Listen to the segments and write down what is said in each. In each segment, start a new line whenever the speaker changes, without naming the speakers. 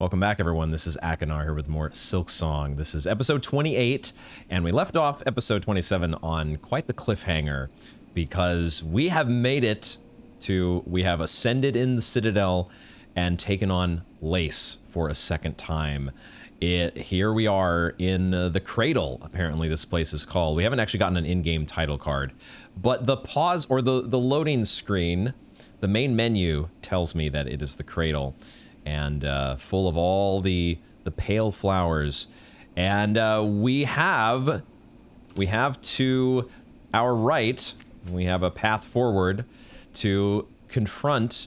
Welcome back, everyone. This is Akinar here with more Silksong. This is episode 28, and we left off episode 27 on quite the cliffhanger because we have made it to, we have ascended in the Citadel and taken on Lace for a second time. Here we are in the Cradle, apparently this place is called. We haven't actually gotten an in-game title card, but the pause or the loading screen, the main menu tells me that it is the Cradle. And full of all the pale flowers, and we have to our right, we have a path forward to confront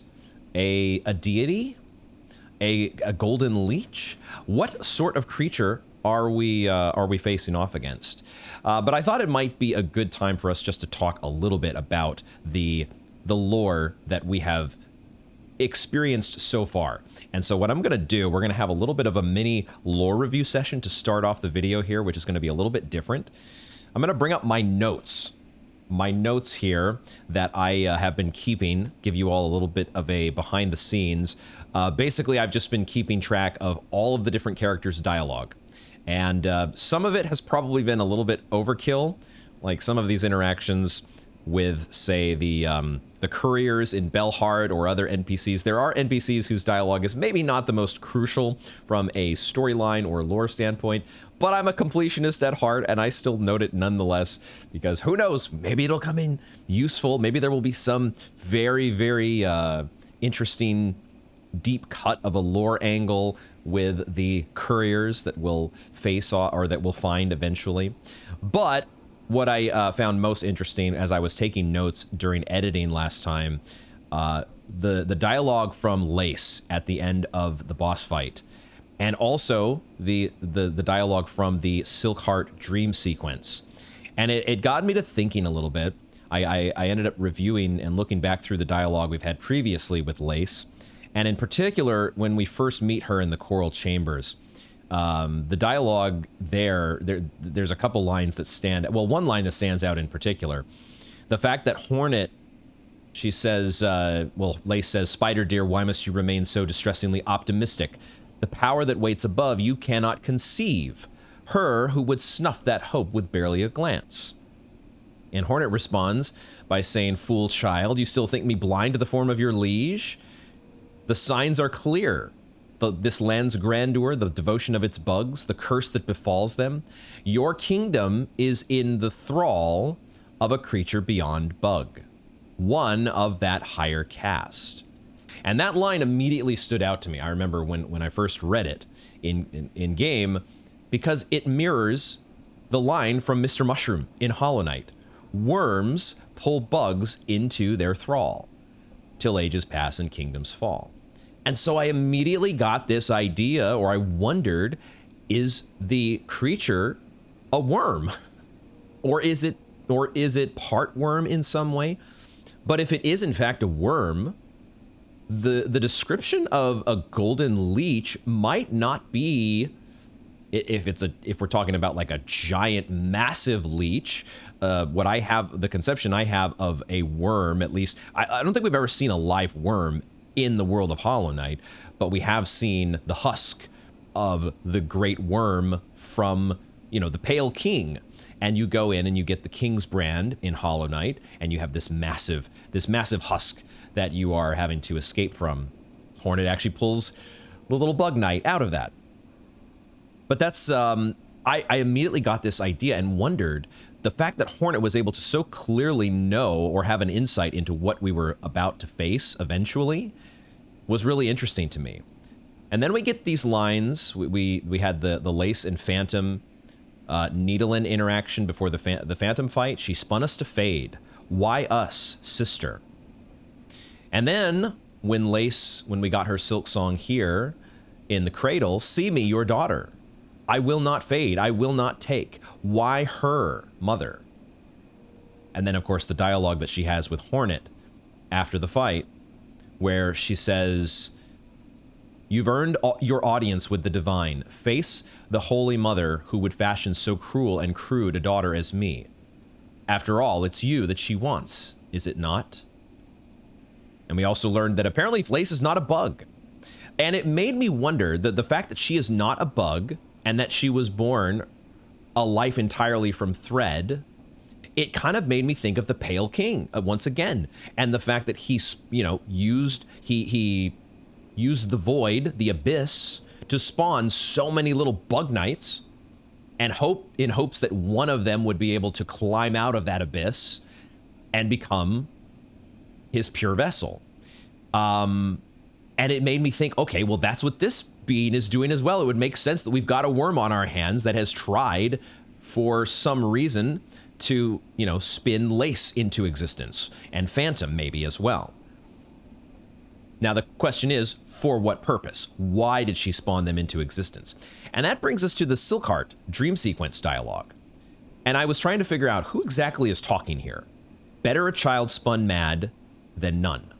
a deity, a golden leech. What sort of creature are we facing off against? But I thought it might be a good time for us just to talk a little bit about the lore that we have experienced so far. And so what I'm going to do, we're going to have a little bit of a mini lore review session to start off the video here, which is going to be a little bit different. I'm going to bring up my notes here that I have been keeping, give you all a little bit of a behind the scenes. Basically, I've just been keeping track of all of the different characters' dialogue. And some of it has probably been a little bit overkill, like some of these interactions with, say, the couriers in Belhard or other NPCs. There are NPCs whose dialogue is maybe not the most crucial from a storyline or lore standpoint, but I'm a completionist at heart, and I still note it nonetheless, because who knows, maybe it'll come in useful. Maybe there will be some very, very interesting deep cut of a lore angle with the couriers that we'll face or that we'll find eventually. But what I found most interesting as I was taking notes during editing last time, the dialogue from Lace at the end of the boss fight, and also the dialogue from the Silkheart dream sequence. And it got me to thinking a little bit. I ended up reviewing and looking back through the dialogue we've had previously with Lace, and in particular, when we first meet her in the Coral Chambers. The dialogue there's a couple lines that well, one line that stands out in particular. The fact that Hornet, she says, Lace says, "Spider dear, why must you remain so distressingly optimistic? The power that waits above you cannot conceive. Her who would snuff that hope with barely a glance." And Hornet responds by saying, "Fool child, you still think me blind to the form of your liege? The signs are clear. This land's grandeur, the devotion of its bugs, the curse that befalls them. Your kingdom is in the thrall of a creature beyond bug, one of that higher caste." And that line immediately stood out to me. I remember when I first read it in game, because it mirrors the line from Mr. Mushroom in Hollow Knight. Worms pull bugs into their thrall till ages pass and kingdoms fall. And so I immediately got this idea, or I wondered, is the creature a worm? Or is it part worm in some way? But if it is in fact a worm, the description of a golden leech might not be, if we're talking about like a giant massive leech, the conception I have of a worm, at least, I don't think we've ever seen a live worm in the world of Hollow Knight, but we have seen the husk of the great worm from, the Pale King. And you go in and you get the King's brand in Hollow Knight, and you have this massive husk that you are having to escape from. Hornet actually pulls the little bug knight out of that. But that's, I immediately got this idea and wondered, the fact that Hornet was able to so clearly know or have an insight into what we were about to face eventually was really interesting to me. And then we get these lines. We had the Lace and Phantom Needlin interaction before the Phantom fight. She spun us to fade. Why us, sister? And then when we got her Silksong here in the Cradle, see me, your daughter. I will not fade. I will not take. Why her, mother? And then, of course, the dialogue that she has with Hornet after the fight, where she says, "You've earned your audience with the divine. Face the Holy Mother who would fashion so cruel and crude a daughter as me. After all, it's you that she wants, is it not?" And we also learned that apparently Lace is not a bug. And it made me wonder that the fact that she is not a bug and that she was born a life entirely from thread, it kind of made me think of the Pale King once again, and the fact that he, used the void, the abyss, to spawn so many little bug knights, and in hopes that one of them would be able to climb out of that abyss and become his pure vessel. And it made me think, okay, well, that's what this being is doing as well. It would make sense that we've got a worm on our hands that has tried for some reason to, spin Lace into existence, and Phantom maybe as well. Now, the question is, for what purpose? Why did she spawn them into existence? And that brings us to the Silkheart dream sequence dialogue. And I was trying to figure out who exactly is talking here. Better a child spun mad than none.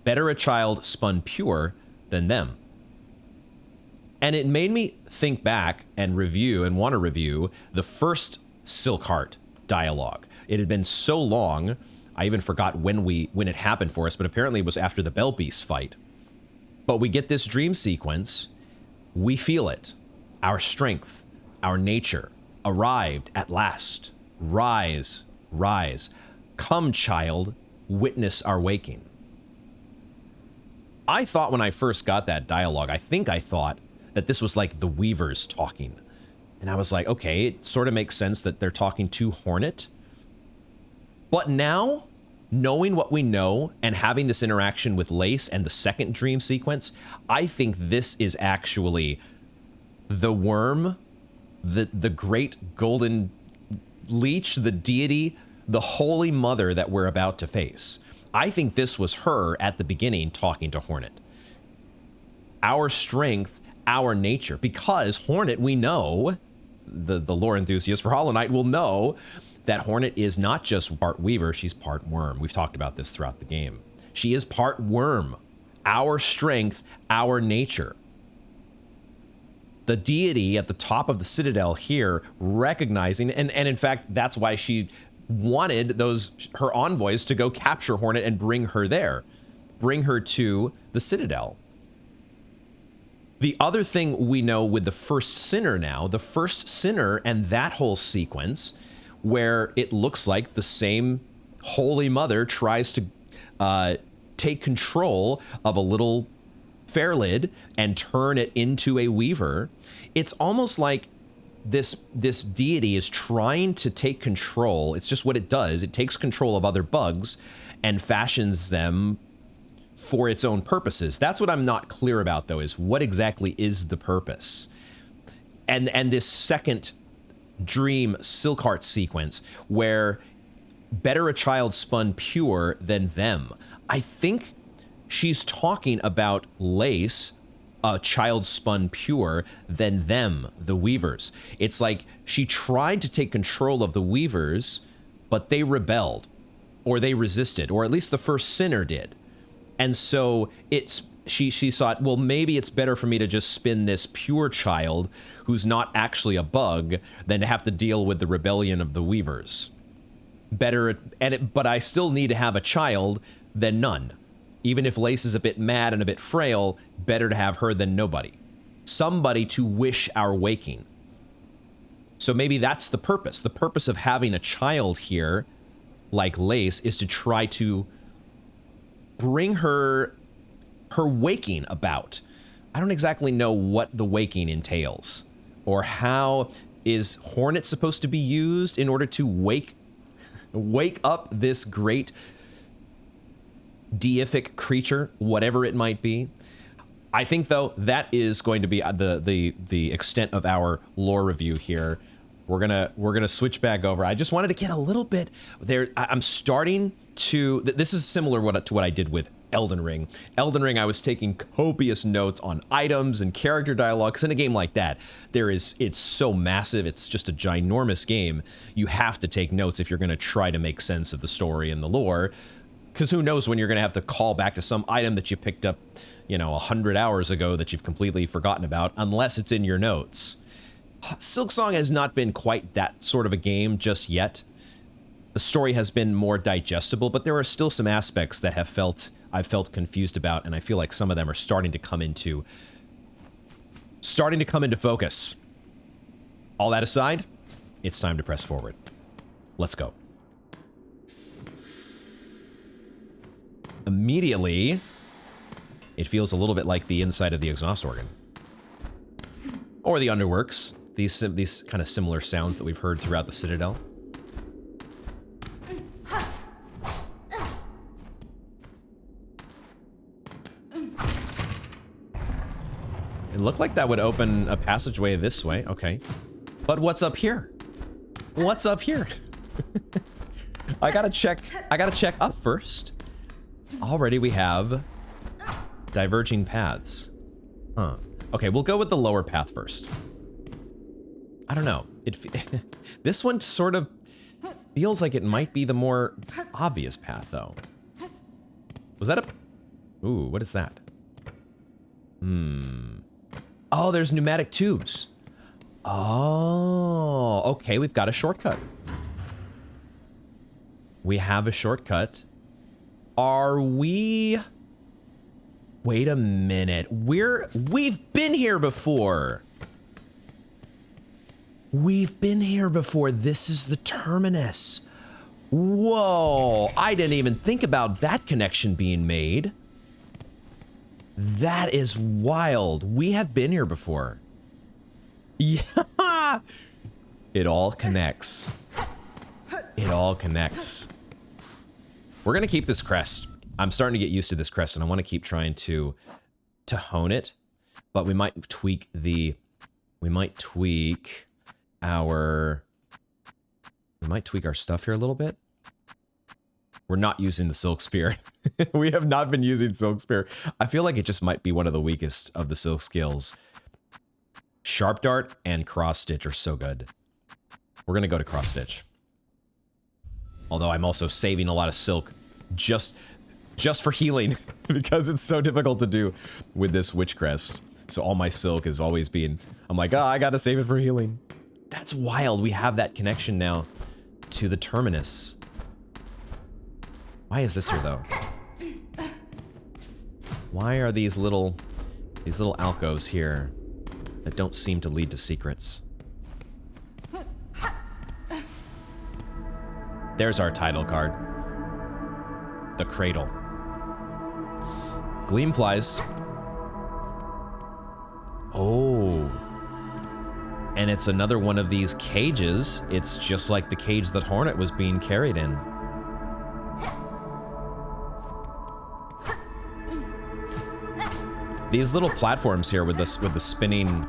Better a child spun pure than them. And it made me think back and want to review the first Silkheart dialogue. It had been so long, I even forgot when it happened for us, but apparently it was after the Bell Beast fight. But we get this dream sequence, we feel it. Our strength, our nature, arrived at last. Rise, rise. Come, child, witness our waking. I thought when I first got that dialogue, I thought that this was like the Weavers talking. And I was like, okay, it sort of makes sense that they're talking to Hornet. But now, knowing what we know and having this interaction with Lace and the second dream sequence, I think this is actually the worm, the great golden leech, the deity, the holy mother that we're about to face. I think this was her at the beginning talking to Hornet. Our strength, our nature, because Hornet, we know, the lore enthusiast for Hollow Knight will know that Hornet is not just part Weaver, she's part worm. We've talked about this throughout the game. She is part worm. Our strength, our nature. The deity at the top of the Citadel here recognizing, and in fact, that's why she wanted her envoys to go capture Hornet and bring her there. Bring her to the Citadel. The other thing we know with the first sinner now, the first sinner and that whole sequence, where it looks like the same Holy Mother tries to take control of a little Fairlid and turn it into a Weaver. It's almost like this deity is trying to take control. It's just what it does. It takes control of other bugs and fashions them for its own purposes. That's what I'm not clear about, though, is what exactly is the purpose? And this second dream Silkheart sequence where better a child spun pure than them. I think she's talking about Lace, a child spun pure than them, the Weavers. It's like she tried to take control of the Weavers, but they rebelled, or they resisted, or at least the first sinner did. And so she thought, well, maybe it's better for me to just spin this pure child who's not actually a bug than to have to deal with the rebellion of the Weavers. But I still need to have a child than none. Even if Lace is a bit mad and a bit frail, better to have her than nobody. Somebody to wish our waking. So maybe that's the purpose. The purpose of having a child here, like Lace, is to try to bring her waking about. I don't exactly know what the waking entails, or how is Hornet supposed to be used in order to wake up this great deific creature, whatever it might be. I think, though, that is going to be the extent of our lore review here. We're gonna switch back over. I just wanted to get a little bit there. I'm starting to. This is similar to what I did with Elden Ring. Elden Ring, I was taking copious notes on items and character dialogue. 'Cause in a game like that, it's so massive. It's just a ginormous game. You have to take notes if you're going to try to make sense of the story and the lore. Because who knows when you're going to have to call back to some item that you picked up, 100 hours ago that you've completely forgotten about, unless it's in your notes. Silksong has not been quite that sort of a game just yet. The story has been more digestible, but there are still some aspects that have felt I've felt confused about, and I feel like some of them are starting to come into focus. All that aside, it's time to press forward. Let's go. Immediately, it feels a little bit like the inside of the exhaust organ. Or the underworks. These kind of similar sounds that we've heard throughout the Citadel. It looked like that would open a passageway this way. Okay. But what's up here? What's up here? I gotta check up first. Already we have diverging paths. Huh. Okay, we'll go with the lower path first. I don't know. This one sort of feels like it might be the more obvious path, though. Was that a... Ooh, what is that? Oh, there's pneumatic tubes. Oh, okay, we've got a shortcut. We have a shortcut. Are we... Wait a minute. We've been here before. We've been here before. This is the terminus. Whoa, I didn't even think about that connection being made. That is wild. We have been here before. Yeah. It all connects. It all connects. We're gonna keep this crest. I'm starting to get used to this crest, and I want to keep trying to hone it. But we might tweak our stuff here a little bit. We're not using the Silk Spear. We have not been using Silk Spear. I feel like it just might be one of the weakest of the Silk skills. Sharp Dart and Cross Stitch are so good. We're gonna go to Cross Stitch. Although I'm also saving a lot of Silk just for healing, because it's so difficult to do with this Witch Crest. So all my Silk is always being... I'm like, I gotta save it for healing. That's wild. We have that connection now to the terminus. Why is this here, though? Why are these little alcoves here that don't seem to lead to secrets? There's our title card. The Cradle. Gleamflies. Oh. And it's another one of these cages. It's just like the cage that Hornet was being carried in. These little platforms here with the spinning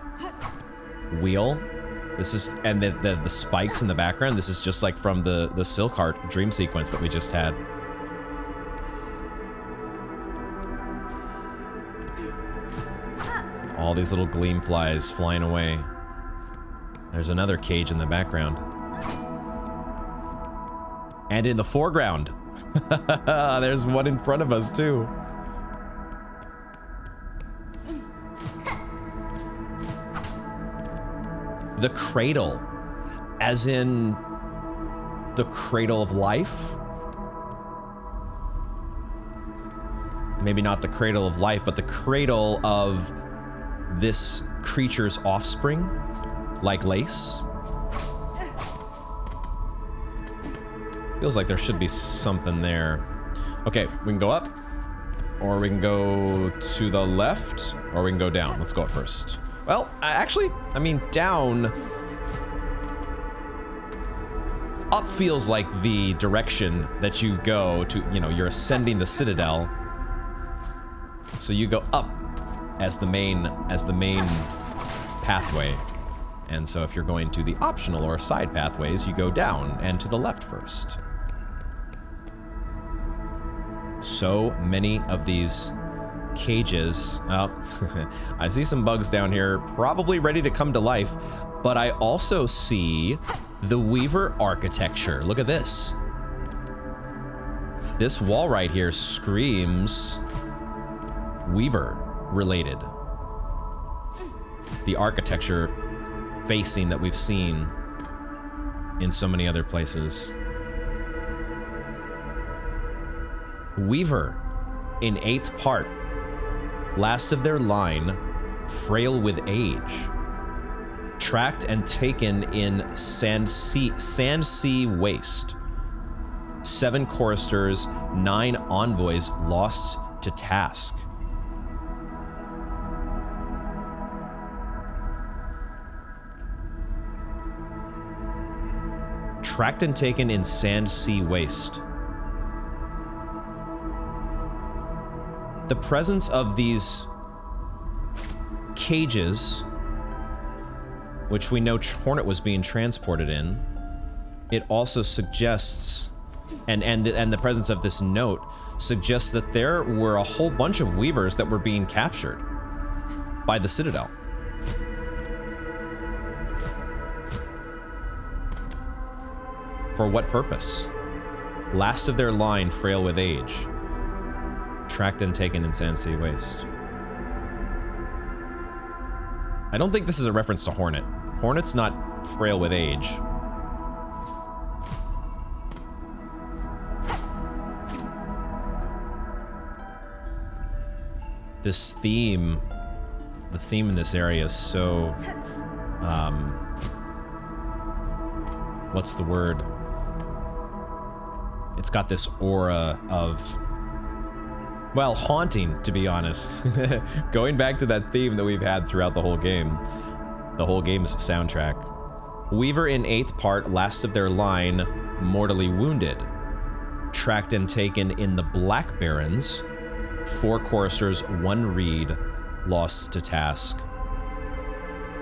wheel. This is, and the spikes in the background. This is just like from the Silkheart dream sequence that we just had. All these little gleam flies flying away. There's another cage in the background. And in the foreground. There's one in front of us, too. The cradle. As in the cradle of life? Maybe not the cradle of life, but the cradle of this creature's offspring, like lace. Feels like there should be something there. Okay, we can go up, or we can go to the left, or we can go down. Let's go up first. Well, actually, I mean, down. Up feels like the direction that you go to, you know, you're ascending the Citadel. So you go up as the main pathway. And so if you're going to the optional or side pathways, you go down and to the left first. So many of these cages. Oh, I see some bugs down here, probably ready to come to life, but I also see the Weaver architecture. Look at this. This wall right here screams Weaver related. The architecture facing that we've seen in so many other places. Weaver. in 8th part, last of their line, frail with age. Tracked and taken in Sand Sea Waste. 7 choristers, 9 envoys lost to task. Tracked and taken in Sand Sea Waste. The presence of these cages, which we know Hornet was being transported in, it also suggests, and the presence of this note suggests that there were a whole bunch of Weavers that were being captured by the Citadel. For what purpose? Last of their line, frail with age. Tracked and taken in Sand Sea Waste. I don't think this is a reference to Hornet. Hornet's not frail with age. This theme, the theme in this area is so, what's the word? It's got this aura of, well, haunting, to be honest. Going back to that theme that we've had throughout the whole game's soundtrack. Weaver in 8th part, last of their line, mortally wounded. Tracked and taken in the Black Barrens. 4 choristers, 1 reed, lost to task.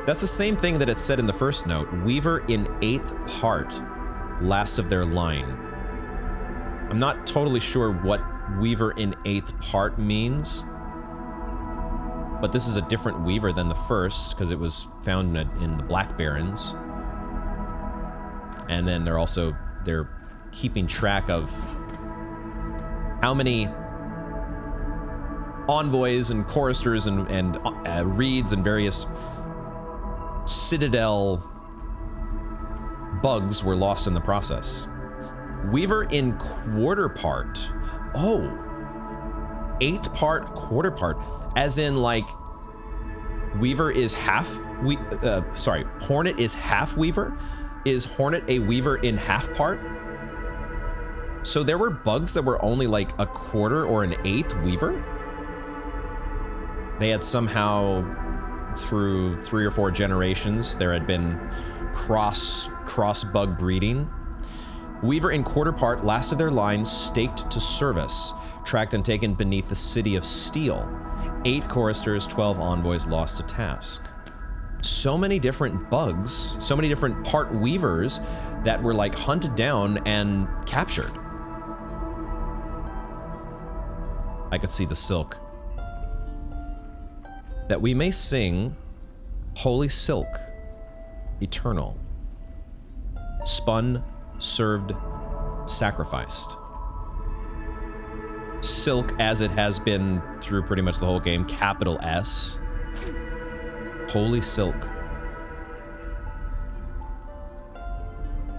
That's the same thing that it said in the first note. Weaver in 8th part, last of their line. I'm not totally sure what Weaver in 8th part means, but this is a different Weaver than the first because it was found in the Black Barrens. And then they're keeping track of how many envoys and choristers and reeds and various Citadel bugs were lost in the process. Weaver in quarter part. Oh, 8th part, quarter part, as in like Weaver is Hornet is half Weaver. Is Hornet a Weaver in half part? So there were bugs that were only like a quarter or an 8th Weaver? They had somehow, through 3 or 4 generations, there had been cross bug breeding. Weaver in quarter part, last of their line, staked to service, tracked and taken beneath the city of Steel. 8 choristers, 12 envoys lost to task. So many different bugs, so many different part Weavers that were like hunted down and captured. I could see the silk. That we may sing Holy Silk, eternal, spun, served, sacrificed. Silk, as it has been through pretty much the whole game, capital S. Holy Silk.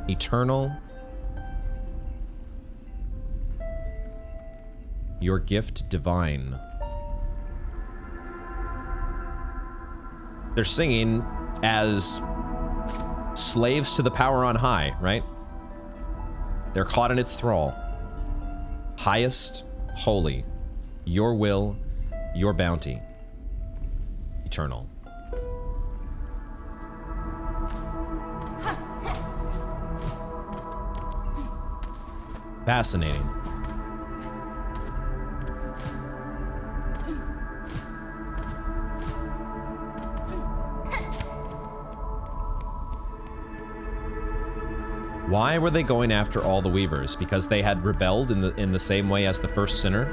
Eternal. Your gift divine. They're singing as slaves to the power on high, right? They're caught in its thrall. Highest, holy, your will, your bounty, eternal. Fascinating. Why were they going after all the Weavers? Because they had rebelled in the same way as the first sinner?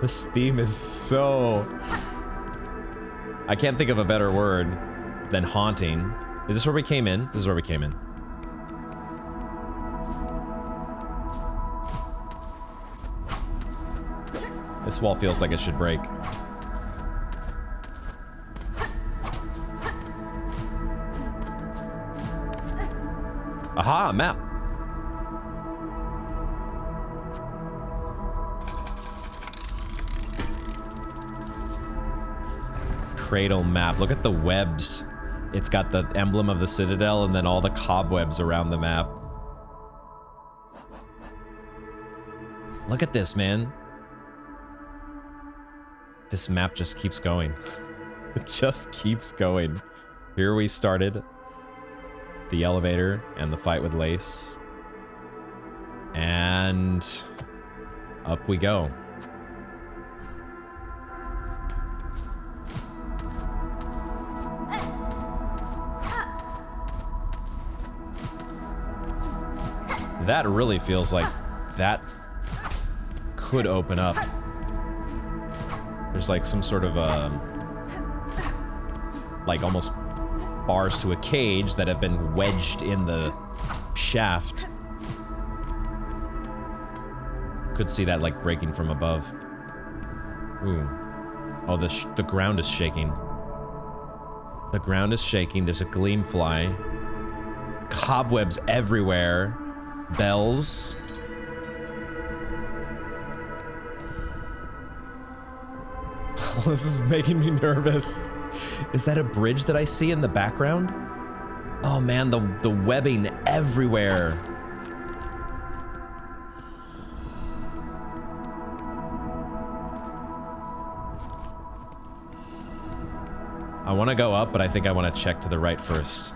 This theme is so... I can't think of a better word than haunting. Is this where we came in? This is where we came in. This wall feels like it should break. Aha, map. Cradle map. Look at the webs. It's got the emblem of the Citadel and then all the cobwebs around the map. Look at this, man. This map just keeps going. It just keeps going. Here we started. The elevator and the fight with Lace. And up we go. That really feels like that could open up. There's like some sort of like almost bars to a cage that have been wedged in the shaft. Could see that like breaking from above. Ooh. Oh, the ground is shaking. The ground is shaking. There's a gleam fly. Cobwebs everywhere. Bells. This is making me nervous. Is that a bridge that I see in the background? Oh man, the webbing everywhere. I want to go up, but I think I want to check to the right first.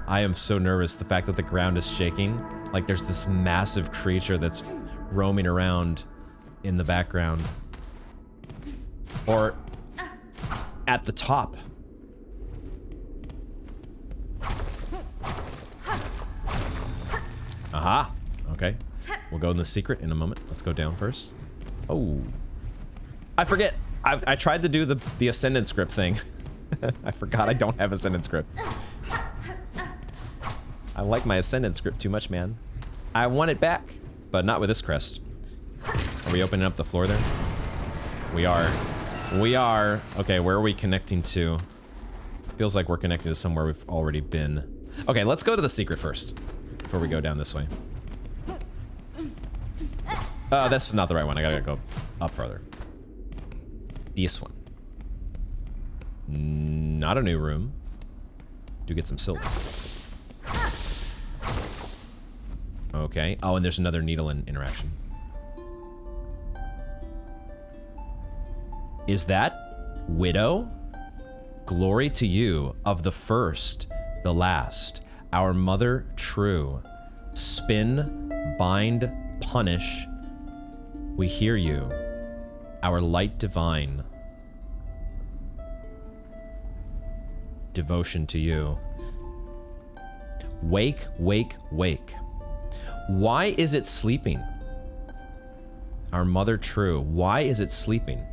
I am so nervous. The fact that the ground is shaking. Like there's this massive creature that's roaming around in the background. Or at the top. Aha. Okay. We'll go in the secret in a moment. Let's go down first. Oh. I forget. I tried to do the Ascendant script thing. I forgot I don't have Ascendant script. I like my Ascendant script too much, man. I want it back, but not with this crest. Are we opening up the floor there? We are. We are. Okay, where are we connecting to? Feels like we're connecting to somewhere we've already been. Okay, let's go to the secret first before we go down this way. That's not the right one. I gotta go up further. This one. Not a new room. Do get some silk. Okay. Oh, and there's another needle interaction. Is that Widow? Glory to you of the first, the last, our mother true. Spin, bind, punish. We hear you, our light divine. Devotion to you. Wake, wake, wake. Why is it sleeping? Our mother true. Why is it sleeping?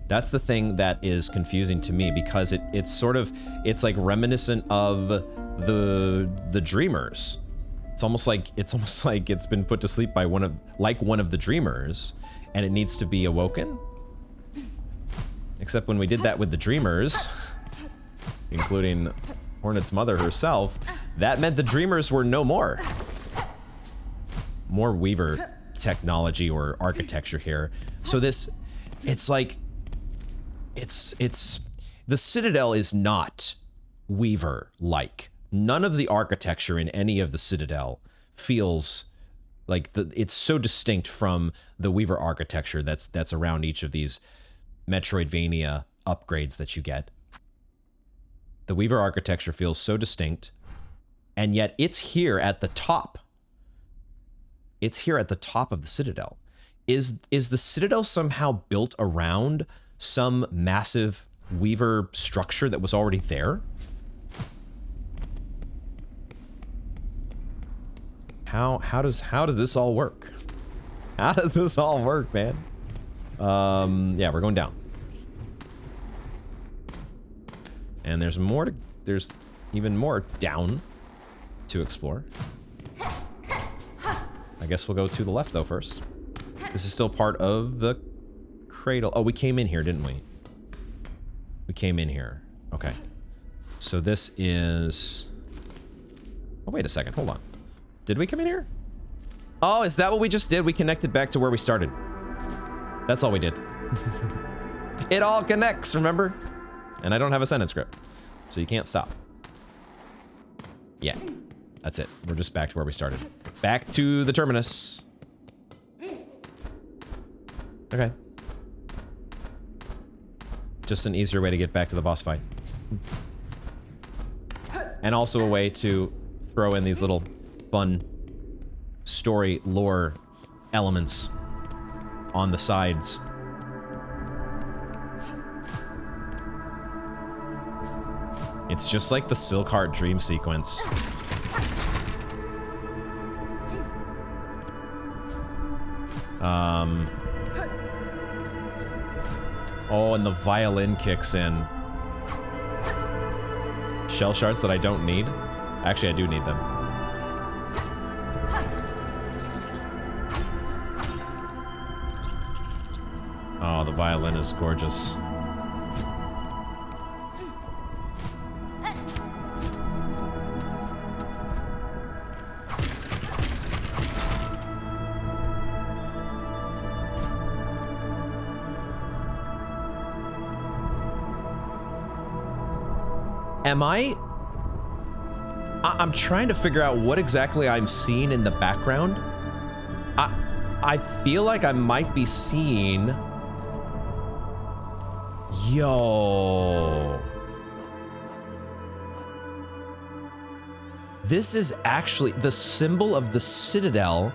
That's the thing that is confusing to me because it's like reminiscent of the dreamers. It's almost like it's been put to sleep by one of the dreamers and it needs to be awoken. Except when we did that with the dreamers, including Hornet's mother herself, that meant the dreamers were no more. More Weaver technology or architecture here. So it's like, it's the Citadel is not Weaver-like. None of the architecture in any of the Citadel feels like it's so distinct from the Weaver architecture that's around each of these Metroidvania upgrades that you get. The Weaver architecture feels so distinct, and yet it's here at the top. It's here at the top of the Citadel. Is the Citadel somehow built around some massive Weaver structure that was already there? How does this all work? How does this all work, man? Yeah, we're going down. And there's even more down to explore. I guess we'll go to the left though first. This is still part of the cradle. Oh, we came in here, didn't we? We came in here. Okay. So this is Oh, wait a second. Hold on. Did we come in here? Oh, is that what we just did? We connected back to where we started. That's all we did. It all connects, remember? And I don't have a sentence script, so you can't stop. Yeah, that's it. We're just back to where we started. Back to the terminus. Okay. Just an easier way to get back to the boss fight. And also a way to throw in these little fun story lore elements on the sides. It's just like the Silkheart dream sequence. Oh, and the violin kicks in. Shell shards that I don't need. Actually, I do need them. Oh, the violin is gorgeous. Am I'm trying to figure out what exactly I'm seeing in the background. I feel like I might be seeing... Yo. This is actually the symbol of the Citadel.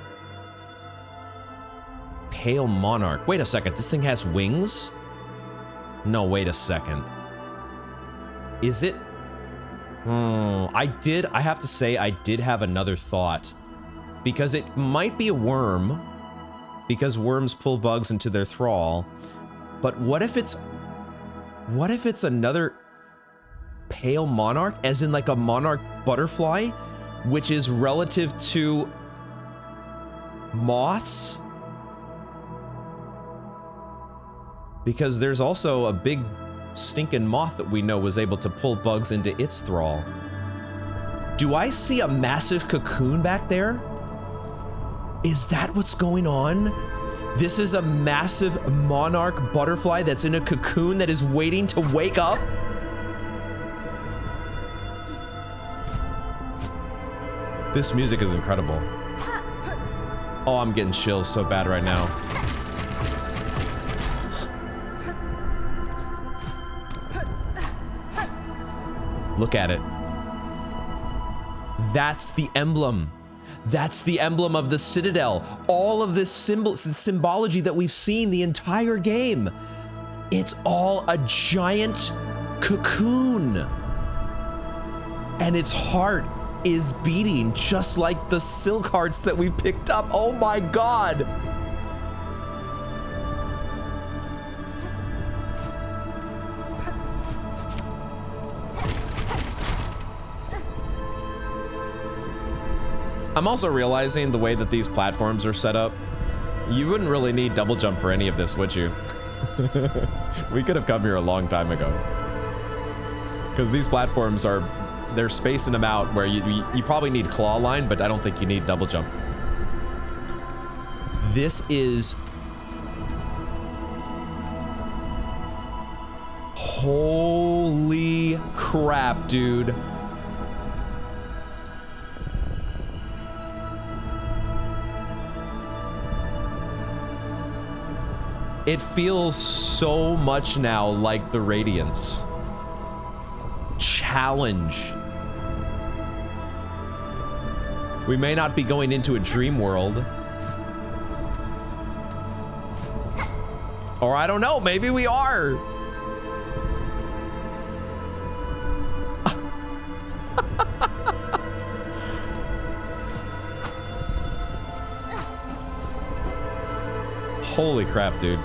Pale Monarch. Wait a second, this thing has wings? No, wait a second. Is it? I have to say, I did have another thought. Because it might be a worm. Because worms pull bugs into their thrall. But what if it's another pale monarch? As in like a monarch butterfly? Which is relative to moths? Because there's also a big stinking moth that we know was able to pull bugs into its thrall. Do I see a massive cocoon back there? Is that what's going on? This is a massive monarch butterfly that's in a cocoon that is waiting to wake up? This music is incredible. Oh, I'm getting chills so bad right now. Look at it. That's the emblem. That's the emblem of the Citadel. All of this symbology that we've seen the entire game. It's all a giant cocoon. And its heart is beating just like the silk hearts that we picked up. Oh my God. I'm also realizing the way that these platforms are set up, you wouldn't really need double jump for any of this, would you? We could have come here a long time ago. Because these platforms they're spacing them out where you probably need claw line, but I don't think you need double jump. This is... Holy crap, dude. It feels so much now like the Radiance. Challenge. We may not be going into a dream world. Or I don't know, maybe we are. Holy crap, dude.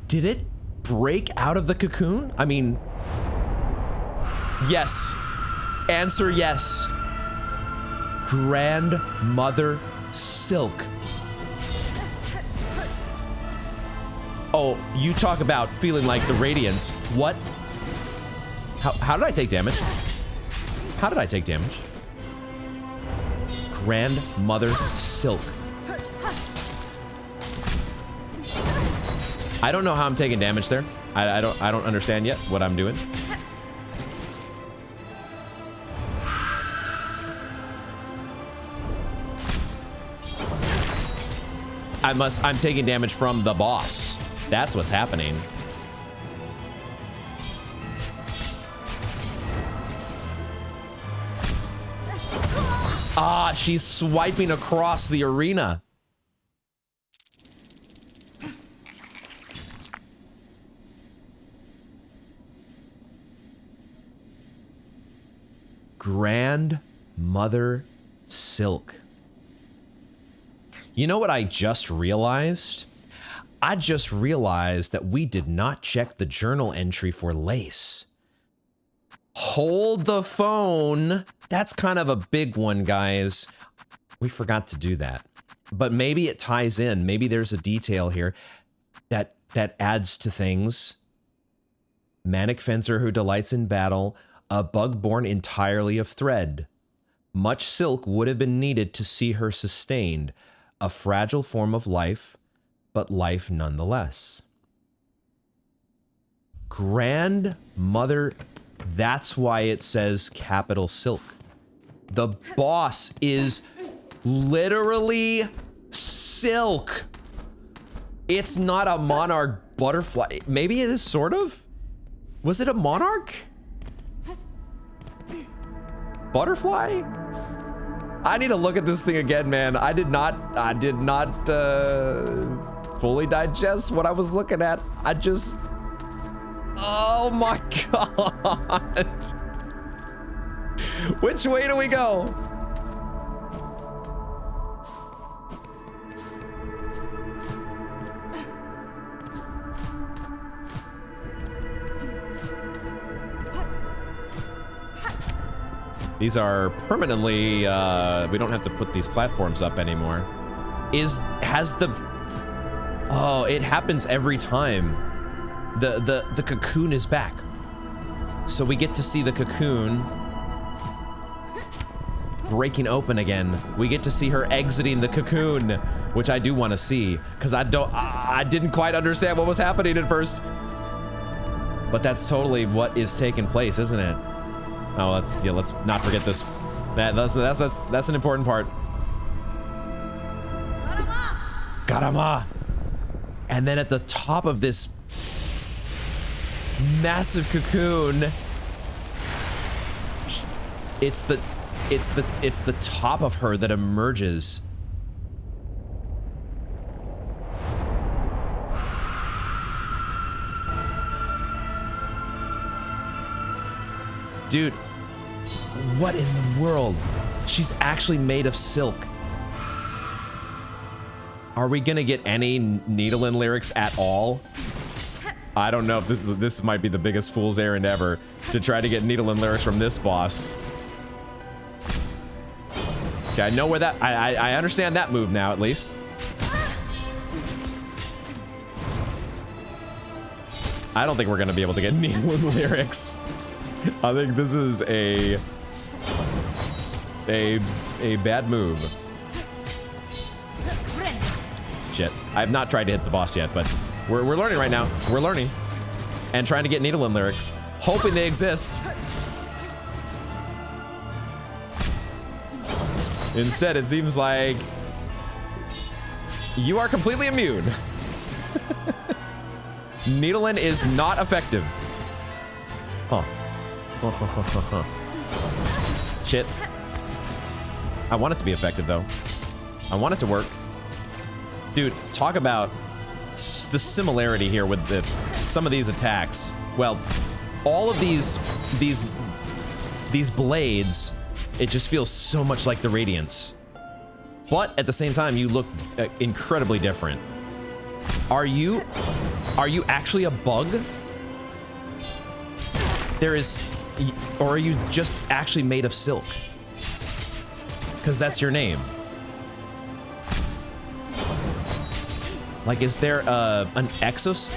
Did it break out of the cocoon? I mean, yes. Answer yes. Grandmother silk. Oh, you talk about feeling like the radiance. What? How did I take damage? How did I take damage? Grandmother Silk. I don't know how I'm taking damage there. I don't understand yet what I'm doing. I'm taking damage from the boss. That's what's happening. Ah, she's swiping across the arena. Grandmother Silk. You know what I just realized? I just realized that we did not check the journal entry for Lace. Hold the phone. That's kind of a big one, guys. We forgot to do that. But maybe it ties in. Maybe there's a detail here that adds to things. Manic fencer who delights in battle, a bug born entirely of thread. Much silk would have been needed to see her sustained. A fragile form of life, but life nonetheless. Grandmother, that's why it says capital Silk. The boss is literally silk. It's not a monarch butterfly. Maybe it is sort of? Was it a monarch? Butterfly? I need to look at this thing again, man. I did not fully digest what I was looking at. Oh my God. Which way do we go? These are permanently, we don't have to put these platforms up anymore. Oh, it happens every time. The cocoon is back. So we get to see the cocoon breaking open again. We get to see her exiting the cocoon, which I do want to see, because I didn't quite understand what was happening at first. But that's totally what is taking place, isn't it? Oh, let's not forget this. That's an important part. Garama. And then at the top of this massive cocoon, it's the top of her that emerges. Dude, what in the world? She's actually made of silk. Are we gonna get any Needlin lyrics at all? I don't know if this might be the biggest fool's errand ever to try to get Needlin lyrics from this boss. Okay, I know where that, I understand that move now, at least. I don't think we're gonna be able to get Needlin lyrics. I think this is a bad move. Shit. I have not tried to hit the boss yet, but we're learning right now. We're learning. And trying to get Needlin lyrics. Hoping they exist. Instead, it seems like you are completely immune. Needlin is not effective. Huh. Shit. I want it to be effective, though. I want it to work. Dude, talk about the similarity here with some of these attacks. Well, all of these blades, it just feels so much like the Radiance. But at the same time, you look incredibly different. Are you actually a bug? Or are you just actually made of silk? Because that's your name. Like, is there an exos?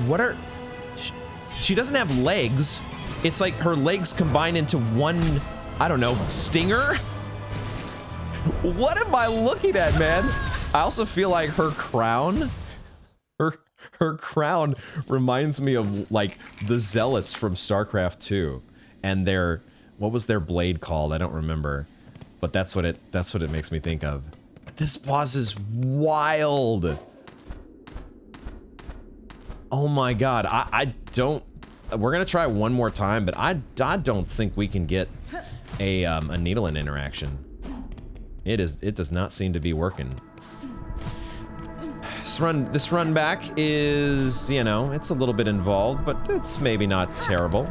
What are... She doesn't have legs. It's like her legs combine into one, I don't know, stinger? What am I looking at, man? I also feel like her crown, her crown reminds me of like the zealots from StarCraft 2 and their, what was their blade called? I don't remember, but that's what it makes me think of. This boss is wild. Oh my God, I don't, we're gonna try one more time, but I don't think we can get a Needlin interaction. It does not seem to be working. This run back is, you know, it's a little bit involved, but it's maybe not terrible.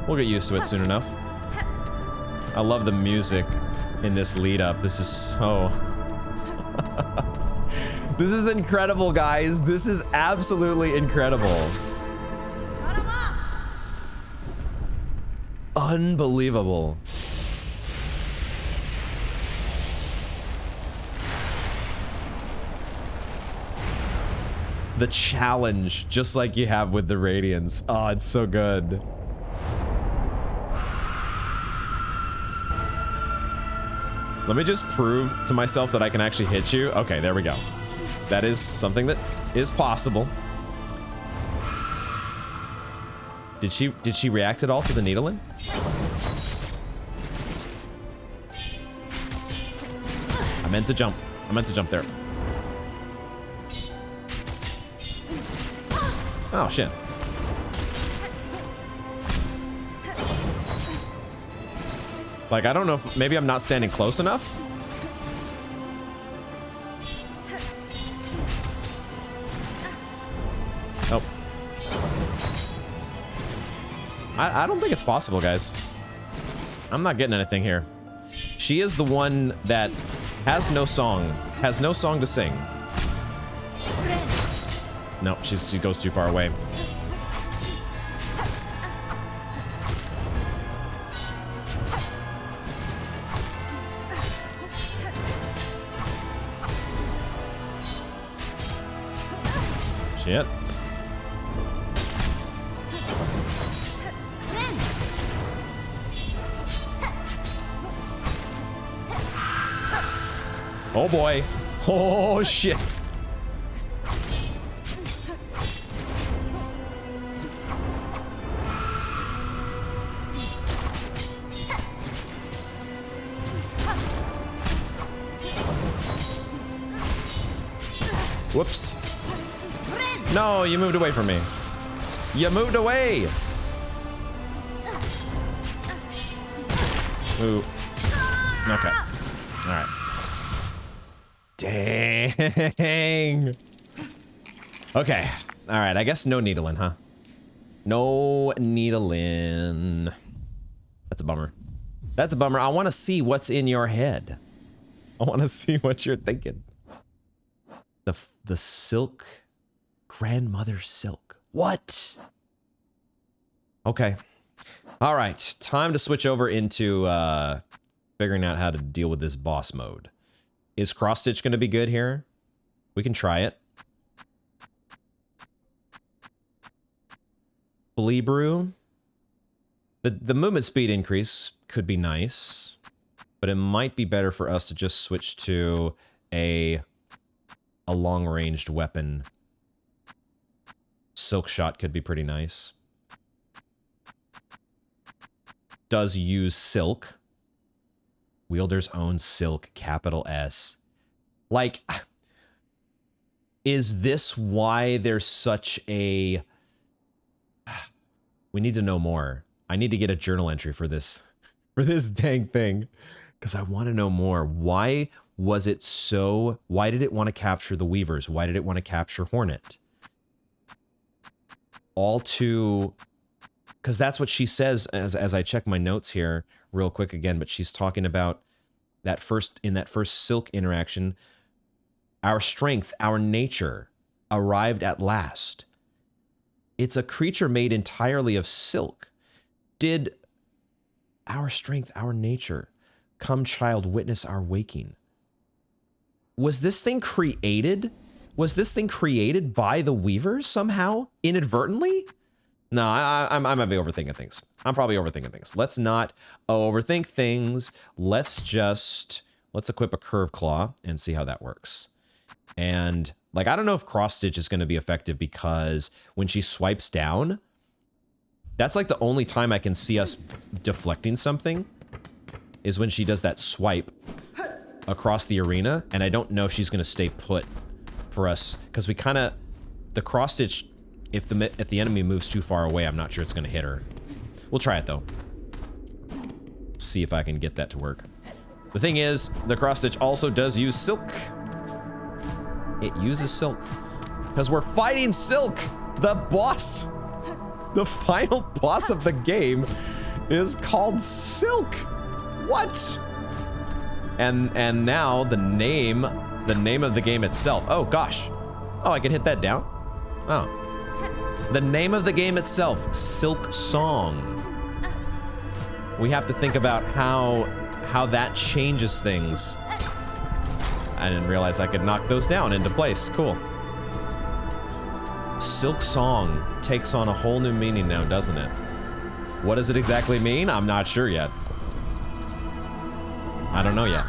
We'll get used to it soon enough. I love the music in this lead up. This is so... This is incredible, guys. This is absolutely incredible. Unbelievable. The challenge, just like you have with the Radiance. Oh, it's so good. Let me just prove to myself that I can actually hit you. Okay, there we go. That is something that is possible. Did she react at all to the needling? I meant to jump. I meant to jump there. Oh, shit. Like, I don't know if maybe I'm not standing close enough. Nope. I don't think it's possible, guys. I'm not getting anything here. She is the one that has no song to sing. No, she goes too far away. Shit. Oh boy. Oh shit. Whoops. No, you moved away from me. You moved away. Ooh. Okay. All right. Dang. Okay. All right. I guess no needling, huh? No needling. That's a bummer. That's a bummer. I want to see what's in your head. I want to see what you're thinking. The silk, grandmother silk. What? Okay. All right. Time to switch over into figuring out how to deal with this boss mode. Is cross stitch going to be good here? We can try it. Flea brew. The movement speed increase could be nice, but it might be better for us to just switch to a long-ranged weapon. Silk shot could be pretty nice. Does use silk. Wielder's own silk, capital S. Like, is this why there's such a... We need to know more. I need to get a journal entry for this dang thing, because I want to know more. Why was it so... Why did it want to capture the Weavers? Why did it want to capture Hornet? All to... Because that's what she says as I check my notes here real quick again, but she's talking about in that first silk interaction, our strength, our nature arrived at last. It's a creature made entirely of silk. Did our strength, our nature Come, child, witness our waking. Was this thing created? Was this thing created by the Weavers somehow, inadvertently? No, I might be overthinking things. I'm probably overthinking things. Let's not overthink things. Let's equip a curve claw and see how that works. And like, I don't know if cross stitch is going to be effective because when she swipes down, that's like the only time I can see us deflecting something is when she does that swipe across the arena. And I don't know if she's going to stay put for us because we kind of, the cross stitch, if the enemy moves too far away, I'm not sure it's going to hit her. We'll try it though. See if I can get that to work. The thing is, the cross stitch also does use silk. It uses silk because we're fighting Silk, the boss. The final boss of the game is called Silk. What? And now the name of the game itself. Oh gosh. Oh, I can hit that down. Oh. The name of the game itself, Silksong. We have to think about how that changes things. I didn't realize I could knock those down into place. Cool. Silksong takes on a whole new meaning now, doesn't it? What does it exactly mean? I'm not sure yet. I don't know yet.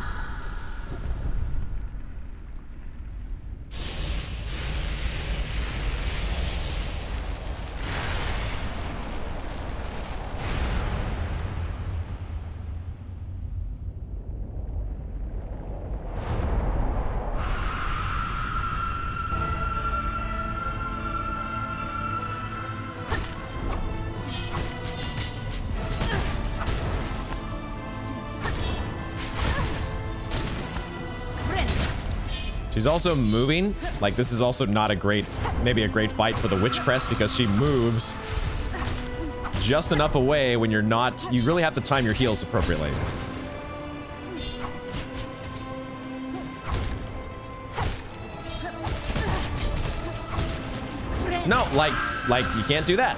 She's also moving. Like, this is also not a great, maybe a great fight for the Witch Crest because she moves just enough away when you're not, you really have to time your heals appropriately. No, like you can't do that.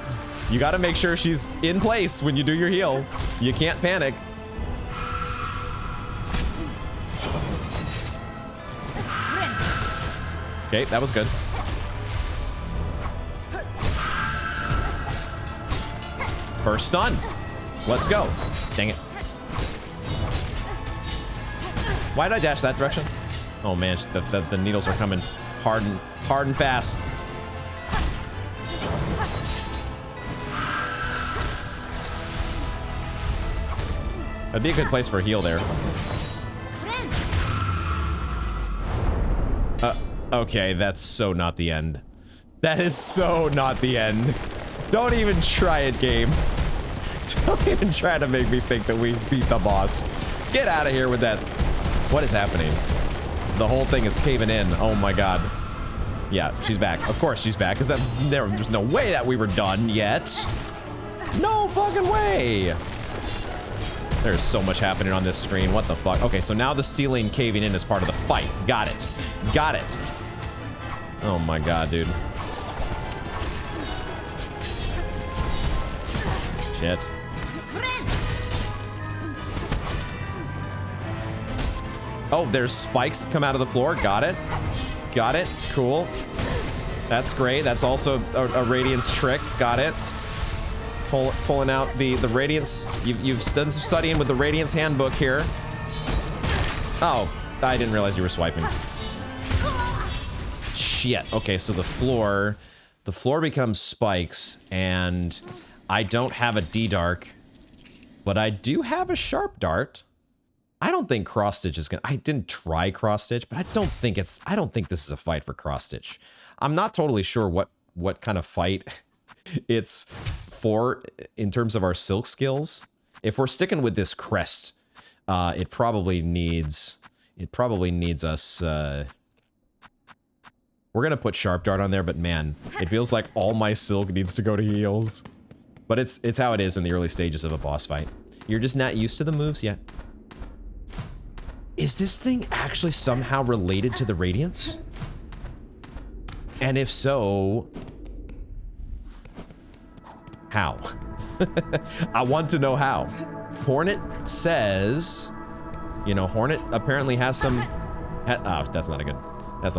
You gotta make sure she's in place when you do your heal. You can't panic. Okay, that was good. First stun. Let's go. Dang it. Why did I dash that direction? Oh man, the needles are coming hard and fast. That'd be a good place for a heal there. Okay, that's so not the end. That is so not the end. Don't even try it, game. Don't even try to make me think that we beat the boss. Get out of here with that. What is happening? The whole thing is caving in. Oh my god. Yeah, she's back. Of course she's back, because there's no way that we were done yet. No fucking way. There's so much happening on this screen. What the fuck? Okay, so now the ceiling caving in is part of the fight. Got it. Got it. Oh my god, dude. Shit. Oh, there's spikes that come out of the floor. Got it. Got it. Cool. That's great. That's also a Radiance trick. Got it. Pulling out the Radiance. You've done some studying with the Radiance handbook here. Oh, I didn't realize you were swiping. Shit. Okay, so the floor becomes spikes, and I don't have a D-Dark, but I do have a Sharp Dart. I don't think cross stitch is gonna. I didn't try cross stitch, but I don't think this is a fight for cross stitch. I'm not totally sure what kind of fight it's for in terms of our silk skills. If we're sticking with this crest, it probably needs us. We're gonna put Sharp Dart on there, but man, it feels like all my silk needs to go to heals. But it's how it is in the early stages of a boss fight. You're just not used to the moves yet. Is this thing actually somehow related to the Radiance? And if so, how? I want to know how. Hornet says You know, Hornet apparently has some... oh, that's not a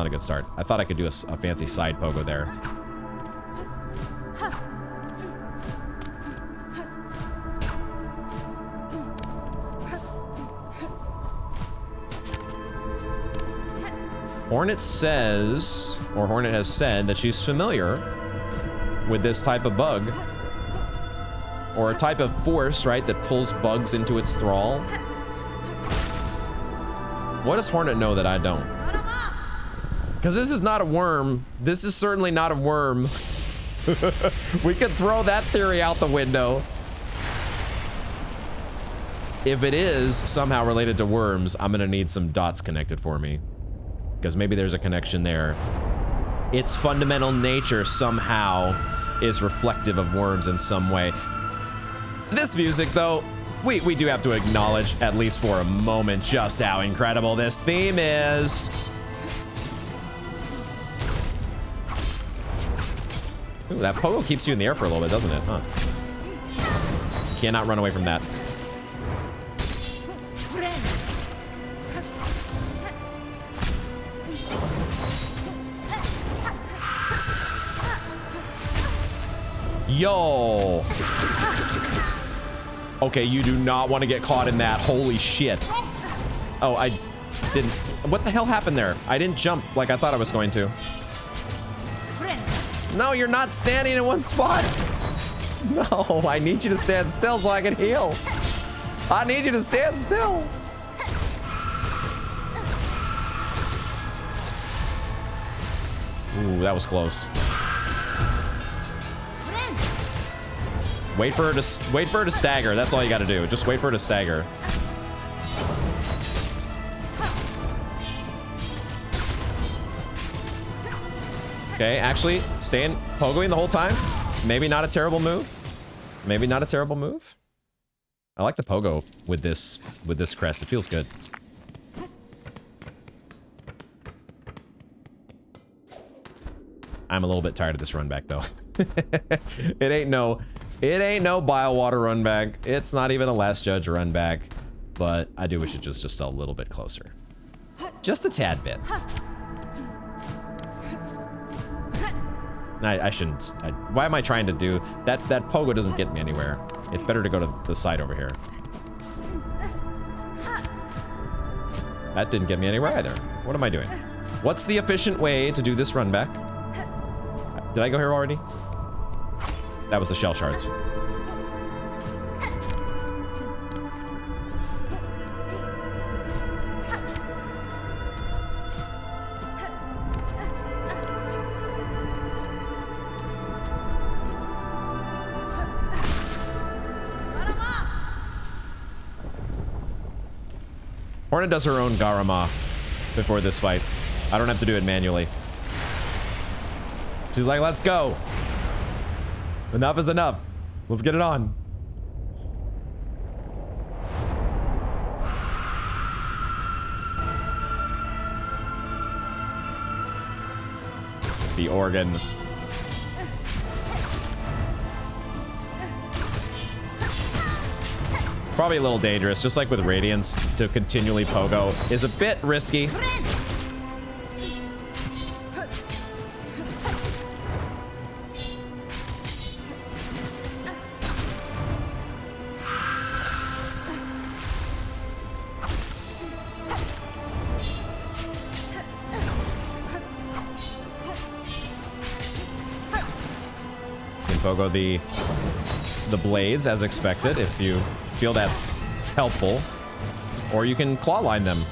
good start. I thought I could do a fancy side pogo there. Hornet says, or Hornet has said, that she's familiar with this type of bug. Or a type of force, right, that pulls bugs into its thrall. What does Hornet know that I don't? Because this is not a worm. This is certainly not a worm. We could throw that theory out the window. If it is somehow related to worms, I'm gonna need some dots connected for me. Because maybe there's a connection there. Its fundamental nature somehow is reflective of worms in some way. This music, though, we do have to acknowledge, at least for a moment, just how incredible this theme is. Ooh, that pogo keeps you in the air for a little bit, doesn't it? Huh. Cannot run away from that. Yo. Okay, you do not want to get caught in that. Holy shit. Oh, I didn't. What the hell happened there? I didn't jump like I thought I was going to. No, you're not standing in one spot. No, I need you to stand still so I can heal. I need you to stand still. Ooh, that was close. Wait for her to stagger. That's all you got to do. Just wait for her to stagger. Okay, actually, staying pogoing the whole time. Maybe not a terrible move. Maybe not a terrible move. I like the pogo with this crest. It feels good. I'm a little bit tired of this run back though. It ain't no Biowater run back. It's not even a Last Judge run back. But I do wish it was just a little bit closer. Just a tad bit. I shouldn't. Why am I trying to do that? That pogo doesn't get me anywhere. It's better to go to the side over here. That didn't get me anywhere either. What am I doing? What's the efficient way to do this run back? Did I go here already? That was the shell shards. Hornet does her own Garama before this fight. I don't have to do it manually. She's like, let's go. Enough is enough. Let's get it on. The organ. Probably a little dangerous, just like with Radiance, to continually pogo is a bit risky. Pogo the blades as expected if you feel that's helpful, or you can claw line them.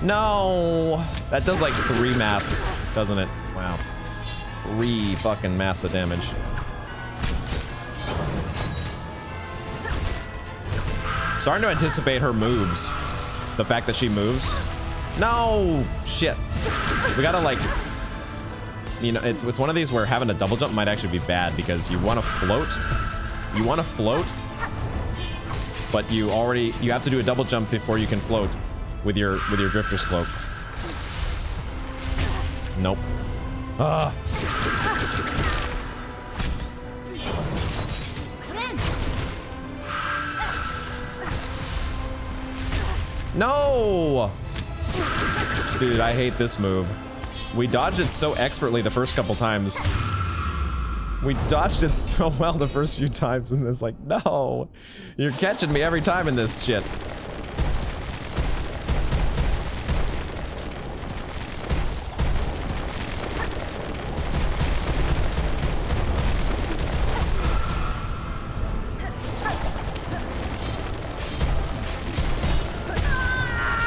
No, that does like 3 masks, doesn't it? Wow, 3 fucking mass of damage. Starting to anticipate her moves. The fact that she moves. No! Shit. We gotta, like... You know, it's one of these where having a double jump might actually be bad because you want to float. You want to float, but you have to do a double jump before you can float with your Drifter's Cloak. Nope. Ugh. No! Dude, I hate this move. We dodged it so expertly the first couple times. We dodged it so well the first few times, and it's like, no! You're catching me every time in this shit.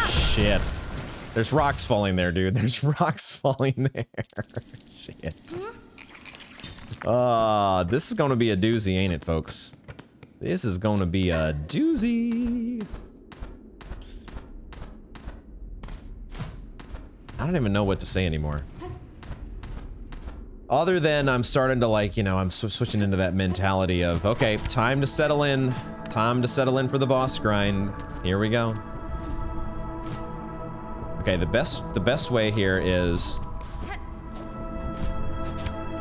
Shit. There's rocks falling there, dude. There's rocks falling there. Shit. This is gonna be a doozy, ain't it, folks? This is gonna be a doozy. I don't even know what to say anymore. Other than I'm starting to, like, you know, I'm switching into that mentality of, okay, time to settle in. Time to settle in for the boss grind. Here we go. Okay, the best way here is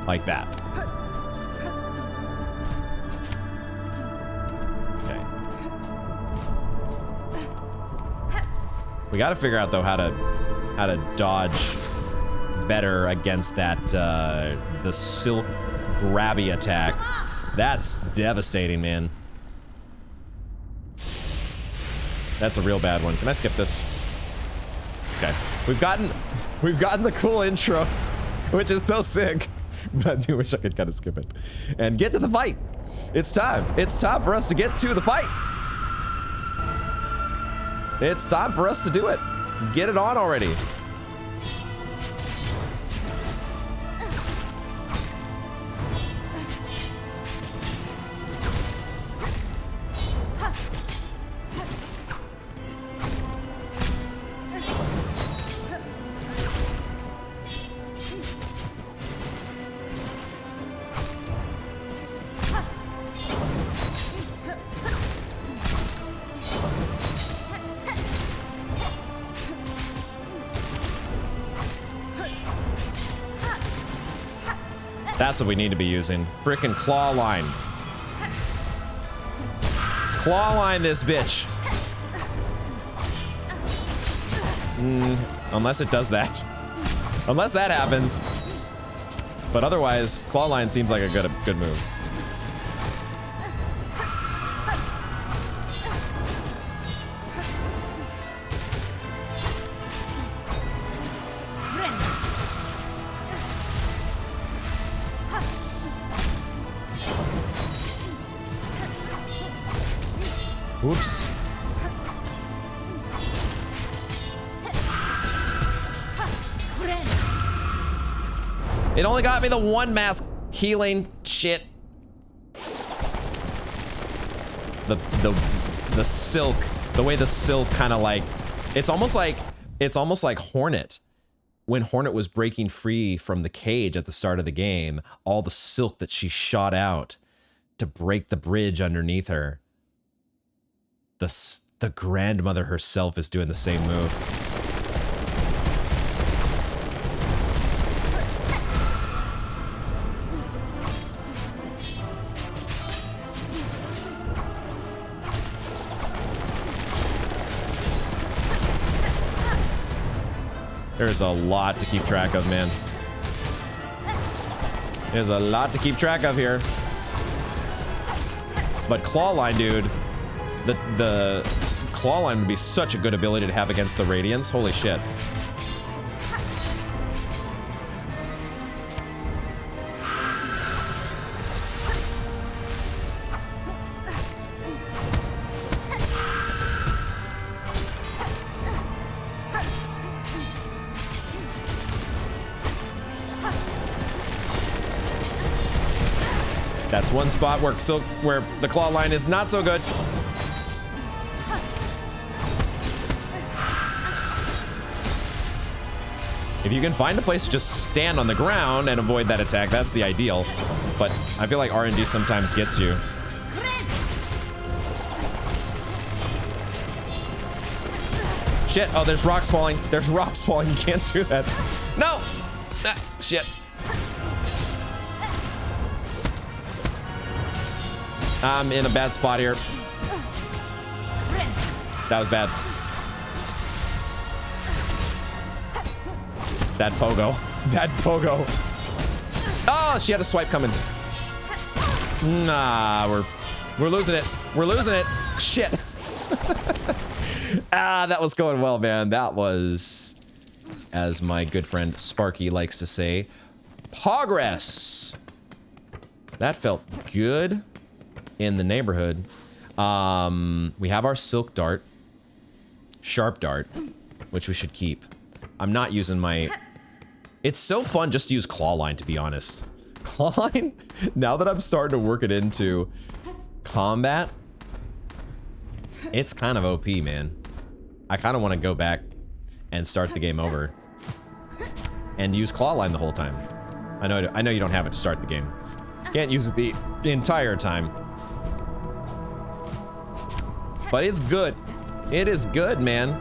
like that. Okay. We got to figure out though how to dodge better against that the silk grabby attack. That's devastating, man. That's a real bad one. Can I skip this? Okay, we've gotten the cool intro, which is so sick, but I do wish I could kind of skip it and get to the fight. It's time. It's time for us to get to the fight. It's time for us to do it. Get it on already. That's what we need to be using. Frickin' claw line. Claw line this bitch. Unless it does that. Unless that happens. But otherwise, claw line seems like a good move. Oops. It only got me the one mask healing shit. The silk, the way the silk kind of like, it's almost like Hornet. When Hornet was breaking free from the cage at the start of the game, all the silk that she shot out to break the bridge underneath her. The grandmother herself is doing the same move. There's a lot to keep track of, man. There's a lot to keep track of here. But claw line, dude. The claw line would be such a good ability to have against the Radiants. Holy shit. That's one spot where the claw line is not so good. If you can find a place to just stand on the ground and avoid that attack, that's the ideal. But I feel like RNG sometimes gets you. Shit, oh, there's rocks falling. There's rocks falling, you can't do that. No! Ah, shit. I'm in a bad spot here. That was bad. That pogo. That pogo. Oh, she had a swipe coming. Nah, we're losing it. We're losing it. Shit. That was going well, man. That was, as my good friend Sparky likes to say, progress. That felt good in the neighborhood. We have our silk dart, sharp dart, which we should keep. I'm not using my... It's so fun just to use claw line, to be honest. Claw line, now that I'm starting to work it into combat, it's kind of OP, man. I kind of want to go back and start the game over and use claw line the whole time. I know you don't have it to start the game. Can't use it the entire time. But it's good. It is good, man.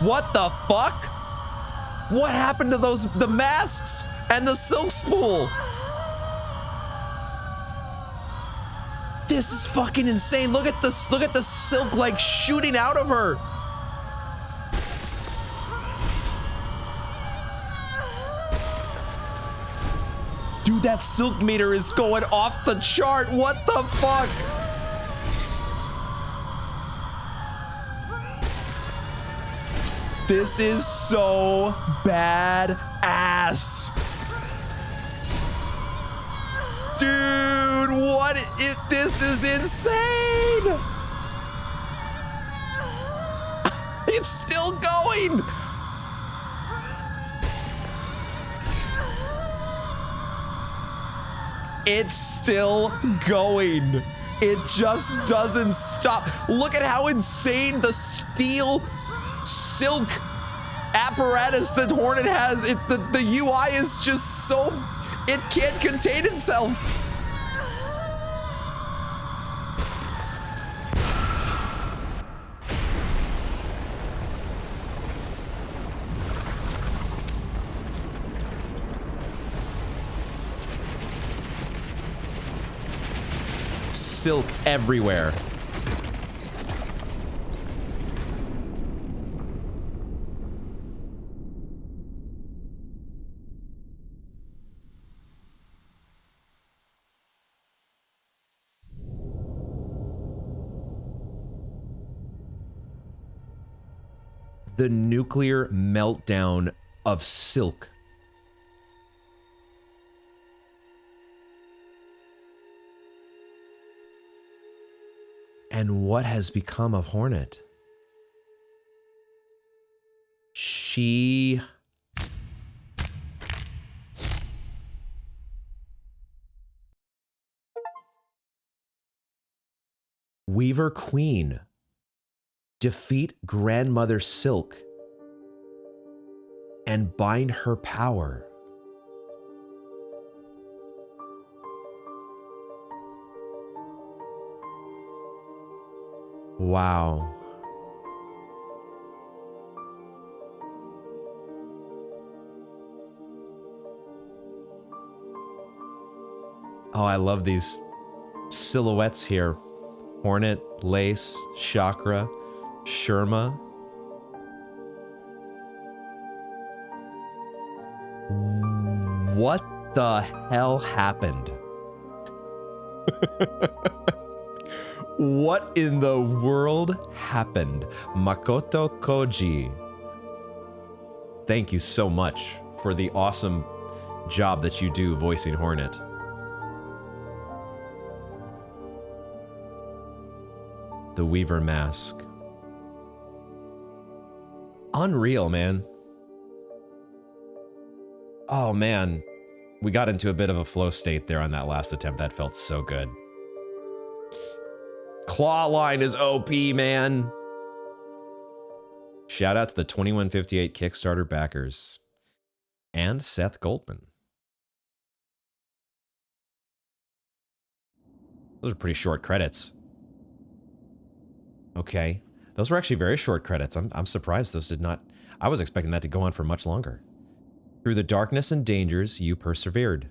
What the fuck? What happened to the masks and the silk spool? This is fucking insane. Look at this. Look at the silk like shooting out of her. Dude, that silk meter is going off the chart. What the fuck? This is so badass. Dude, what? This is insane. It's still going. It's still going. It just doesn't stop. Look at how insane the steel silk apparatus that Hornet has. The UI is just so, it can't contain itself. Silk everywhere. The nuclear meltdown of Silk. And what has become of Hornet? She... Weaver Queen. Defeat Grandmother Silk. And bind her power. Wow. Oh, I love these silhouettes here. Hornet, Lace, Chakra, Sherma. What the hell happened? What in the world happened? Makoto Koji. Thank you so much for the awesome job that you do voicing Hornet. The Weaver mask. Unreal, man. Oh, man. We got into a bit of a flow state there on that last attempt. That felt so good. Claw line is OP, man. Shout out to the 2158 Kickstarter backers. And Seth Goldman. Those are pretty short credits. Okay. Those were actually very short credits. I'm surprised those did not... I was expecting that to go on for much longer. Through the darkness and dangers, you persevered.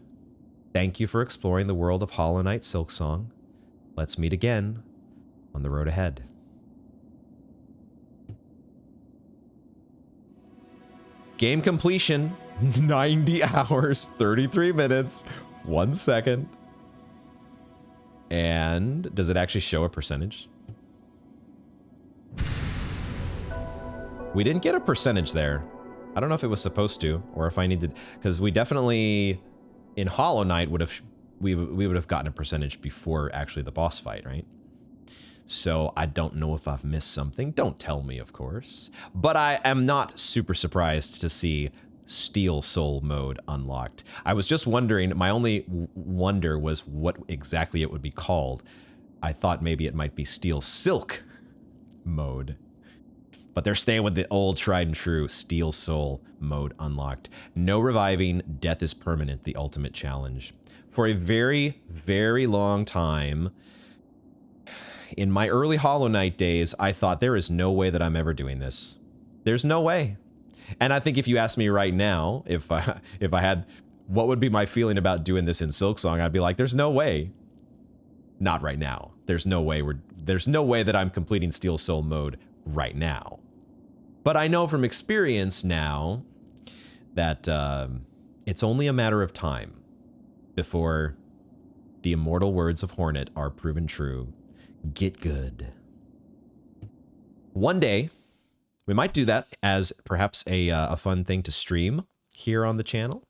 Thank you for exploring the world of Hollow Knight Silksong. Let's meet again on the road ahead. Game completion, 90 hours, 33 minutes, 1 second. And does it actually show a percentage? We didn't get a percentage there. I don't know if it was supposed to, or if I needed, because we definitely, in Hollow Knight, we would have gotten a percentage before actually the boss fight, right? So I don't know if I've missed something. Don't tell me, of course. But I am not super surprised to see Steel Soul mode unlocked. I was just wondering, my only wonder was what exactly it would be called. I thought maybe it might be Steel Silk mode. But they're staying with the old tried and true Steel Soul mode unlocked. No reviving, death is permanent, the ultimate challenge. For a very, very long time, in my early Hollow Knight days, I thought there is no way that I'm ever doing this. There's no way. And I think if you ask me right now, if I had, what would be my feeling about doing this in Silksong, I'd be like, there's no way. not right now. There's no way that I'm completing Steel Soul mode right now. But I know from experience now that it's only a matter of time before the immortal words of Hornet are proven true. Get good. One day, we might do that as perhaps a fun thing to stream here on the channel.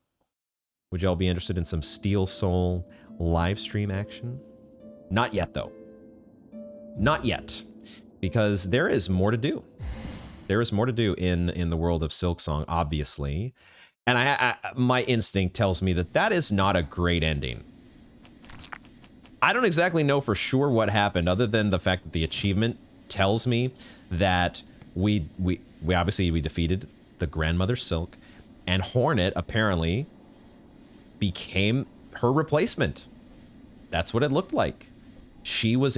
Would y'all be interested in some Steel Soul live stream action? Not yet, though. Not yet, because there is more to do. There is more to do in the world of Silksong, obviously. And my instinct tells me that that is not a great ending. I don't exactly know for sure what happened, other than the fact that the achievement tells me that we obviously defeated the grandmother Silk, and Hornet apparently became her replacement. That's what it looked like. She was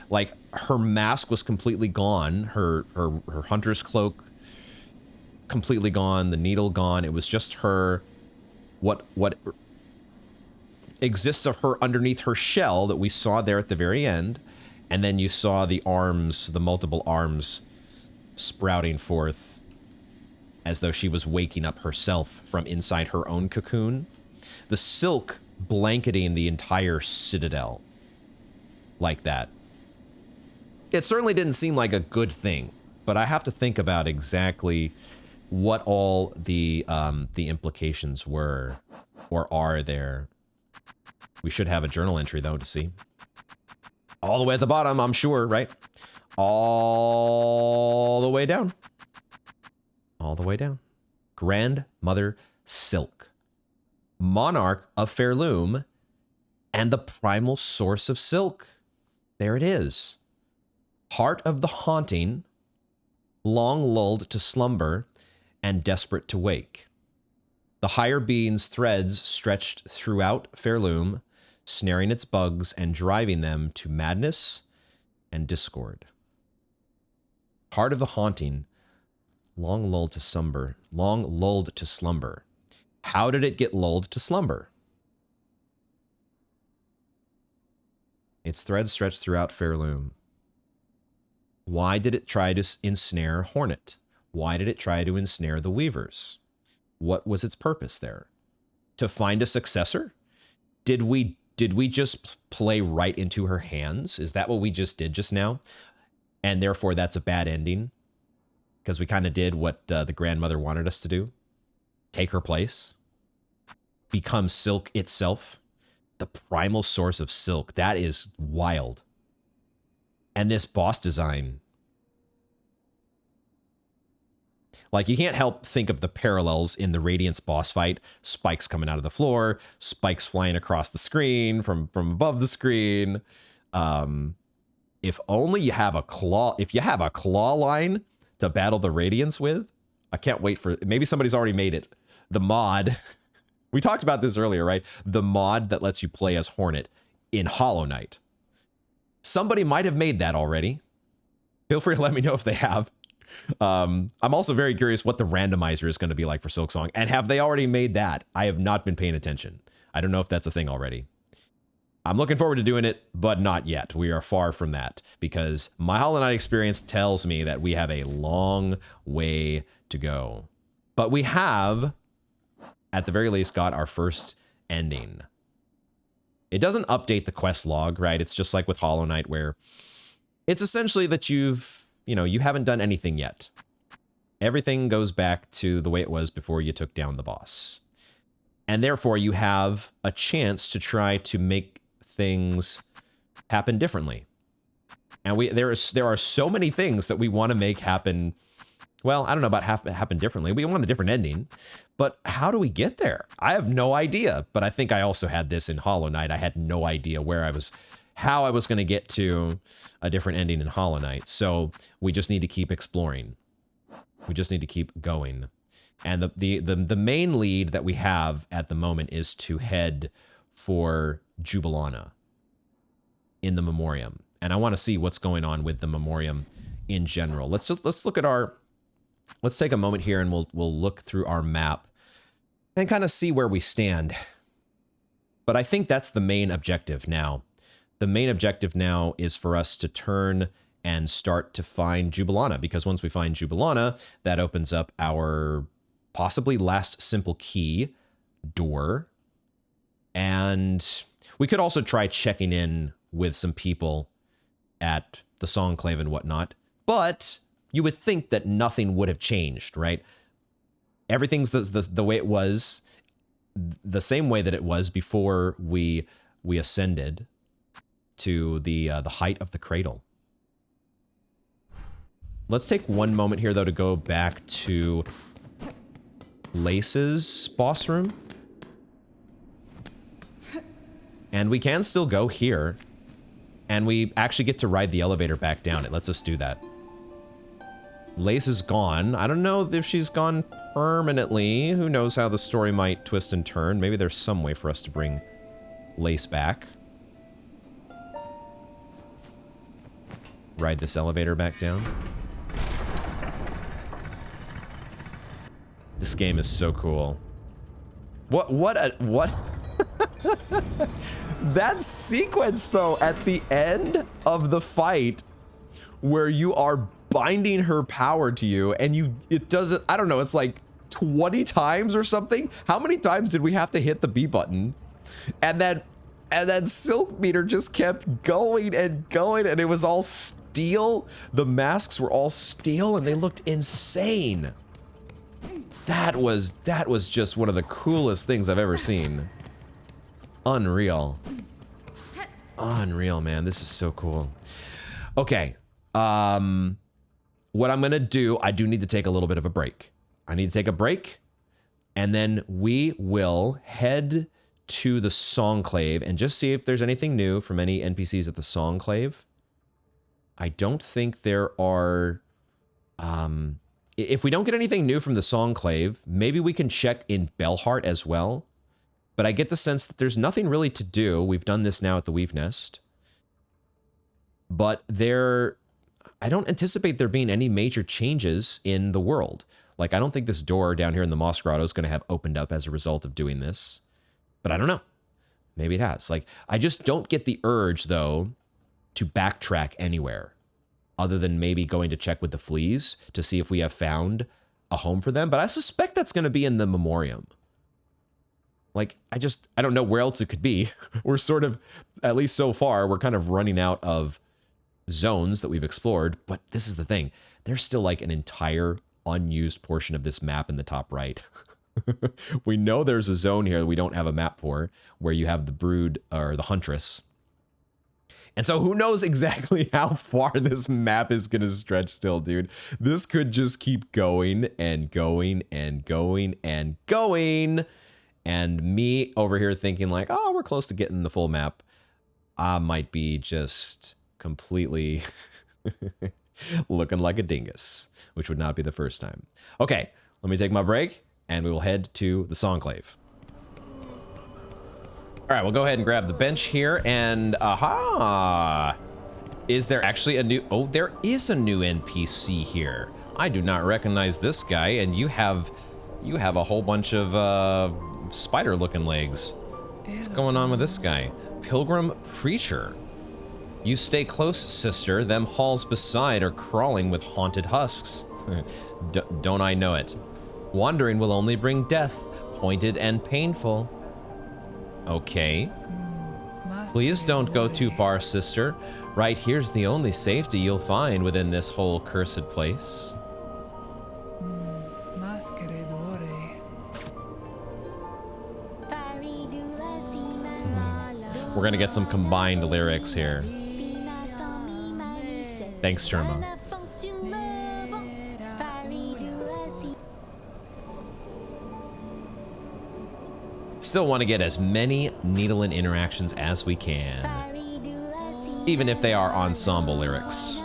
like, her mask was completely gone, her hunter's cloak completely gone, the needle gone. It was just her, what exists of her underneath her shell that we saw there at the very end. And then you saw the arms, the multiple arms sprouting forth as though she was waking up herself from inside her own cocoon. The silk blanketing the entire citadel like that. It certainly didn't seem like a good thing, but I have to think about exactly what all the implications were or are there. We should have a journal entry, though, to see. All the way at the bottom, I'm sure, right? All the way down. All the way down. Grandmother Silk, monarch of Pharloom, and the primal source of silk. There it is. Heart of the haunting, long lulled to slumber, and desperate to wake. The higher being's threads stretched throughout Pharloom, snaring its bugs and driving them to madness and discord. Heart of the haunting, long lulled to slumber. How did it get lulled to slumber? Its threads stretched throughout Pharloom. Why did it try to ensnare Hornet? Why did it try to ensnare the Weavers? What was its purpose there? To find a successor? Did we just play right into her hands? Is that what we just did just now? And therefore that's a bad ending? Because we kind of did what the grandmother wanted us to do? Take her place? Become silk itself? The primal source of silk. That is wild. And this boss design. Like, you can't help think of the parallels in the Radiance boss fight. Spikes coming out of the floor, spikes flying across the screen from above the screen. If only you have a claw, if you have a claw line to battle the Radiance with, I can't wait for, maybe somebody's already made it. The mod, we talked about this earlier, right? The mod that lets you play as Hornet in Hollow Knight. Somebody might have made that already. Feel free to let me know if they have. I'm also very curious what the randomizer is going to be like for Silksong. And have they already made that? I have not been paying attention. I don't know if that's a thing already. I'm looking forward to doing it, but not yet. We are far from that because my Hollow Knight experience tells me that we have a long way to go. But we have, at the very least, got our first ending. It doesn't update the quest log, right? It's just like with Hollow Knight where it's essentially that you haven't done anything yet. Everything goes back to the way it was before you took down the boss. And therefore you have a chance to try to make things happen differently. And there are so many things that we want to make happen. Well, I don't know about happen differently. We want a different ending, but how do we get there? I have no idea. But I think I also had this in Hollow Knight. I had no idea how I was going to get to a different ending in Hollow Knight. So we just need to keep exploring. We just need to keep going. And the main lead that we have at the moment is to head for Jubilana in the Memoriam. And I want to see what's going on with the Memoriam in general. Let's look at let's take a moment here and we'll look through our map and kind of see where we stand. But I think that's the main objective now. the main objective now is for us to turn and start to find Jubilana, because once we find Jubilana, that opens up our possibly last simple key door. And we could also try checking in with some people at the Songclave and whatnot, but you would think that nothing would have changed, right? Everything's the way it was, the same way that it was before we ascended to the height of the cradle. Let's take one moment here, though, to go back to Lace's boss room. And we can still go here. And we actually get to ride the elevator back down. It lets us do that. Lace is gone. I don't know if she's gone permanently. Who knows how the story might twist and turn. Maybe there's some way for us to bring Lace back. Ride this elevator back down. This game is so cool. What? That sequence, though, at the end of the fight, where you are binding her power to you, and it does it, I don't know, it's like 20 times or something? How many times did we have to hit the B button? And then Silk Meter just kept going and going, and it was all steel. The masks were all steel, and they looked insane. That was just one of the coolest things I've ever seen. Unreal. Unreal, man. This is so cool. Okay. What I'm going to do, I do need to take a little bit of a break. I need to take a break, and then we will head to the Songclave and just see if there's anything new from any NPCs at the Songclave. I don't think there are... if we don't get anything new from the Songclave, maybe we can check in Bellheart as well. But I get the sense that there's nothing really to do. We've done this now at the Weave Nest. But I don't anticipate there being any major changes in the world. Like, I don't think this door down here in the Moss Grotto is going to have opened up as a result of doing this. But I don't know. Maybe it has. Like, I just don't get the urge, though, to backtrack anywhere. Other than maybe going to check with the fleas to see if we have found a home for them. But I suspect that's going to be in the Memoriam. Like, I don't know where else it could be. We're sort of, at least so far, we're kind of running out of zones that we've explored. But this is the thing. There's still like an entire unused portion of this map in the top right. We know there's a zone here that we don't have a map for, where you have the brood, or the huntress. And so who knows exactly how far this map is going to stretch still, dude. This could just keep going and going and going and going. And me over here thinking like, oh, we're close to getting the full map. I might be just completely looking like a dingus, which would not be the first time. Okay, let me take my break, and we will head to the Songclave. All right, we'll go ahead and grab the bench here, and aha! Is there actually a new... Oh, there is a new NPC here. I do not recognize this guy, and you have a whole bunch of spider-looking legs. What's going on with this guy? Pilgrim Preacher. You stay close, sister. Them halls beside are crawling with haunted husks. Don't I know it? Wandering will only bring death, pointed and painful. Okay. Please don't go too far, sister. Right here's the only safety you'll find within this whole cursed place. We're gonna get some combined lyrics here. Thanks, Sherma. Still want to get as many Needlin interactions as we can, even if they are ensemble lyrics.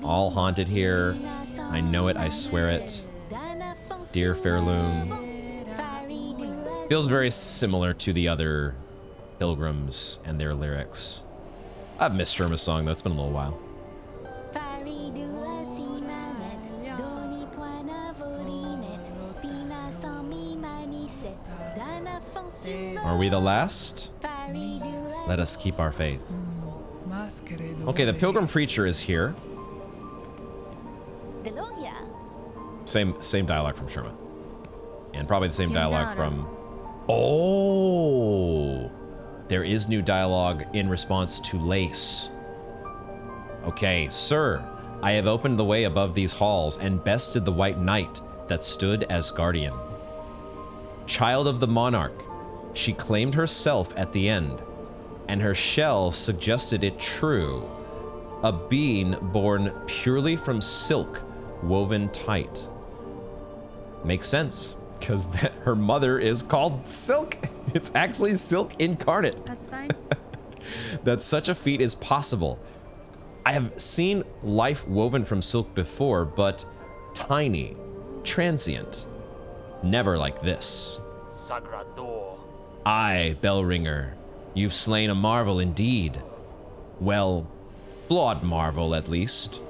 All haunted here. I know it, I swear it. Dear Pharloom. Feels very similar to the other pilgrims and their lyrics. I've missed Sherma's song though, it's been a little while. Are we the last? Let us keep our faith. Okay, the Pilgrim Preacher is here. Same dialogue from Sherma. And probably the same dialogue from... Oh! There is new dialogue in response to Lace. Okay, sir, I have opened the way above these halls and bested the White Knight that stood as guardian. Child of the monarch, she claimed herself at the end, and her shell suggested it true. A being born purely from silk, woven tight. Makes sense, because her mother is called Silk. It's actually Silk incarnate.
That's fine.
That such a feat is possible. I have seen life woven from silk before, but tiny, transient. Never like this. Aye, Bellringer, you've slain a marvel indeed. Well, flawed marvel at least.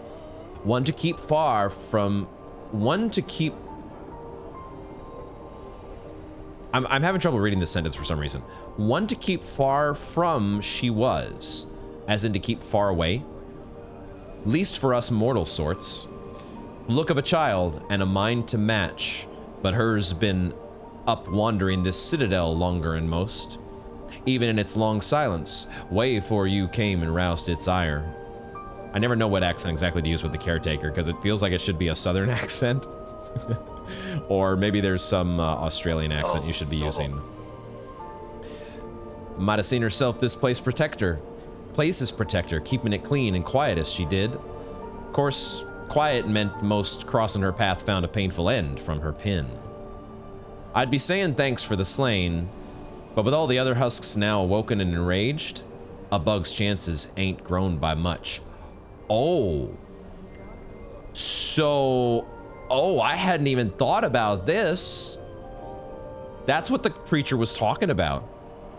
One to keep far from... One to keep... I'm having trouble reading this sentence for some reason. One to keep far from she was, as in to keep far away. Least for us mortal sorts. Look of a child and a mind to match, but hers been up wandering this citadel longer than most. Even in its long silence, way for you came and roused its ire. I never know what accent exactly to use with the caretaker, because it feels like it should be a southern accent. Or maybe there's some Australian accent you should be using. Might have seen herself this place protector. Places protector, keeping it clean and quiet as she did. Of course, quiet meant most crossing her path found a painful end from her pin. I'd be saying thanks for the slain, but with all the other husks now awoken and enraged, a bug's chances ain't grown by much. Oh. So... Oh, I hadn't even thought about this. That's what the preacher was talking about.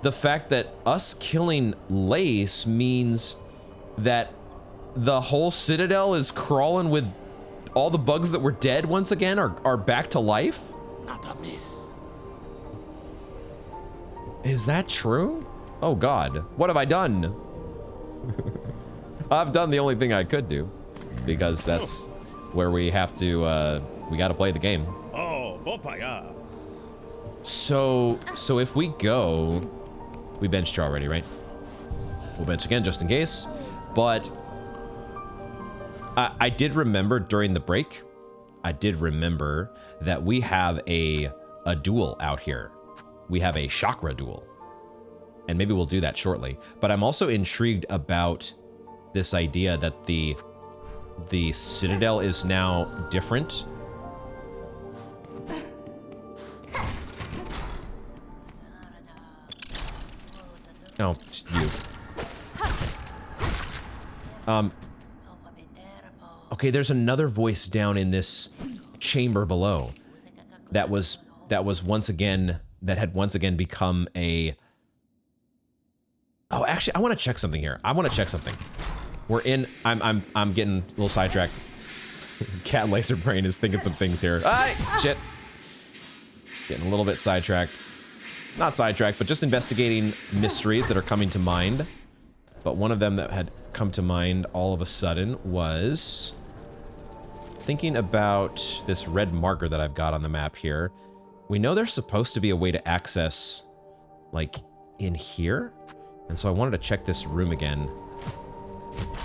The fact that us killing Lace means that the whole citadel is crawling with all the bugs that were dead once again are back to life?
Not a miss.
Is that true? Oh God, what have I done? I've done the only thing I could do, because that's where we have to, we gotta play the game.
Oh, Bopaya.
So if we go, we benched you already, right? We'll bench again just in case, but I did remember during the break, I did remember that we have a duel out here. We have a chakra duel, and maybe we'll do that shortly. But I'm also intrigued about this idea that the citadel is now different. Oh, you. Okay, there's another voice down in this chamber below that had once again become a... Oh, actually, I want to check something here. I'm getting a little sidetracked. Cat Laser Brain is thinking some things here. Ah, shit. Getting a little bit sidetracked. Not sidetracked, but just investigating mysteries that are coming to mind. But one of them that had come to mind all of a sudden was thinking about this red marker that I've got on the map here. We know there's supposed to be a way to access, like, in here. And so I wanted to check this room again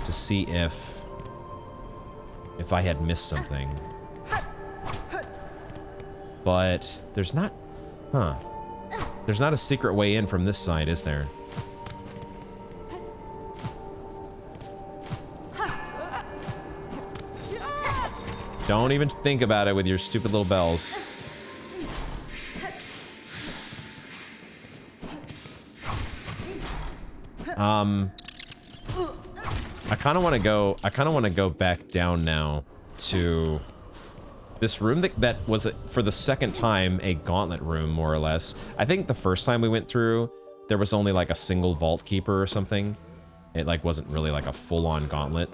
to see if I had missed something. But there's not, there's not a secret way in from this side, is there? Don't even think about it with your stupid little bells. I kind of want to go back down now to this room that was, for the second time, a gauntlet room, more or less. I think the first time we went through, there was only like a single vault keeper or something. It like wasn't really like a full-on gauntlet.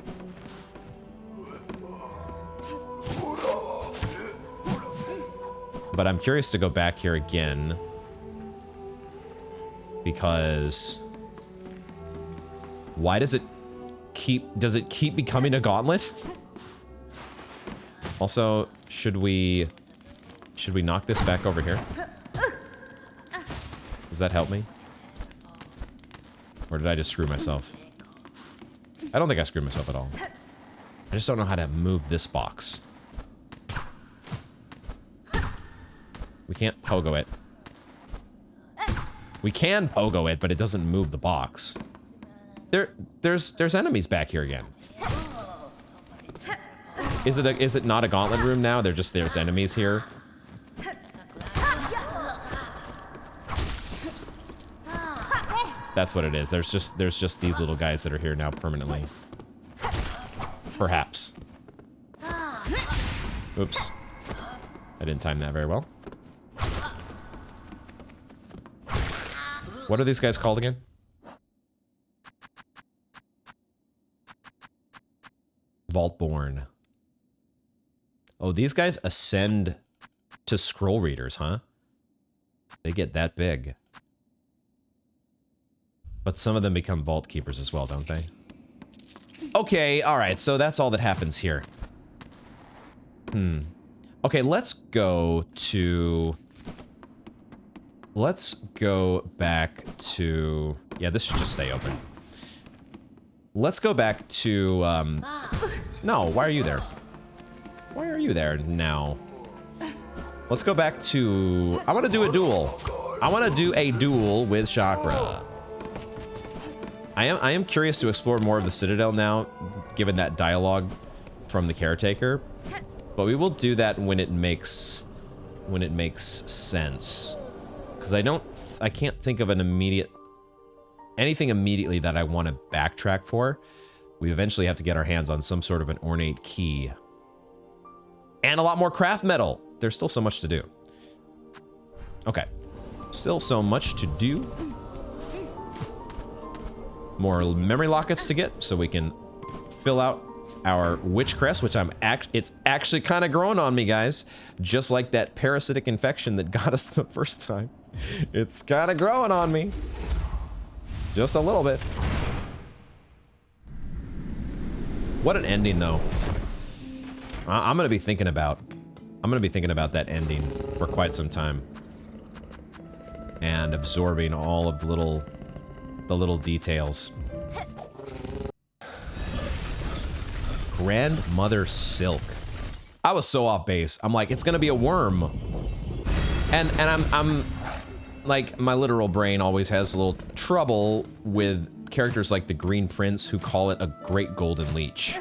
But I'm curious to go back here again, because why does it keep becoming a gauntlet? Also, should we knock this back over here? Does that help me? Or did I just screw myself? I don't think I screwed myself at all. I just don't know how to move this box. We can't pogo it. We can pogo it, but it doesn't move the box. There's enemies back here again. Is it not a gauntlet room now? There's enemies here. That's what it is. There's just these little guys that are here now permanently. Perhaps. Oops. I didn't time that very well. What are these guys called again? Vaultborn. Oh, these guys ascend to scroll readers, huh? They get that big. But some of them become vault keepers as well, don't they? Okay, alright, so that's all that happens here. Okay, let's go back to... Yeah, this should just stay open. Let's go back to, No, why are you there? Why are you there now? Let's go back to... I want to do a duel. I want to do a duel with Chakra. I am curious to explore more of the Citadel now, given that dialogue from the Caretaker. But we will do that when it makes sense. Because I can't think of anything immediately that I want to backtrack for. We eventually have to get our hands on some sort of an ornate key. And a lot more craft metal. There's still so much to do. Okay. Still so much to do. More memory lockets to get so we can fill out our witch crest, which it's actually kind of growing on me, guys. Just like that parasitic infection that got us the first time. It's kind of growing on me. Just a little bit. What an ending, though. I'm gonna be thinking about that ending for quite some time. And absorbing all of the little details. Grandmother Silk. I was so off base. I'm like, it's gonna be a worm. And I'm like, my literal brain always has a little trouble with characters like the Green Prince who call it a great golden leech.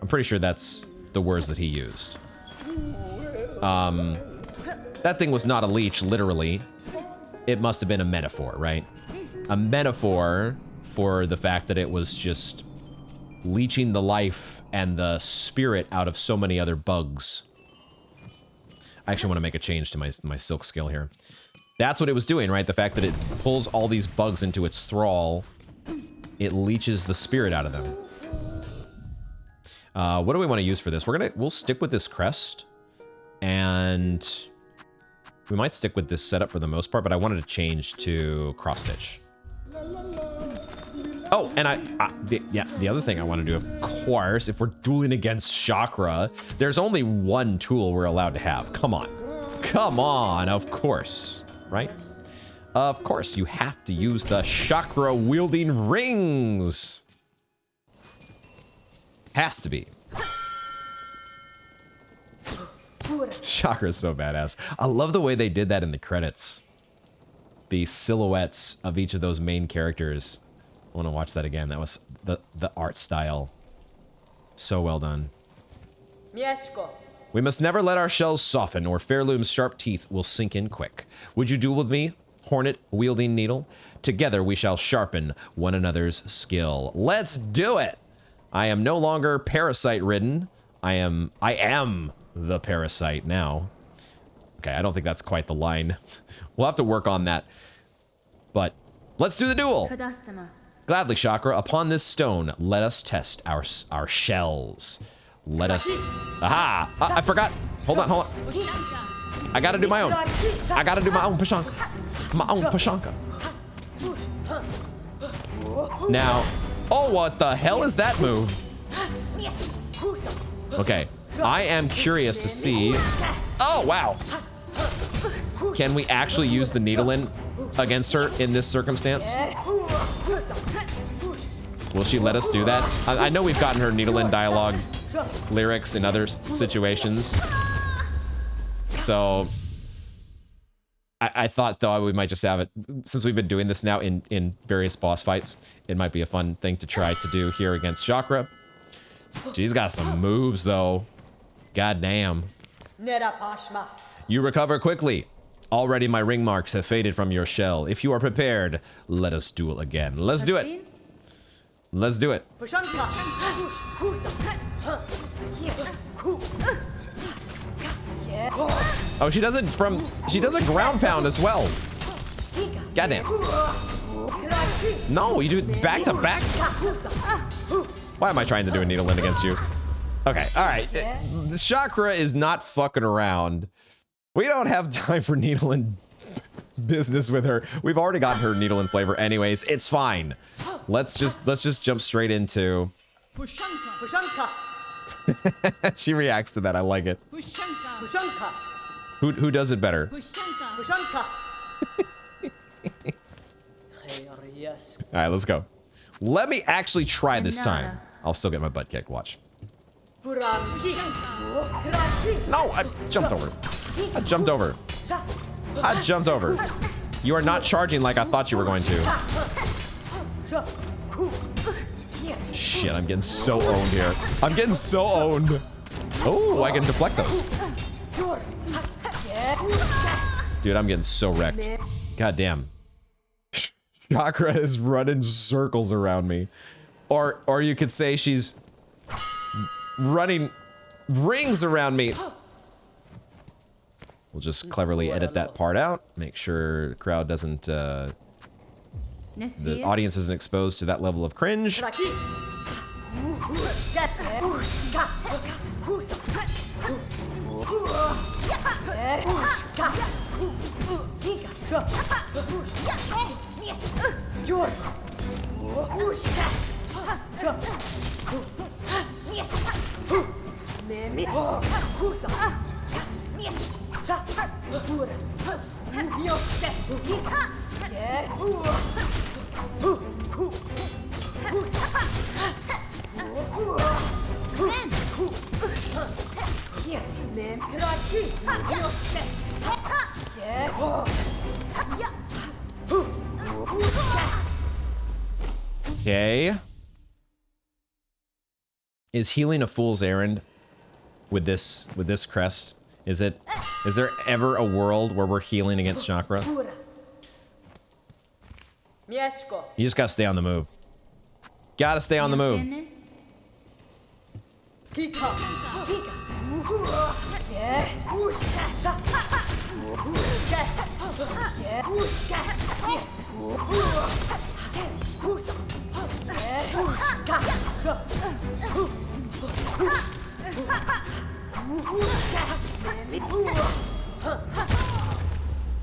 I'm pretty sure that's the words that he used. That thing was not a leech, literally. It must have been a metaphor, right? A metaphor for the fact that it was just leeching the life and the spirit out of so many other bugs. I actually want to make a change to my silk skill here. That's what it was doing, right? The fact that it pulls all these bugs into its thrall, it leeches the spirit out of them. What do we want to use for this? We'll stick with this crest, and we might stick with this setup for the most part, but I wanted to change to cross stitch. Oh, and the other thing I want to do, of course, if we're dueling against Chakra, there's only one tool we're allowed to have. Come on. Come on, of course, right? Of course, you have to use the Chakra-wielding rings. Has to be. Chakra's so badass. I love the way they did that in the credits. The silhouettes of each of those main characters. I want to watch that again. That was the art style. So well done. We must never let our shells soften, or Pharloom's sharp teeth will sink in quick. Would you duel with me, hornet-wielding needle? Together we shall sharpen one another's skill. Let's do it! I am no longer parasite-ridden. I am the parasite now. Okay, I don't think that's quite the line. We'll have to work on that. But let's do the duel! Gladly, Chakra, upon this stone, let us test our shells. Let us... Aha! I forgot. Hold on. I gotta do my own. I gotta do my own Pashanka. My own Pashanka. Now, Oh, what the hell is that move? Okay, I am curious to see. Oh, wow. Can we actually use the needle-in against her in this circumstance? Will she let us do that? I know we've gotten her needle-in dialogue lyrics in other situations. So I thought, though, we might just have it, since we've been doing this now in various boss fights, it might be a fun thing to try to do here against Chakra. She's got some moves, though. God damn. You recover quickly. Already my ring marks have faded from your shell. If you are prepared, let us duel again. Let's do it. Let's do it. Oh, she does a ground pound as well. Goddamn. No, you do it back to back? Why am I trying to do a needle in against you? Okay, all right. The Chakra is not fucking around. We don't have time for needle in business with her. We've already got her needle in flavor anyways. It's fine. Let's just jump straight into. She reacts to that. I like it. Who does it better? All right, let's go. Let me actually try this time. I'll still get my butt kicked. Watch. No, I jumped over. I jumped over. I jumped over. You are not charging like I thought you were going to. Shit, I'm getting so owned here. I'm getting so owned. Oh, I can deflect those. Dude, I'm getting so wrecked. God damn. Chakra is running circles around me. Or you could say she's running rings around me. We'll just cleverly edit that part out. Make sure the crowd doesn't, the audience isn't exposed to that level of cringe. Okay. Is healing a fool's errand with this crest? Is there ever a world where we're healing against Chakra? You just gotta stay on the move. Gotta stay on the move.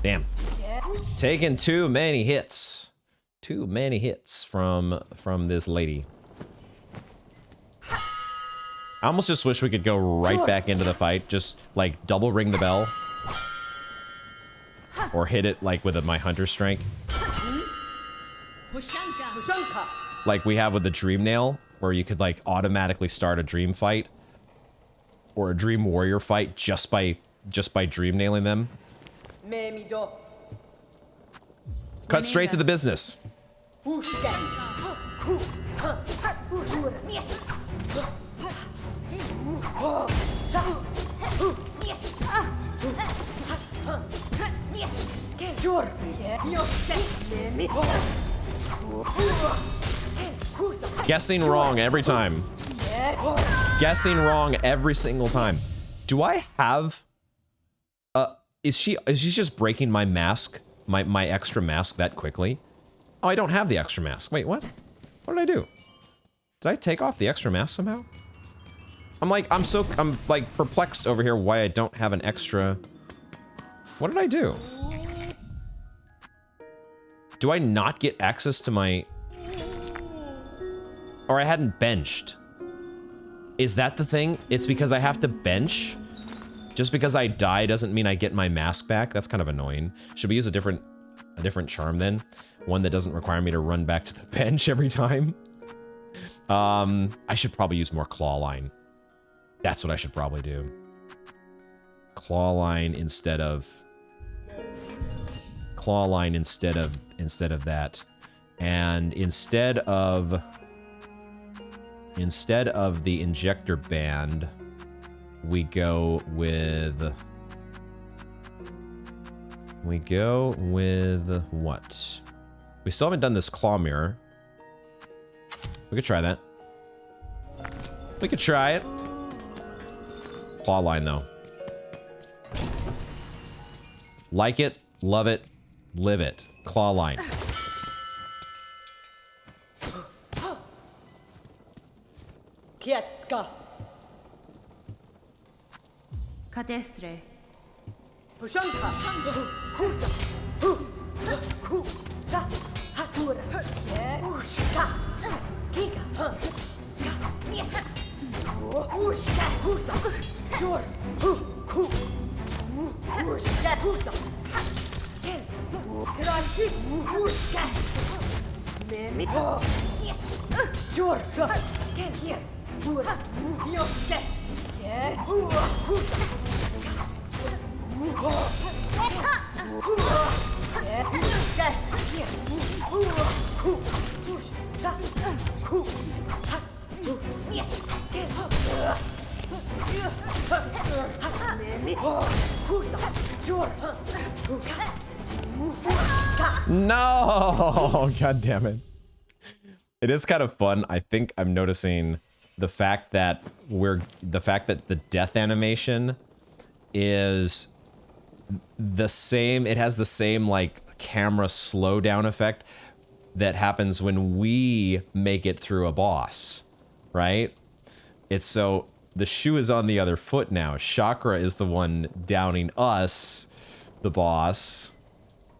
Damn. Taking too many hits. Too many hits from this lady. I almost just wish we could go right back into the fight. Just, like, double ring the bell. Or hit it, like, with my hunter strength. Like we have with the Dream Nail, where you could, like, automatically start a dream fight. Or a Dream Warrior fight just by Dream Nailing them. Cut straight to the business. Guessing wrong every time. Guessing wrong every single time. Do I have... Is she just breaking my mask? My extra mask that quickly? Oh, I don't have the extra mask. Wait, what? What did I do? Did I take off the extra mask somehow? I'm like perplexed over here why I don't have an extra... What did I do? Do I not get access to my... Or I hadn't benched. Is that the thing? It's because I have to bench? Just because I die doesn't mean I get my mask back? That's kind of annoying. Should we use a different charm then? One that doesn't require me to run back to the bench every time? I should probably use more claw line. That's what I should probably do. Claw line instead of that. And instead of the injector band, we go with what? We still haven't done this claw mirror. We could try that. We could try it. Claw line though. Like it, love it, live it. Claw line.
Kietska.
Cadestre.
Pushanka. Husa. Husa. Hatura. Ushka. Giga. Miesha. Ushka. Husa. Jor. Ushka. Husa. Ken. Kranti. Ushka. Memi. Jor. Ken here. Ushka. Here. Husa.
No! God damn it. It is kind of fun. I think I'm noticing the fact that the death animation is the same. It has the same like camera slowdown effect that happens when we make it through a boss, right? It's so the shoe is on the other foot now. Chakra is the one downing us, the boss.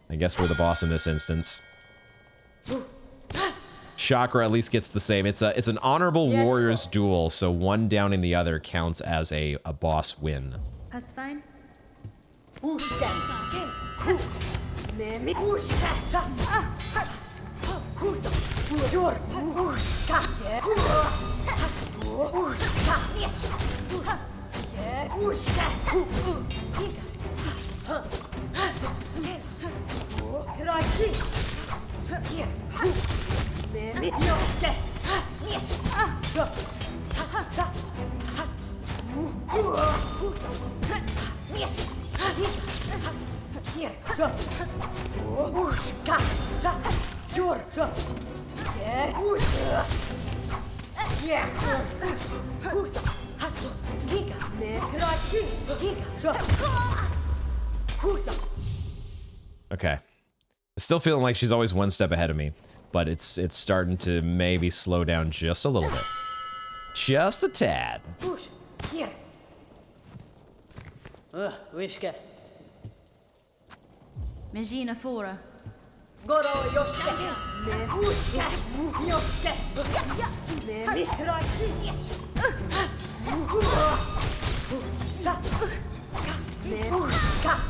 I guess we're the boss in this instance. Chakra at least gets the same. It's an honorable warriors duel, so one downing the other counts as a boss win.
That's fine.
Okay. Still feeling like she's always one step ahead of me, but it's starting to maybe slow down just a little bit. Just a tad.
Wishke.
Megina Fora.
Goro Yoshke. Me Ushke. Yoshke. Me Mikraki. Me Ushka.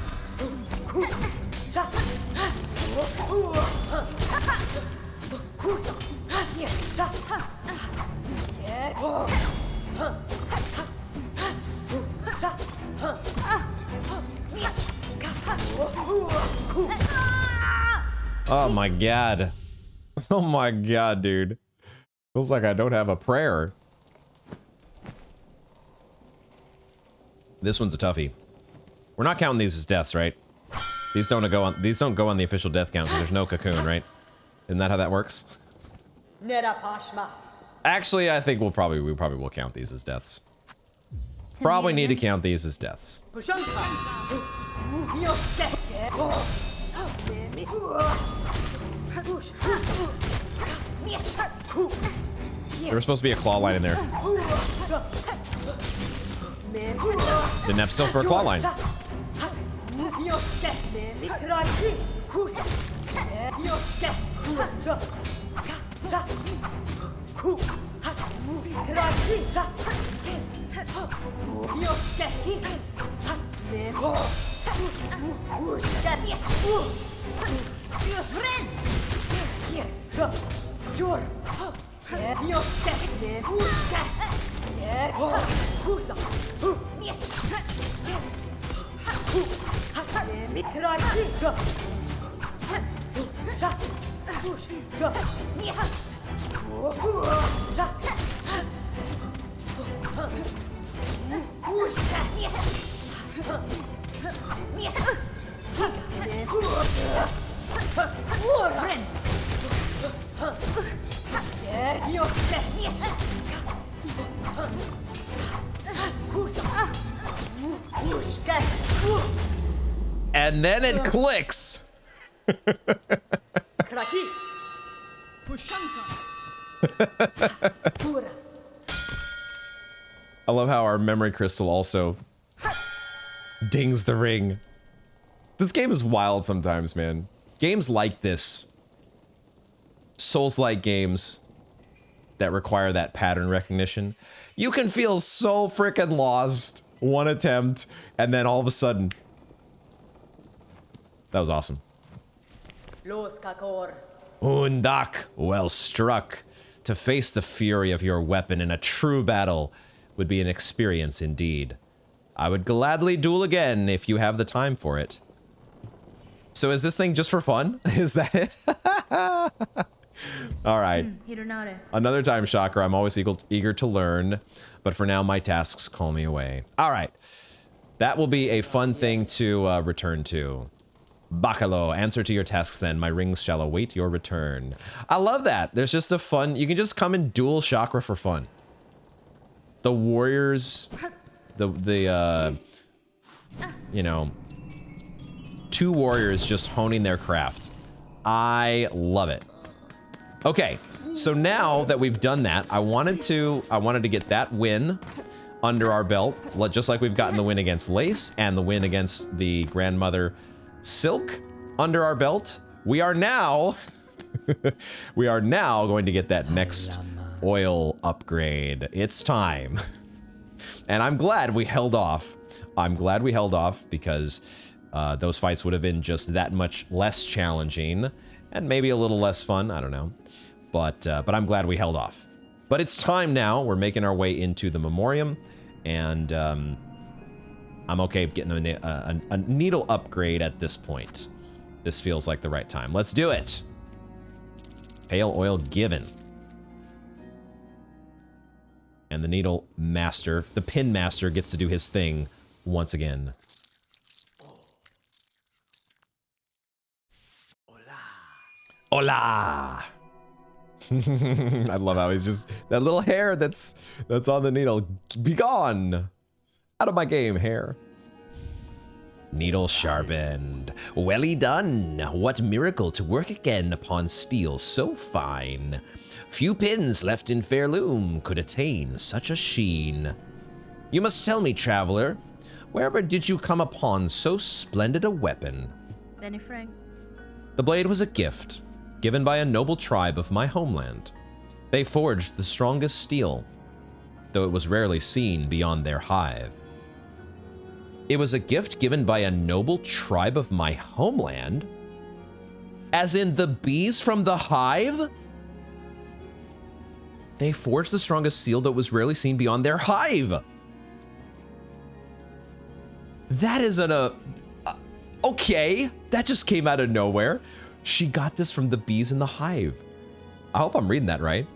Oh my god. Oh my god, dude. Feels like I don't have a prayer. This one's a toughie. We're not counting these as deaths, right? These don't go on the official death count because there's no cocoon, right? Isn't that how that works? Actually, I think we probably will count these as deaths. Probably need to count these as deaths. There was supposed to be a claw line in there. Didn't have silk for a claw line. And then it clicks. I love how our memory crystal also dings the ring. This game is wild sometimes, man. Games like this, Souls-like games that require that pattern recognition, you can feel so freaking lost one attempt, and then all of a sudden, that was awesome. Undak, well struck. To face the fury of your weapon in a true battle would be an experience indeed. I would gladly duel again if you have the time for it. So is this thing just for fun? Is that it? All right. Another time, Shocker. I'm always eager to learn, but for now, my tasks call me away. All right. That will be a fun thing to return to. Bakalo, answer to your tasks then. My rings shall await your return. I love that. There's just a fun... You can just come and duel Chakra for fun. The warriors... you know... Two warriors just honing their craft. I love it. Okay, so now that we've done that, I wanted to get that win under our belt, just like we've gotten the win against Lace and the win against the grandmother Silk under our belt. We are now going to get that next oil upgrade. It's time. And I'm glad we held off. I'm glad we held off because those fights would have been just that much less challenging and maybe a little less fun. I don't know. But I'm glad we held off. But it's time now. We're making our way into the Memoriam, and I'm okay getting a needle upgrade at this point. This feels like the right time. Let's do it. Pale oil given. And the needle master, the pin master, gets to do his thing once again. Hola! I love how he's just... That little hair that's on the needle. Be gone! Out of my game, hair. Needle sharpened. Welly done. What miracle to work again upon steel so fine. Few pins left in Pharloom could attain such a sheen. You must tell me, traveler, wherever did you come upon so splendid a weapon?
Benny Frank.
The blade was a gift, given by a noble tribe of my homeland. They forged the strongest steel, though it was rarely seen beyond their hive. It was a gift given by a noble tribe of my homeland? As in the bees from the hive? They forged the strongest steel that was rarely seen beyond their hive. That is okay, that just came out of nowhere. She got this from the bees in the hive. I hope I'm reading that right.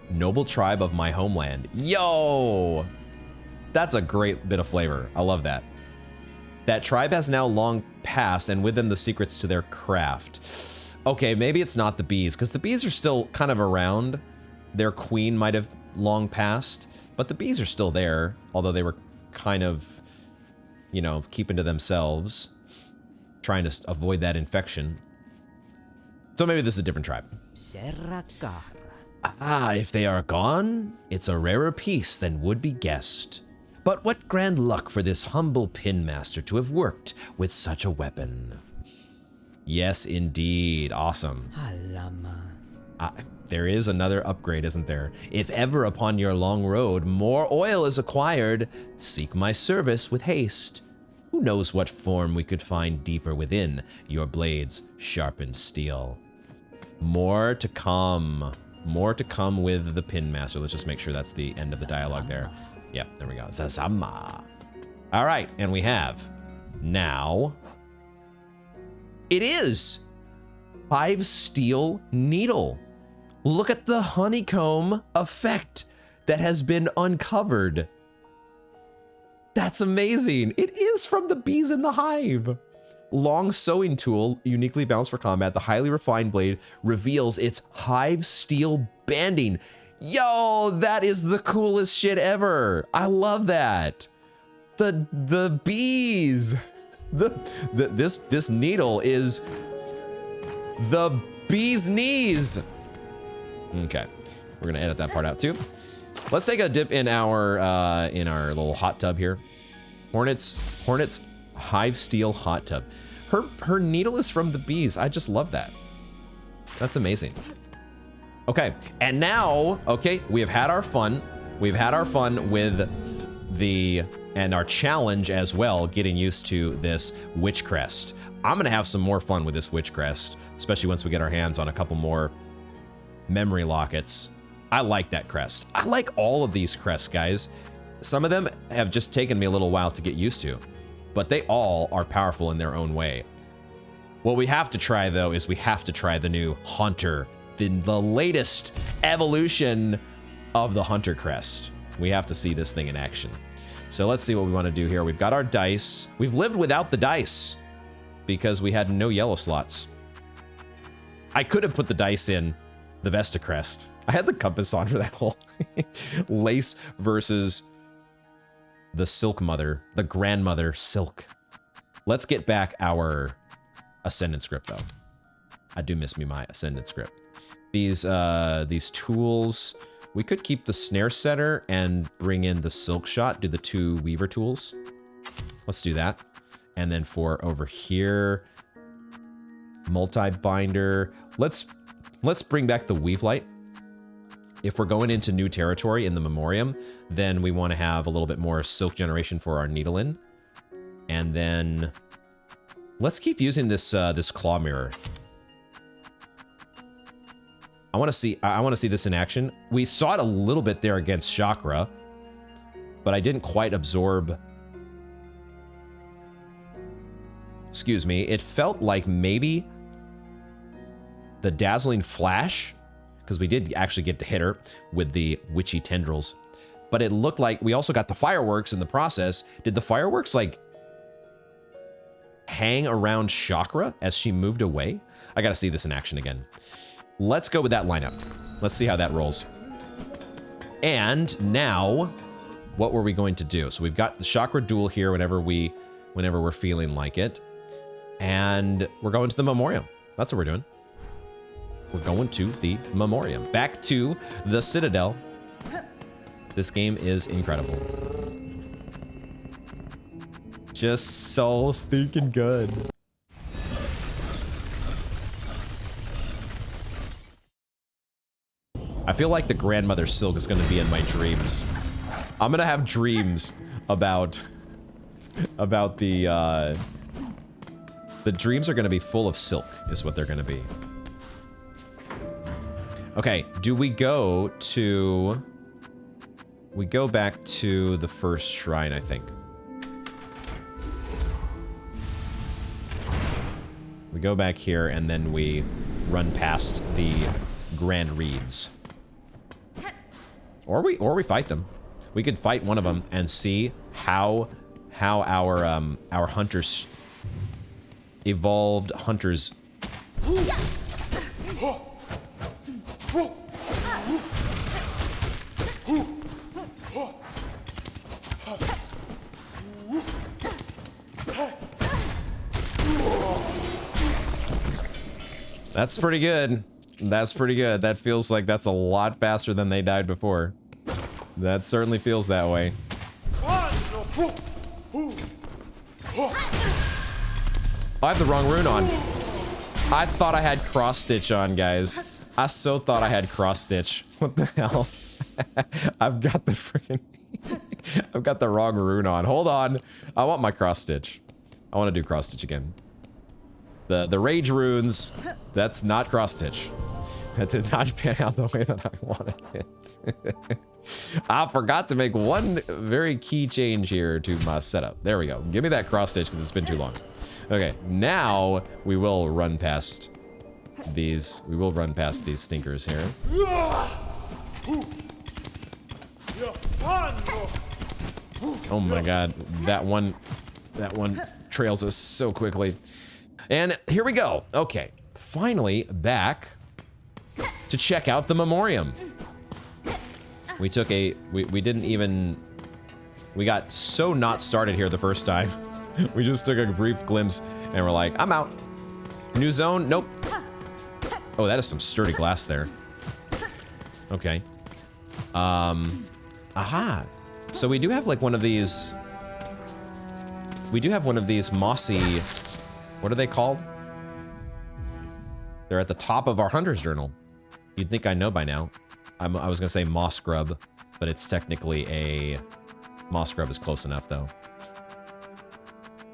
Noble tribe of my homeland. Yo! That's a great bit of flavor. I love that. That tribe has now long passed, and with them the secrets to their craft. Okay, maybe it's not the bees, because the bees are still kind of around. Their queen might have long passed, but the bees are still there, although they were kind of, you know, keeping to themselves, trying to avoid that infection. So maybe this is a different tribe. Ah, if they are gone, it's a rarer piece than would be guessed. But what grand luck for this humble pin master to have worked with such a weapon. Yes, indeed. Awesome. There is another upgrade, isn't there? If ever upon your long road more oil is acquired, seek my service with haste. Who knows what form we could find deeper within your blades' sharpened steel. More to come. More to come with the Pin Master. Let's just make sure that's the end of the dialogue there. Yep, there we go. Zazama. All right, and we have now. It is Hive Steel Needle. Look at the honeycomb effect that has been uncovered. That's amazing. It is from the bees in the hive. Long sewing tool, uniquely balanced for combat. The highly refined blade reveals its hive steel banding. Yo, that is the coolest shit ever. I love that. The bees. This needle is the bee's knees. Okay, we're gonna edit that part out too. Let's take a dip in our little hot tub here. Hornet's hive steel hot tub. Her needle is from the bees. I just love that. That's amazing. Okay, and now, okay, we have had our fun. We've had our fun with and our challenge as well, getting used to this witch crest. I'm gonna have some more fun with this witch crest, especially once we get our hands on a couple more memory lockets. I like that crest. I like all of these crests, guys. Some of them have just taken me a little while to get used to, but they all are powerful in their own way. What we have to try, though, is we have to try the new Hunter, the latest evolution of the Hunter crest. We have to see this thing in action. So let's see what we want to do here. We've got our dice. We've lived without the dice because we had no yellow slots. I could have put the dice in the Vesta crest. I had the compass on for that whole Lace versus the Silk Mother, the grandmother Silk. Let's get back our Ascendant script, though. I do miss me my Ascendant script. These tools, we could keep the snare setter and bring in the silk shot, do the 2 weaver tools. Let's do that. And then for over here, multi-binder. Let's bring back the weave light. If we're going into new territory in the Memoriam, then we want to have a little bit more silk generation for our needle in. And then let's keep using this this claw mirror. I want to see this in action. We saw it a little bit there against Chakra, but I didn't quite absorb. Excuse me. It felt like maybe the dazzling flash, because we did actually get to hit her with the witchy tendrils, but it looked like we also got the fireworks in the process. Did the fireworks like hang around Chakra as she moved away? I gotta see this in action again. Let's go with that lineup. Let's see how that rolls. And now, what were we going to do? So we've got the Chakra duel here whenever we're feeling like it. And we're going to the Memoriam. That's what we're doing. We're going to the Memoriam. Back to the Citadel. This game is incredible. Just so stinking good. I feel like the grandmother Silk is going to be in my dreams. I'm going to have dreams about the dreams are going to be full of silk is what they're going to be. Okay, do we go to... We go back to the first shrine, I think. We go back here, and then we run past the Grand Reeds. Or we fight them. We could fight one of them and see how our hunters... evolved hunters... That's pretty good. That's pretty good. That feels like that's a lot faster than they died before. That certainly feels that way. I have the wrong rune on. I thought I had cross stitch on, guys. I so thought I had cross stitch. What the hell? I've got the freaking I've got the wrong rune on. Hold on. I want my cross stitch. I want to do cross stitch again. The rage runes, that's not cross stitch. That did not pan out the way that I wanted it. I forgot to make one very key change here to my setup. There we go. Give me that cross stitch because it's been too long. Okay, now we will run past these. We will run past these stinkers here. Oh my god, that one trails us so quickly. And here we go. Okay, finally back to check out the memoriam. We took a, we didn't even, we got so not started here the first time. We just took a brief glimpse and we're like, I'm out. New zone, nope. Oh, that is some sturdy glass there. Okay. Aha. So we do have like one of these, we do have one of these mossy, what are they called? They're at the top of our hunter's journal. You'd think I know by now. I was gonna say moss grub, but it's technically a, moss grub is close enough though.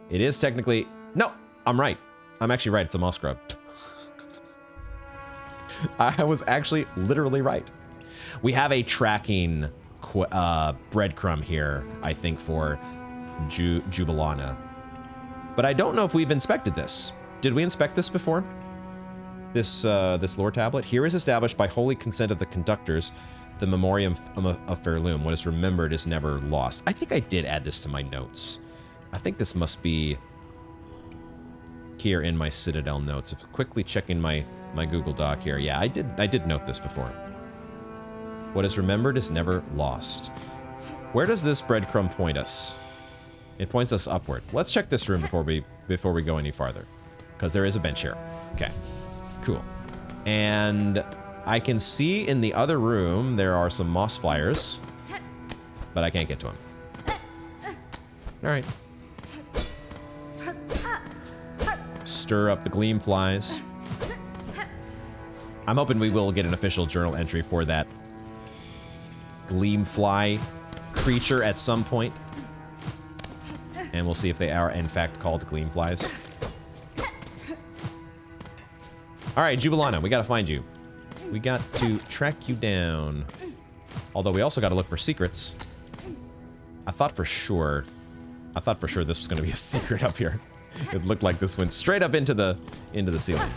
It is technically, no, I'm right. I'm actually right, it's a moss grub. I was actually literally right. We have a tracking breadcrumb here, I think, for Jubilana. But I don't know if we've inspected this. Did we inspect this before? This lore tablet? Here is established by holy consent of the conductors, the memoriam of Pharloom. What is remembered is never lost. I think I did add this to my notes. I think this must be here in my Citadel notes. If quickly checking my Google Doc here. Yeah, I did note this before. What is remembered is never lost. Where does this breadcrumb point us? It points us upward. Let's check this room before we go any farther, because there is a bench here. Okay, cool. And I can see in the other room there are some moss flyers, but I can't get to them. All right. Stir up the gleam flies. I'm hoping we will get an official journal entry for that gleam fly creature at some point. And we'll see if they are in fact called gleam flies. All right, Jubilana, we gotta find you. We got to track you down. Although we also gotta look for secrets. I thought for sure this was gonna be a secret up here. It looked like this went straight up into the ceiling.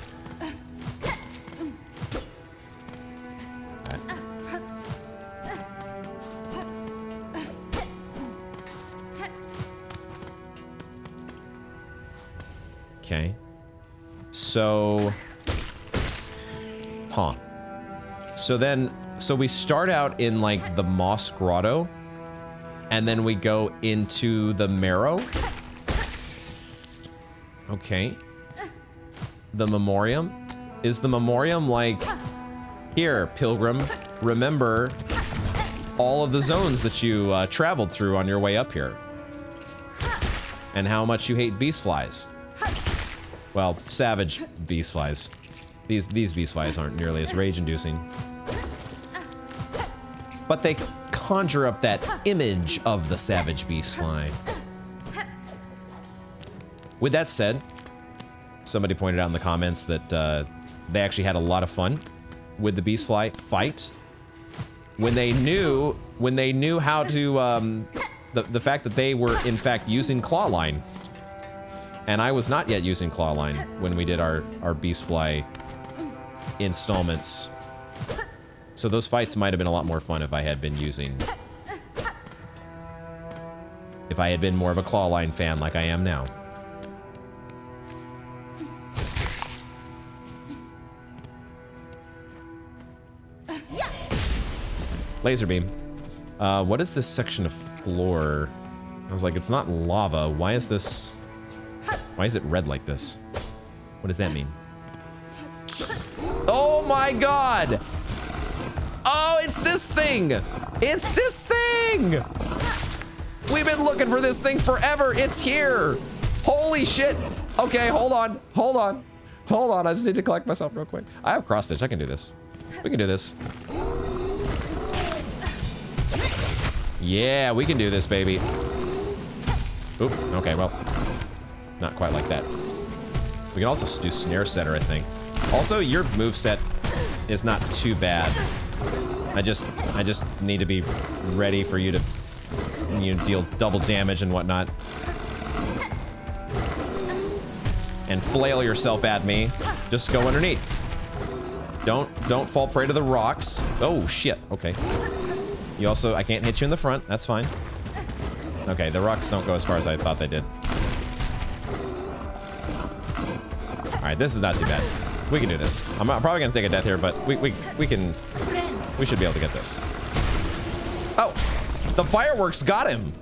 Okay. So, huh. So we start out in like the Moss Grotto, and then we go into the Marrow. Okay. The memoriam. Is the memoriam like, here, pilgrim, remember all of the zones that you traveled through on your way up here, and how much you hate beast flies. Well, savage beast flies. These beast flies aren't nearly as rage-inducing. But they conjure up that image of the savage beast fly. With that said, somebody pointed out in the comments that they actually had a lot of fun with the beast fly fight. When they knew how to, the fact that they were in fact using clawline. And I was not yet using clawline when we did our beastfly installments. So those fights might have been a lot more fun if I had been using... If I had been more of a clawline fan like I am now. Laser beam. What is this section of floor? I was like, it's not lava. Why is this... Why is it red like this? What does that mean? Oh my god! Oh, it's this thing! It's this thing! We've been looking for this thing forever. It's here. Holy shit. Okay, hold on. I just need to collect myself real quick. I have cross stitch. I can do this. We can do this. Yeah, we can do this, baby. Oop, okay, well, not quite like that. We can also do snare setter, I think. Also, your moveset is not too bad. I just need to be ready for you to deal double damage and whatnot. And flail yourself at me. Just go underneath. Don't fall prey to the rocks. Oh shit, okay. You also, I can't hit you in the front, that's fine. Okay, the rocks don't go as far as I thought they did. Alright, this is not too bad. We can do this. I'm probably gonna take a death here, but we should be able to get this. Oh, the fireworks got him.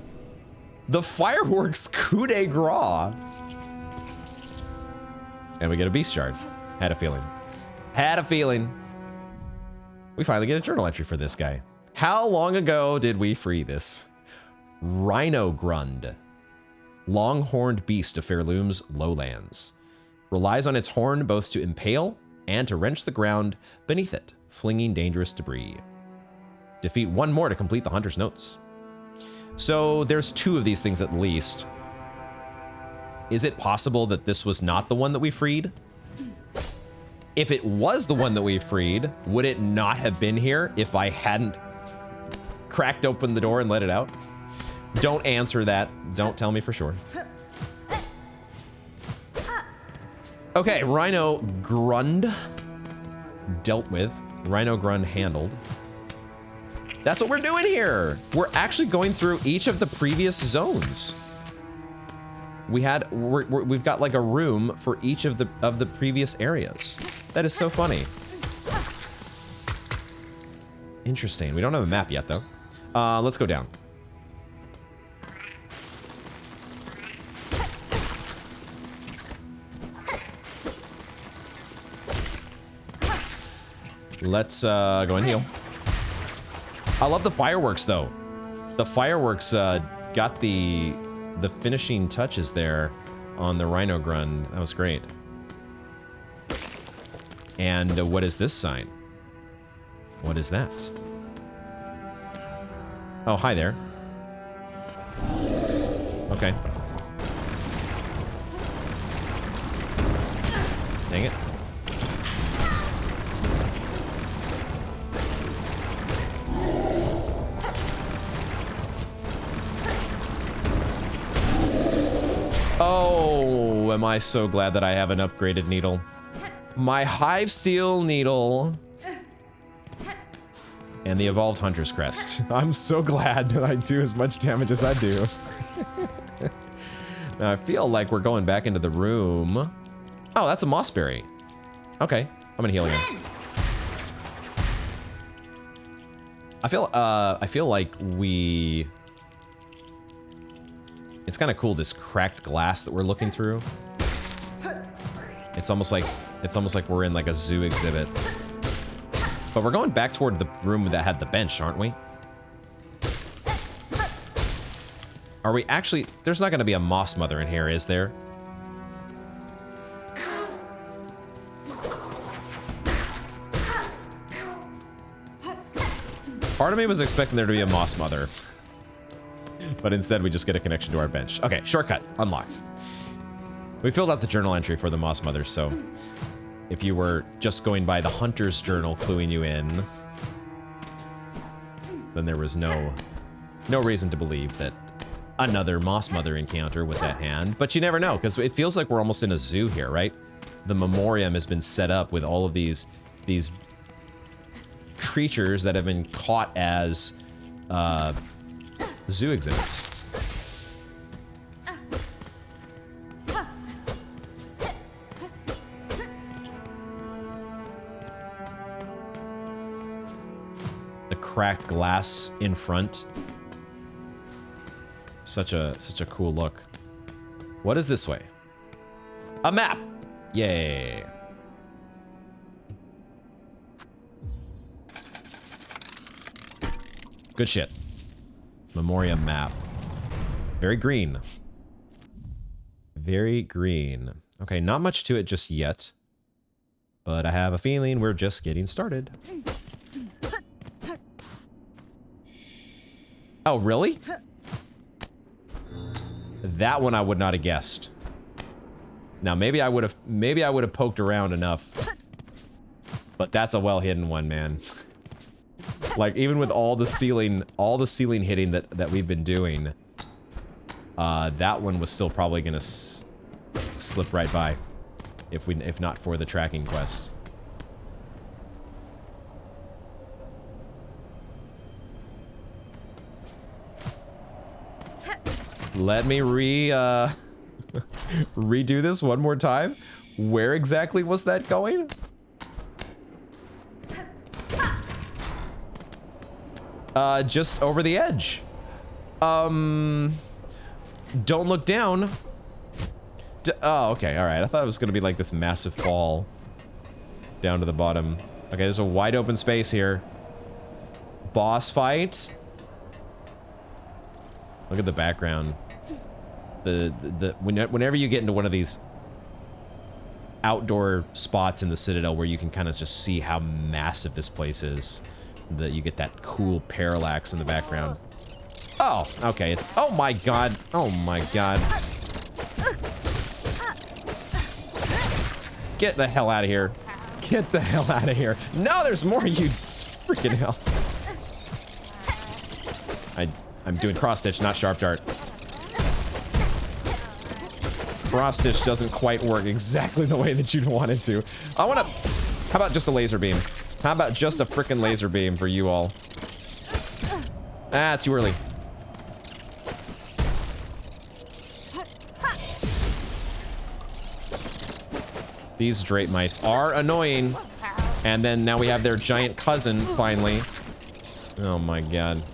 The fireworks coup de grace. And we get a beast shard. Had a feeling. Had a feeling. We finally get a journal entry for this guy. How long ago did we free this? Rhino Grund. Long-horned beast of Pharloom's lowlands. Relies on its horn both to impale and to wrench the ground beneath it, flinging dangerous debris. Defeat one more to complete the hunter's notes. So there's 2 of these things at least. Is it possible that this was not the one that we freed? If it was the one that we freed, would it not have been here if I hadn't cracked open the door and let it out? Don't answer that. Don't tell me for sure. Okay, Rhino Grund dealt with. Rhino Grund handled. That's what we're doing here. We're actually going through each of the previous zones. We've got like a room for each of the previous areas. That is so funny. Interesting. We don't have a map yet though. Let's go down. Let's go and heal. I love the fireworks though. The fireworks got the finishing touches there on the Rhino Grund. That was great. And what is this sign? What is that? Oh, hi there. Okay. Dang it. Oh, am I so glad that I have an upgraded needle. My Hive Steel needle. And the Evolved Hunter's Crest. I'm so glad that I do as much damage as I do. Now I feel like we're going back into the room. Oh, that's a mossberry. Okay, I'm gonna heal again. I feel like we... It's kind of cool, this cracked glass that we're looking through. It's almost like we're in like a zoo exhibit. But we're going back toward the room that had the bench, aren't we? Are we actually... There's not going to be a moss mother in here, is there? Part of me was expecting there to be a moss mother. But instead we just get a connection to our bench. Okay, shortcut unlocked. We filled out the journal entry for the moss mother, so if you were just going by the hunter's journal cluing you in, then there was no reason to believe that another moss mother encounter was at hand. But you never know, because it feels like we're almost in a zoo here, right? The memoriam has been set up with all of these creatures that have been caught as zoo exhibits. The cracked glass in front. Such a cool look. What is this way? A map! Yay. Good shit. Memoriam map. Very green. Very green. Okay, not much to it just yet. But I have a feeling we're just getting started. Oh, really? That one I would not have guessed. Now maybe I would have poked around enough. But that's a well hidden one, man. Like even with all the ceiling hitting that we've been doing, that one was still probably gonna slip right by, if not for the tracking quest. Let me redo this one more time. Where exactly was that going? Just over the edge. Don't look down. Oh, okay, alright. I thought it was gonna be like this massive fall down to the bottom. Okay, there's a wide open space here. Boss fight. Look at the background. Whenever you get into one of these outdoor spots in the Citadel where you can kind of just see how massive this place is, that you get that cool parallax in the background. Oh, okay, it's, oh my god, oh my god. Get the hell out of here. Get the hell out of here. No, there's more, you freaking hell. I'm doing cross stitch, not sharp dart. Cross stitch doesn't quite work exactly the way that you'd want it to. How about just a laser beam? How about just a frickin' laser beam for you all? Ah, too early. These drape mites are annoying. And then now we have their giant cousin, finally. Oh my god.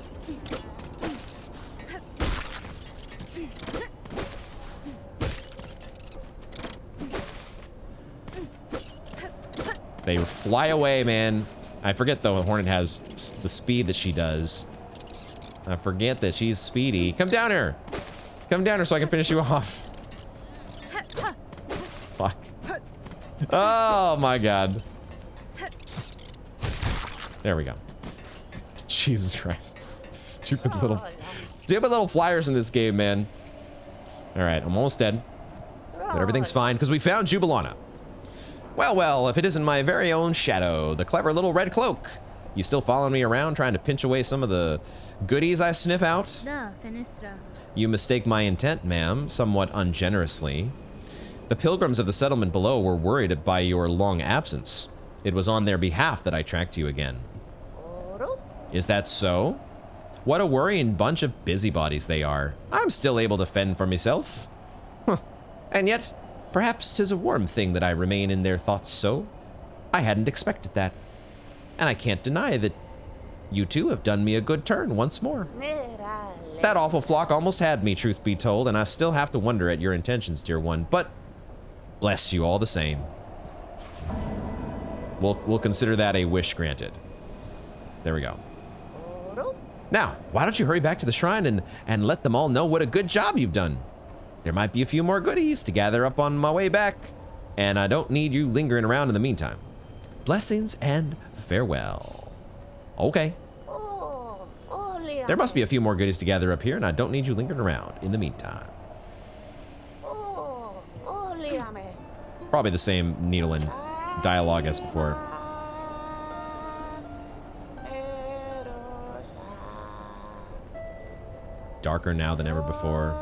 They fly away, man. I forget, though, Hornet has the speed that she does. I forget that she's speedy. Come down here. Come down here so I can finish you off. Fuck. Oh, my God. There we go. Jesus Christ. Stupid little flyers in this game, man. All right, I'm almost dead. But everything's fine, because we found Jubilana. Well, well, if it isn't my very own Shadow, the clever little red cloak. You still following me around trying to pinch away some of the goodies I sniff out?
Da, Finistra.
You mistake my intent, ma'am, somewhat ungenerously. The pilgrims of the settlement below were worried by your long absence. It was on their behalf that I tracked you again. Is that so? What a worrying bunch of busybodies they are. I'm still able to fend for myself. Huh. And yet, perhaps 'tis a warm thing that I remain in their thoughts so. I hadn't expected that. And I can't deny that you two have done me a good turn once more. That awful flock almost had me, truth be told, and I still have to wonder at your intentions, dear one, but bless you all the same. We'll consider that a wish granted. There we go. Now, why don't you hurry back to the shrine and let them all know what a good job you've done? There might be a few more goodies to gather up on my way back, and I don't need you lingering around in the meantime. Blessings and farewell. Okay. There must be a few more goodies to gather up here, and I don't need you lingering around in the meantime. Probably the same needle and dialogue as before. Darker now than ever before.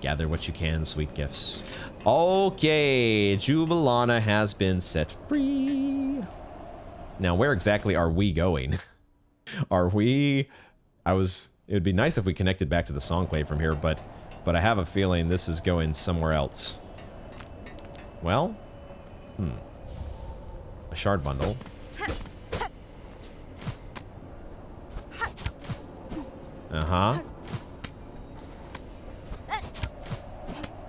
Gather what you can, sweet gifts. Okay, Jubilana has been set free. Now, where exactly are we going? Are we... it would be nice if we connected back to the Songclave from here, but I have a feeling this is going somewhere else. Well, a shard bundle. Uh-huh.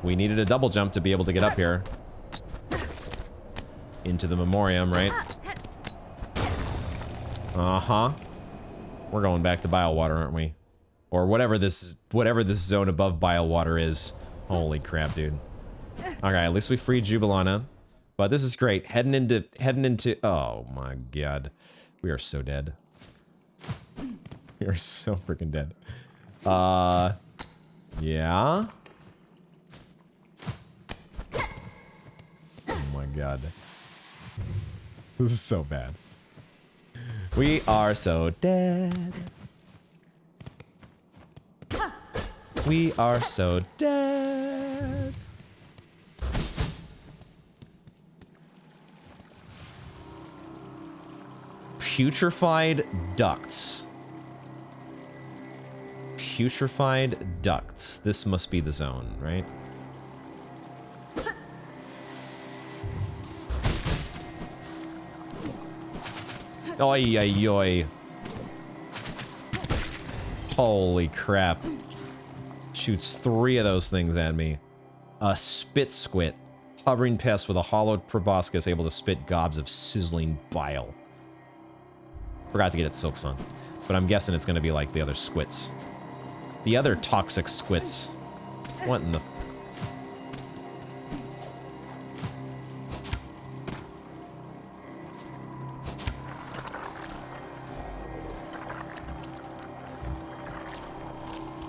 We needed a double jump to be able to get up here. Into the Memoriam, right? Uh-huh. We're going back to Bilewater, aren't we? Or whatever this zone above Bilewater is. Holy crap, dude. Okay, at least we freed Jubilana. But this is great. Heading into, oh my god. We are so dead. We are so freaking dead. Yeah. Oh my god. This is so bad. We are so dead. We are so dead. Putrefied ducts. Putrefied ducts. This must be the zone, right? Oi, oi, oi. Holy crap. Shoots 3 of those things at me. A spit squid. Hovering pest with a hollowed proboscis able to spit gobs of sizzling bile. Forgot to get it Silksong. But I'm guessing it's going to be like the other squits. The other toxic squits. What in the...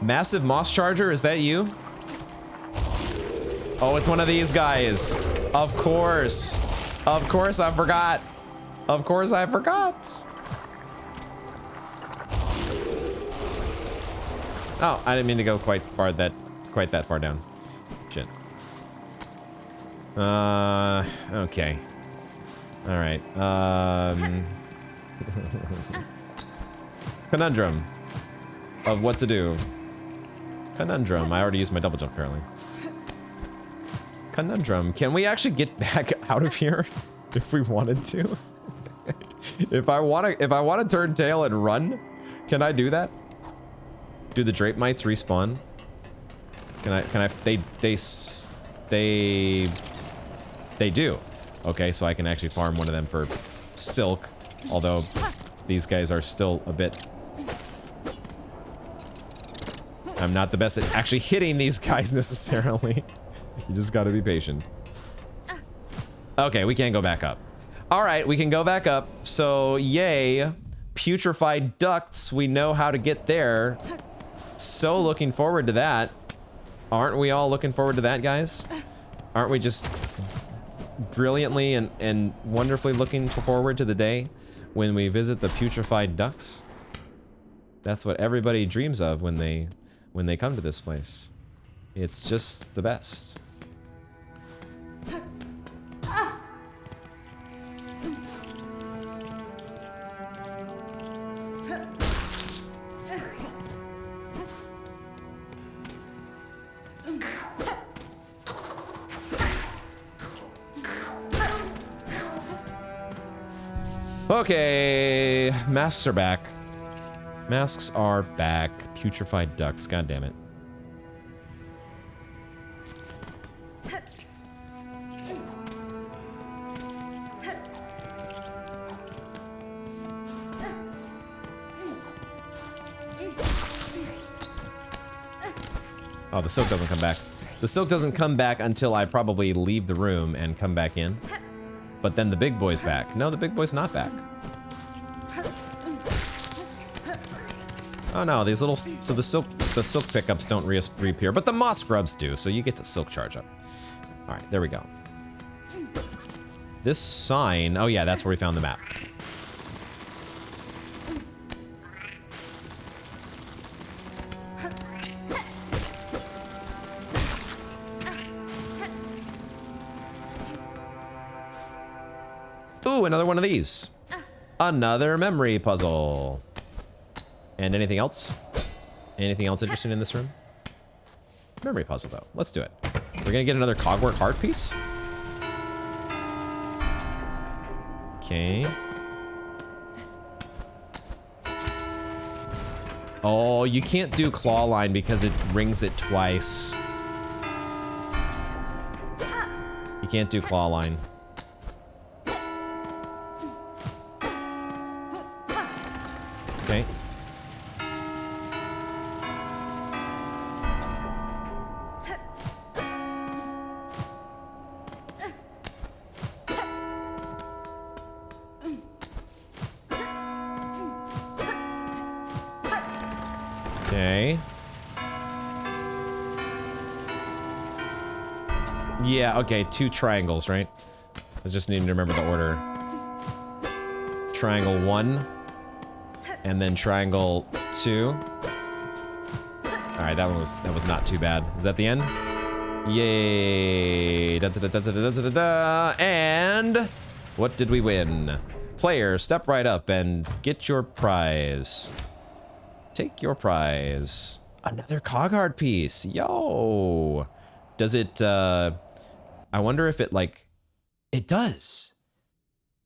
Massive moss charger, is that you? Oh, it's one of these guys. Of course. Of course I forgot. Of course I forgot. Oh, I didn't mean to go quite that far down. Shit. Okay. All right. Conundrum of what to do. Conundrum. I already used my double jump apparently. Conundrum. Can we actually get back out of here if we wanted to? if I want to turn tail and run, can I do that? Do the drape mites respawn? Can I they do. Okay, so I can actually farm one of them for silk, although these guys are still a bit... I'm not the best at actually hitting these guys necessarily. You just gotta be patient. Okay, we can't go back up. All right, we can go back up. So, yay. Putrefied ducts, we know how to get there. So looking forward to that. Aren't we all looking forward to that, guys? Aren't we just brilliantly and wonderfully looking forward to the day when we visit the putrefied ducts? That's what everybody dreams of when they come to this place. It's just the best. Okay, masks are back. Masks are back. Putrefied ducts, god damn it. Oh, the silk doesn't come back. The silk doesn't come back until I probably leave the room and come back in. But then the big boy's back. No, the big boy's not back. Oh no, these little... So the silk pickups don't reappear, but the moss grubs do, so you get to silk charge up. Alright, there we go. This sign... Oh yeah, that's where we found the map. Ooh, another one of these. Another memory puzzle. And anything else? Anything else interesting in this room? Memory puzzle, though. Let's do it. We're gonna get another cogwork heart piece. Okay. Oh, you can't do claw line because it rings it twice. You can't do claw line. Okay. Okay. Yeah, okay, 2 triangles, right? I just need to remember the order. Triangle 1. And then triangle 2. Alright, that was not too bad. Is that the end? Yay! Da, da, da, da, da, da, da, da. And what did we win? Player, step right up and get your prize. Take your prize. Another cog art piece. Yo! Does it, I wonder if it, like... It does!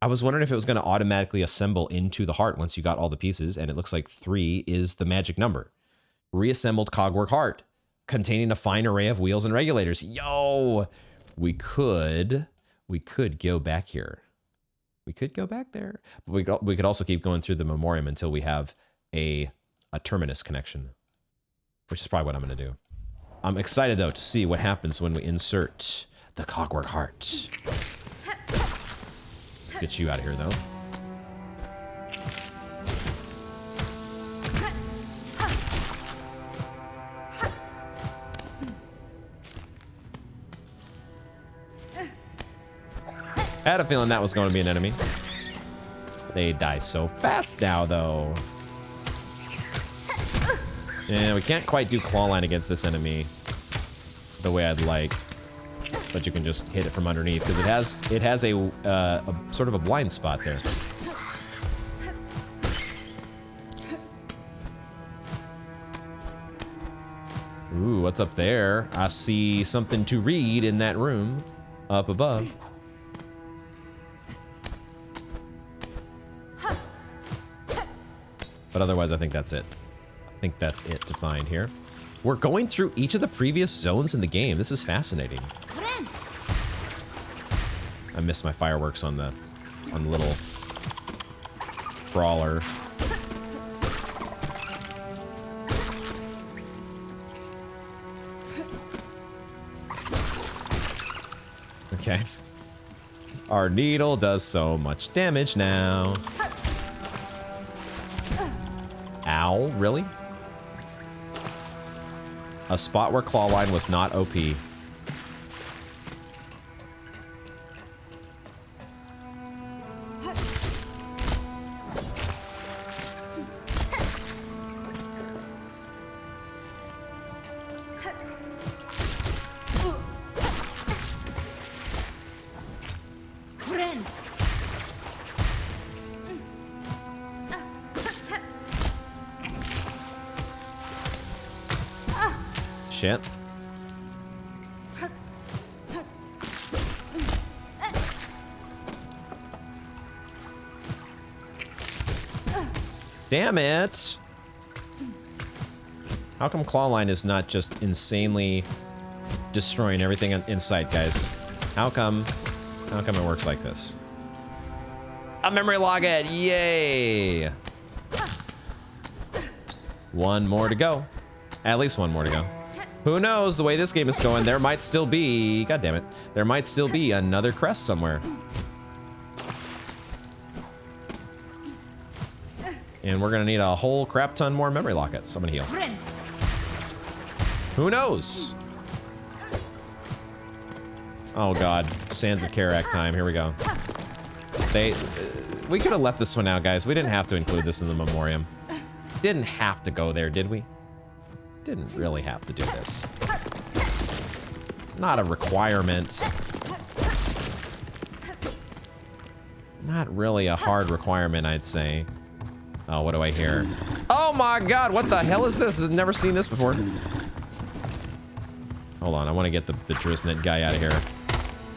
I was wondering if it was going to automatically assemble into the heart once you got all the pieces, and it looks like 3 is the magic number. Reassembled cogwork heart, containing a fine array of wheels and regulators. Yo! We could go back here. We could go back there. But we could also keep going through the memoriam until we have a terminus connection, which is probably what I'm going to do. I'm excited, though, to see what happens when we insert the cogwork heart. Let's get you out of here, though. I had a feeling that was going to be an enemy. They die so fast now, though. Yeah, we can't quite do claw line against this enemy the way I'd like. But you can just hit it from underneath because it has a sort of a blind spot there. Ooh, what's up there? I see something to read in that room up above. But otherwise, I think that's it. I think that's it to find here. We're going through each of the previous zones in the game. This is fascinating. I missed my fireworks on the little crawler. Okay. Our needle does so much damage now. Ow, really? A spot where claw line was not OP. Shit. Damn it! How come Clawline is not just insanely destroying everything in sight, guys? How come it works like this? A memory login! Yay! One more to go. At least one more to go. Who knows, the way this game is going, there might still be... God damn it. There might still be another crest somewhere. And we're gonna need a whole crap ton more memory lockets. I'm gonna heal. Who knows? Oh god. Sands of Karak time. Here we go. We could have left this one out, guys. We didn't have to include this in the memoriam. Didn't have to go there, did we? Didn't really have to do this. Not a requirement. Not really a hard requirement, I'd say. Oh, what do I hear? Oh my god, what the hell is this? I've never seen this before. Hold on, I want to get the Drisnet guy out of here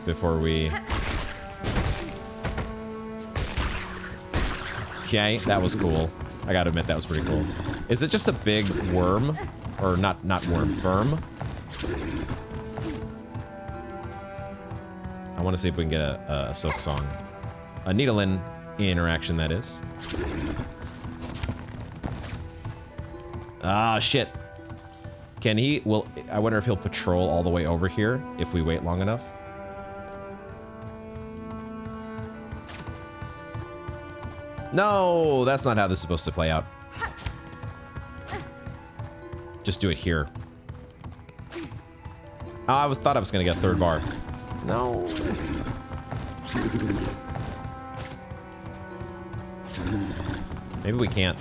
before we... Okay, that was cool. I gotta admit, that was pretty cool. Is it just a big worm? Or not worm, firm? I want to see if we can get a Silksong. A Needlin interaction, that is. Ah, shit. Can he... Well, I wonder if he'll patrol all the way over here if we wait long enough. No, that's not how this is supposed to play out. just do it here. Oh, I thought I was gonna get a third bar. No. Maybe we can't.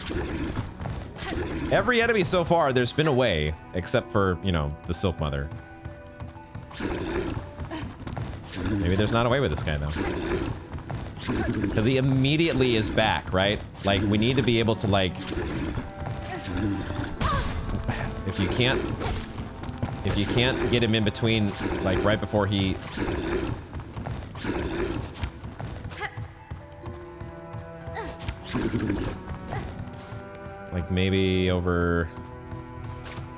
Every enemy so far, there's been a way, except for, you know, the Silk Mother. Maybe there's not a way with this guy, though. Because he immediately is back, right? Like, we need to be able to, like... If you can't get him in between, like, right before he... Like, maybe over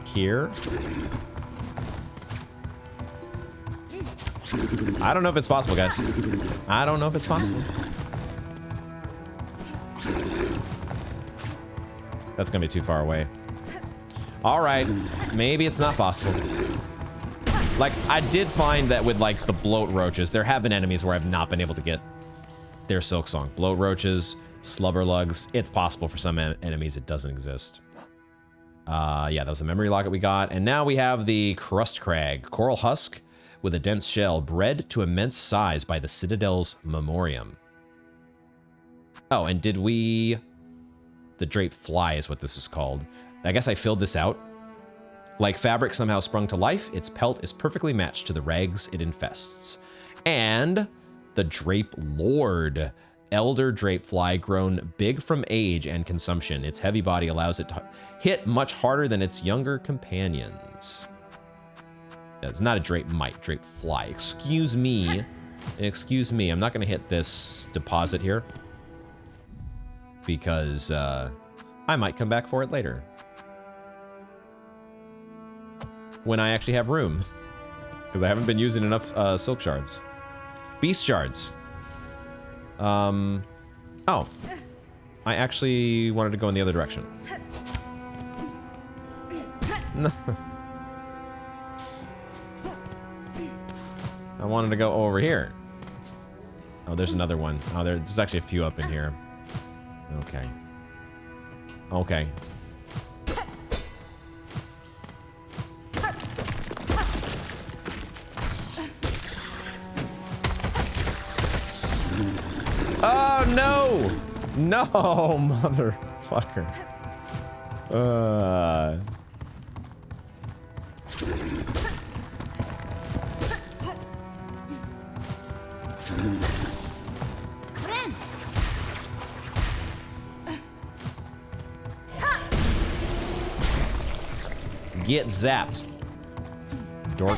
here? I don't know if it's possible, guys. I don't know if it's possible. That's gonna be too far away. All right, maybe it's not possible. Like, I did find that with, like, the bloat roaches, there have been enemies where I've not been able to get their Silksong. Bloat roaches, slubberlugs, it's possible for some enemies it doesn't exist. Yeah, that was a memory locket we got. And now we have the Crust Crag, coral husk with a dense shell, bred to immense size by the Citadel's memoriam. Oh, and did we... The drape fly is what this is called. I guess I filled this out. Like fabric somehow sprung to life, its pelt is perfectly matched to the rags it infests. And the Drape Lord, elder drape fly grown big from age and consumption. Its heavy body allows it to hit much harder than its younger companions. It's not a drape mite, drape fly. Excuse me. Excuse me. I'm not going to hit this deposit here because I might come back for it later when I actually have room, because I haven't been using enough silk shards. Beast shards. Oh, I actually wanted to go in the other direction. No. I wanted to go over here. Oh, there's another one. Oh, there's actually a few up in here. Okay. Okay. Oh, no! No, motherfucker. Get zapped. Dork.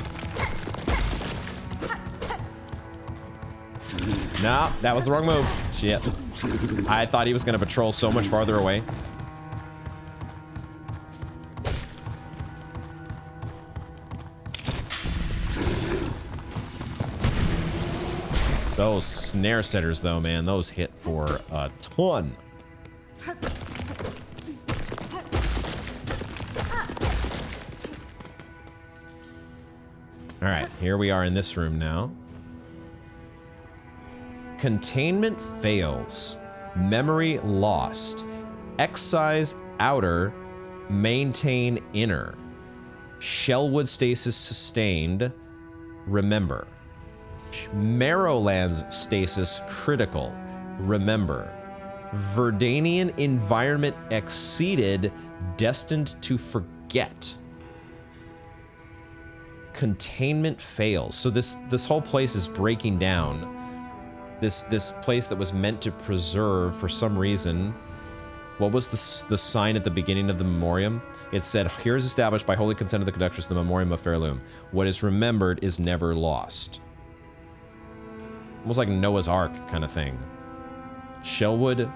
No, that was the wrong move. Shit. I thought he was going to patrol so much farther away. Those snare setters, though, man, those hit for a ton. All right, here we are in this room now. Containment fails. Memory lost. Excise outer. Maintain inner. Shellwood stasis sustained. Remember. Marrowlands stasis critical. Remember. Verdanian environment exceeded. Destined to forget. Containment fails. So this whole place is breaking down. This place that was meant to preserve for some reason. What was the sign at the beginning of the memoriam? It said, "Here is established by holy consent of the conductors the memoriam of Pharloom. What is remembered is never lost." Almost like Noah's Ark kind of thing. Shellwood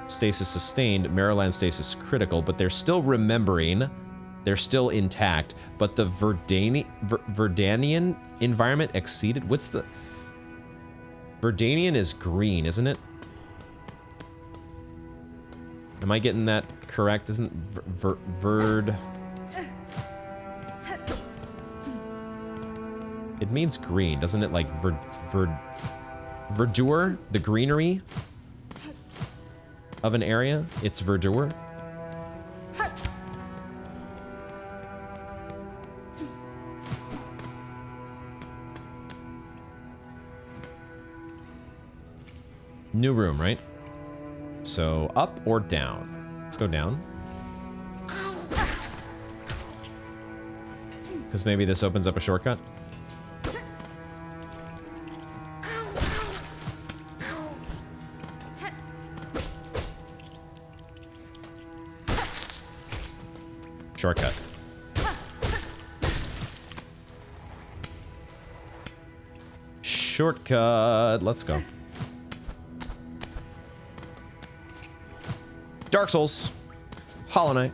stasis sustained, Marrowland stasis critical, but they're still remembering. They're still intact, but the Verdanian environment exceeded. What's the... Verdanian is green, isn't it? Am I getting that correct? Isn't Verd... It means green, doesn't it? Like verdure? The greenery of an area? It's verdure? New room, right? So up or down? Let's go down. Because maybe this opens up a shortcut. Shortcut. Shortcut. Let's go. Dark Souls. Hollow Knight.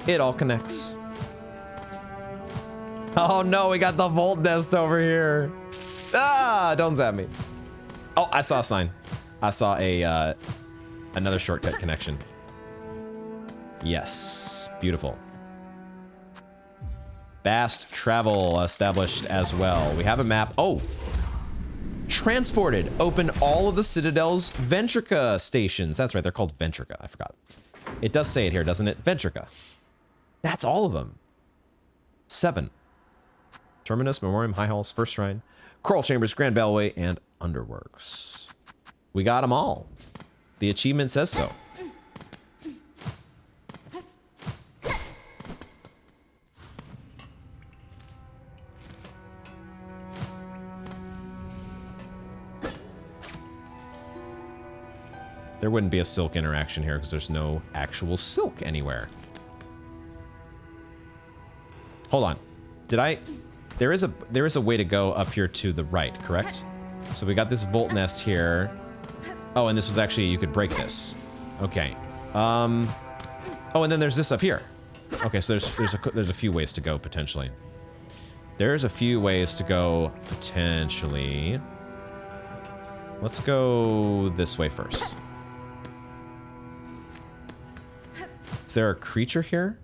It all connects. Oh no, we got the Volt Nest over here. Ah, don't zap me. Oh, I saw a sign. I saw a another shortcut connection. Yes, beautiful. Fast travel established as well. We have a map. Oh, transported. Open all of the Citadel's Ventrica stations. That's right, they're called Ventrica. I forgot. It does say it here, doesn't it? Ventrica. That's all of them. 7. Terminus, Memoriam, High Halls, First Shrine, Coral Chambers, Grand Bellway, and Underworks. We got them all. The achievement says so. There wouldn't be a silk interaction here because there's no actual silk anywhere. Hold on. Did I... There is a way to go up here to the right, correct? So we got this Volt Nest here. Oh, and this was actually... You could break this. Okay. Oh, and then there's this up here. Okay, so there's a few ways to go, potentially. There's a few ways to go, potentially. Let's go this way first. Is there a creature here?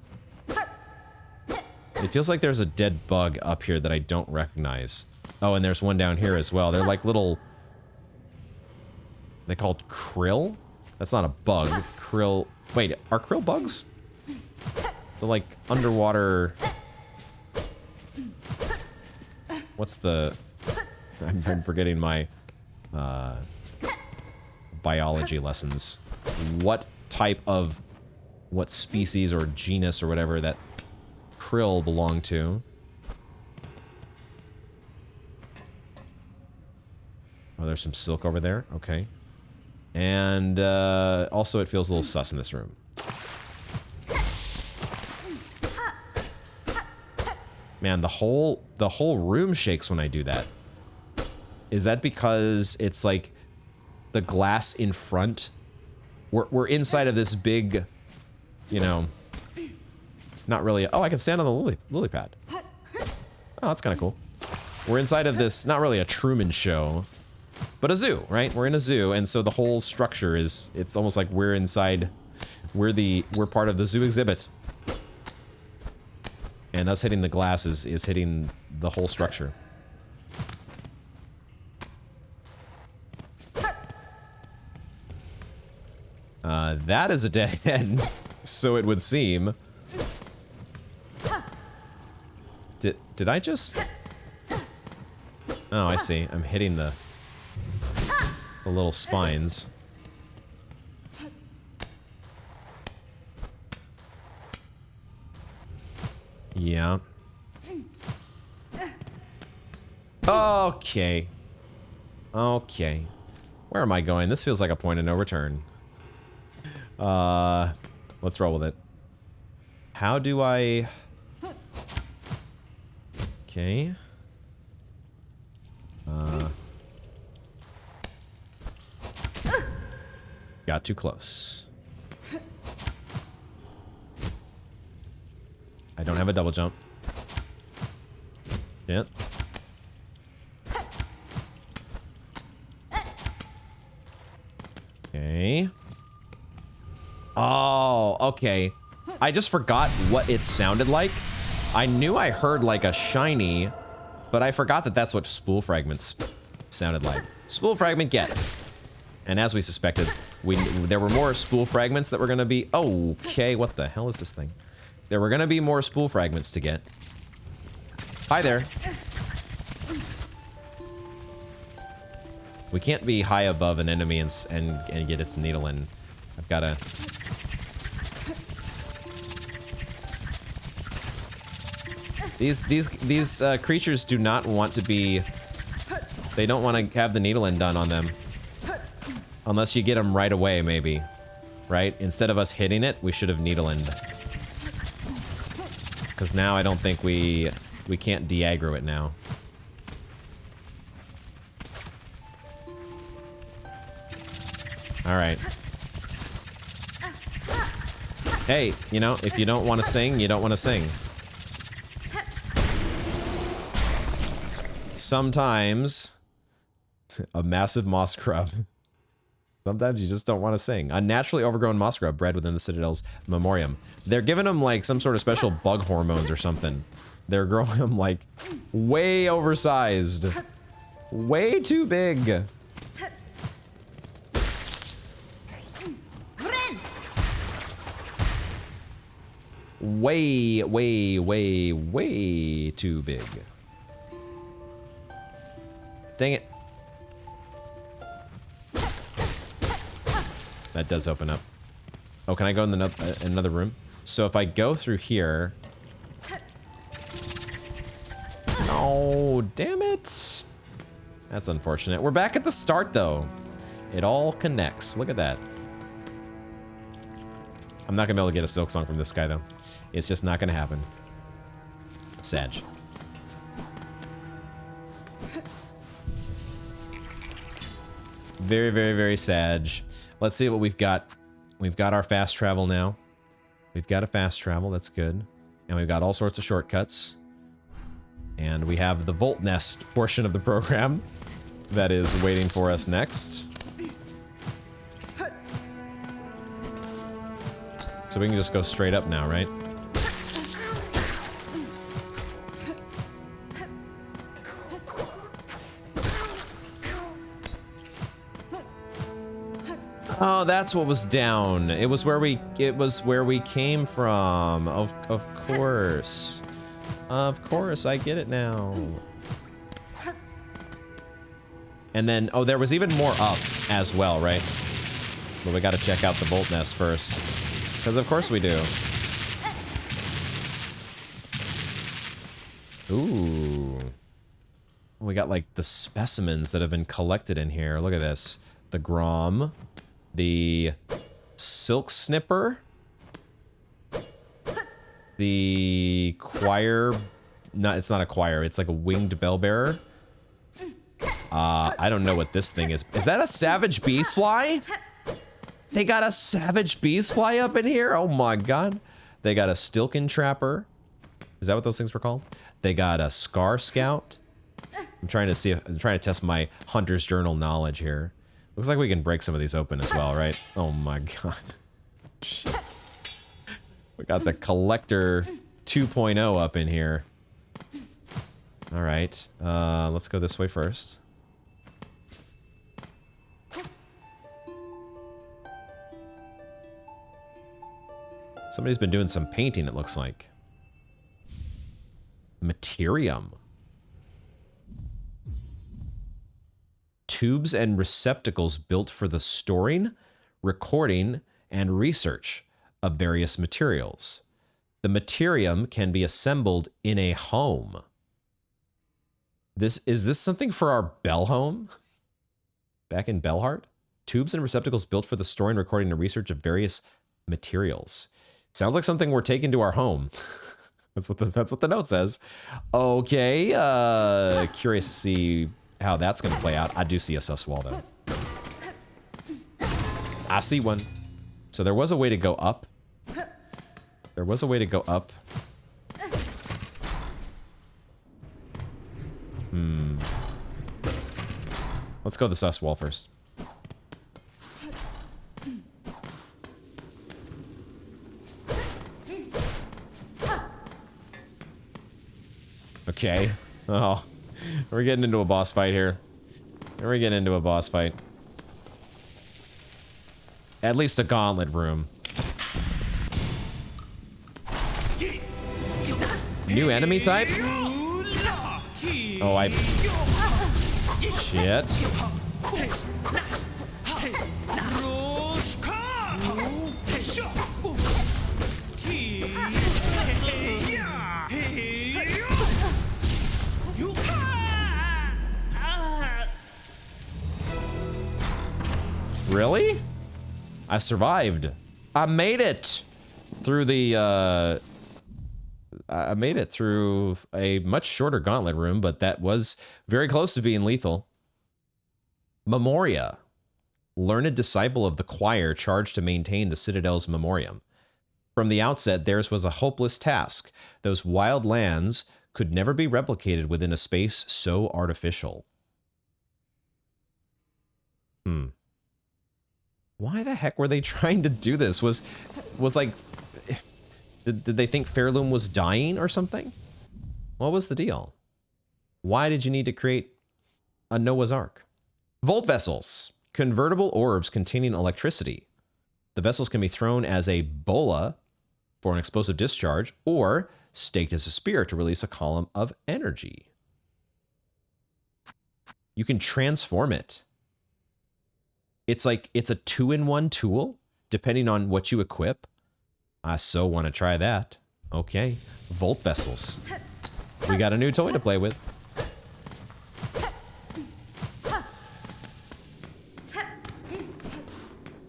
It feels like there's a dead bug up here that I don't recognize. Oh, and there's one down here as well. They're like little... They're called krill? That's not a bug. Krill... Wait, are krill bugs? They're like underwater... What's the... I'm forgetting my... biology lessons. What type of... What species or genus or whatever that krill belong to. Oh, there's some silk over there. Okay. And also it feels a little sus in this room. Man, the whole room shakes when I do that. Is that because it's like the glass in front? We're inside of this big... You know, not really. Oh, I can stand on the lily pad. Oh, that's kind of cool. We're inside of this, not really a Truman Show, but a zoo, right? We're in a zoo, and so the whole structure is, it's almost like we're inside, we're part of the zoo exhibit. And us hitting the glass is hitting the whole structure. That is a dead end. So it would seem. Did I just... Oh, I see. I'm hitting the little spines. Yeah. Okay. Okay. Where am I going? This feels like a point of no return. Let's roll with it. How do I... Okay. Got too close. I don't have a double jump. Yeah. Okay. Oh, okay. I just forgot what it sounded like. I knew I heard like a shiny, but I forgot that that's what spool fragments sounded like. Spool fragment get. And as we suspected, there were more spool fragments that were going to be... Okay, what the hell is this thing? There were going to be more spool fragments to get. Hi there. We can't be high above an enemy and get its needle in. I've got to... These creatures do not want to be... They don't want to have the needle in done on them. Unless you get them right away, maybe. Right? Instead of us hitting it, we should have needle-end. Because now I don't think we can't de-aggro it now. Alright. Hey, you know, if you don't want to sing, you don't want to sing. Sometimes... a massive moss grub. Sometimes you just don't want to sing. A naturally overgrown moss grub bred within the Citadel's memoriam. They're giving them like some sort of special bug hormones or something. They're growing them like way oversized. Way too big. Way, way, way, way too big. Dang it. That does open up. Oh, can I go in another room? So if I go through here... Oh, damn it. That's unfortunate. We're back at the start, though. It all connects. Look at that. I'm not going to be able to get a Silksong from this guy, though. It's just not going to happen. Sag. Very, very, very sag. Let's see what we've got. We've got our fast travel now. We've got a fast travel, that's good. And we've got all sorts of shortcuts. And we have the Volt Nest portion of the program that is waiting for us next. So we can just go straight up now, right? Oh, that's what was down. It was where we came from. Of course. Of course, I get it now. And then, oh, there was even more up as well, right? But we gotta check out the Volt Nest first. Because of course we do. Ooh. We got like the specimens that have been collected in here. Look at this. The Grom. The Silk Snipper. The Choir. No, it's not a choir. It's like a winged bellbearer. I don't know what this thing is. Is that a savage beast fly? They got a savage beast fly up in here? Oh my god. They got a Stilken Trapper. Is that what those things were called? They got a Scar Scout. I'm trying to test my Hunter's Journal knowledge here. Looks like we can break some of these open as well, right? Oh my god. Shit. We got the Collector 2.0 up in here. Alright. Let's go this way first. Somebody's been doing some painting, it looks like. Materium. Tubes and receptacles built for the storing, recording, and research of various materials. The materium can be assembled in a home. Is this something for our Bell home? Back in Bellheart? Tubes and receptacles built for the storing, recording, and research of various materials. Sounds like something we're taking to our home. That's what the note says. Okay, curious to see how that's going to play out. I do see a sus wall, though. I see one. So there was a way to go up. There was a way to go up. Let's go the sus wall first. Okay. Oh. We're getting into a boss fight here. We're getting into a boss fight. At least a gauntlet room. New enemy type? Oh, Shit. Really? I survived. I made it through the, I made it through a much shorter gauntlet room, but that was very close to being lethal. Memoria. Learned disciple of the choir charged to maintain the Citadel's memoriam. From the outset, theirs was a hopeless task. Those wild lands could never be replicated within a space so artificial. Why the heck were they trying to do this? Was like, did they think Pharloom was dying or something? What was the deal? Why did you need to create a Noah's Ark? Volt vessels, convertible orbs containing electricity. The vessels can be thrown as a bola for an explosive discharge or staked as a spear to release a column of energy. You can transform it. It's like, it's a 2-in-1 tool, depending on what you equip. I so want to try that. Okay, Volt vessels. We got a new toy to play with.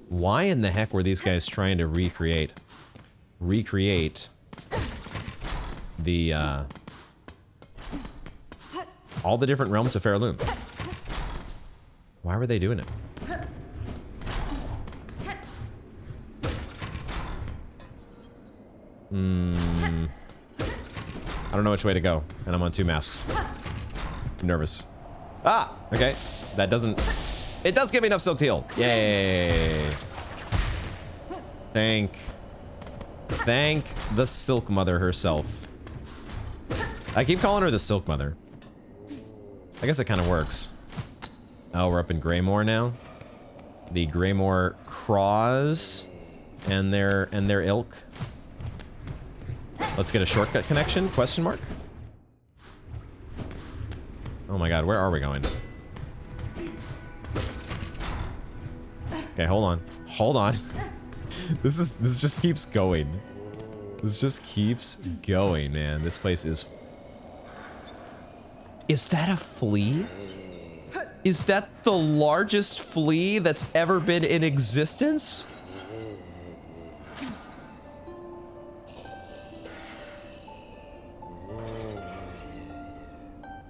Why in the heck were these guys trying to recreate the, all the different realms of Pharloom? Why were they doing it? I don't know which way to go, and I'm on 2 masks. I'm nervous. Ah, okay. That doesn't... It does give me enough Silk Heal. Yay. Thank the Silk Mother herself. I keep calling her the Silk Mother. I guess it kind of works. Oh, we're up in Greymoor now. The Greymoor Craws and their ilk. Let's get a shortcut connection, question mark? Oh my god, where are we going? Okay, hold on. Hold on. This just keeps going. This just keeps going, man. This place is... Is that a flea? Is that the largest flea that's ever been in existence?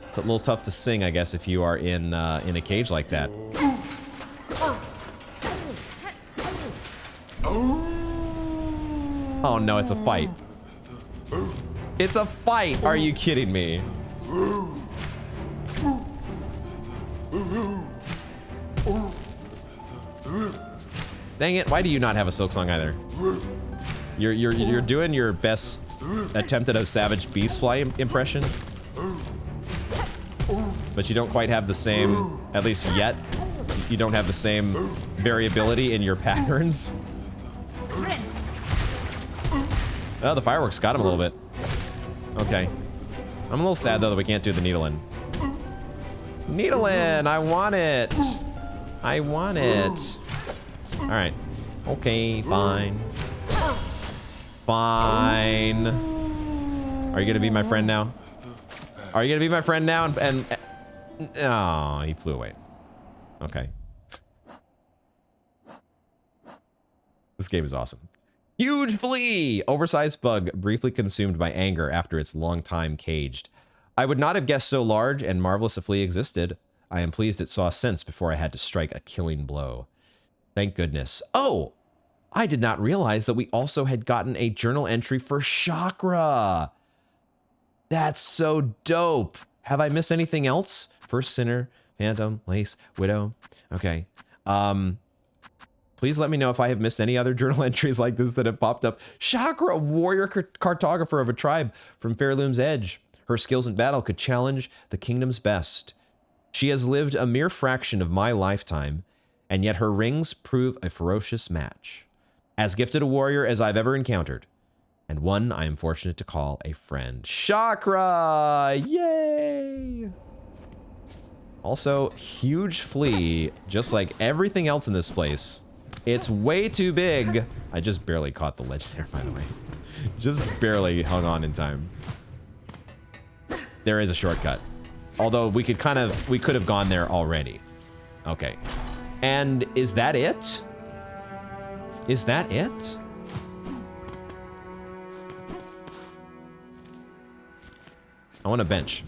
It's a little tough to sing, I guess, if you are in a cage like that. Oh no, it's a fight. It's a fight! Are you kidding me? Dang it, why do you not have a Silksong either? You're doing your best attempt at a Savage Beastfly impression. But you don't quite have the same, at least yet, you don't have the same variability in your patterns. Oh, the fireworks got him a little bit. Okay. I'm a little sad, though, that we can't do the needle-in. Needle-in! I want it! I want it! Alright. Okay, fine. Fine. Are you gonna be my friend now? Are you gonna be my friend now? And oh, he flew away. Okay. This game is awesome. Huge flea! Oversized bug briefly consumed by anger after its long time caged. I would not have guessed so large and marvelous a flea existed. I am pleased it saw sense before I had to strike a killing blow. Thank goodness. Oh! I did not realize that we also had gotten a journal entry for Chakra! That's so dope! Have I missed anything else? First Sinner, Phantom, Lace, Widow. Okay. Please let me know if I have missed any other journal entries like this that have popped up. Chakra, warrior cartographer of a tribe from Pharloom's Edge. Her skills in battle could challenge the kingdom's best. She has lived a mere fraction of my lifetime, and yet her rings prove a ferocious match. As gifted a warrior as I've ever encountered, and one I am fortunate to call a friend. Chakra! Yay! Also, huge flea, just like everything else in this place. It's way too big. I just barely caught the ledge there, by the way. Just barely hung on in time. There is a shortcut. Although we could have gone there already. Okay. And is that it? Is that it? I want a bench.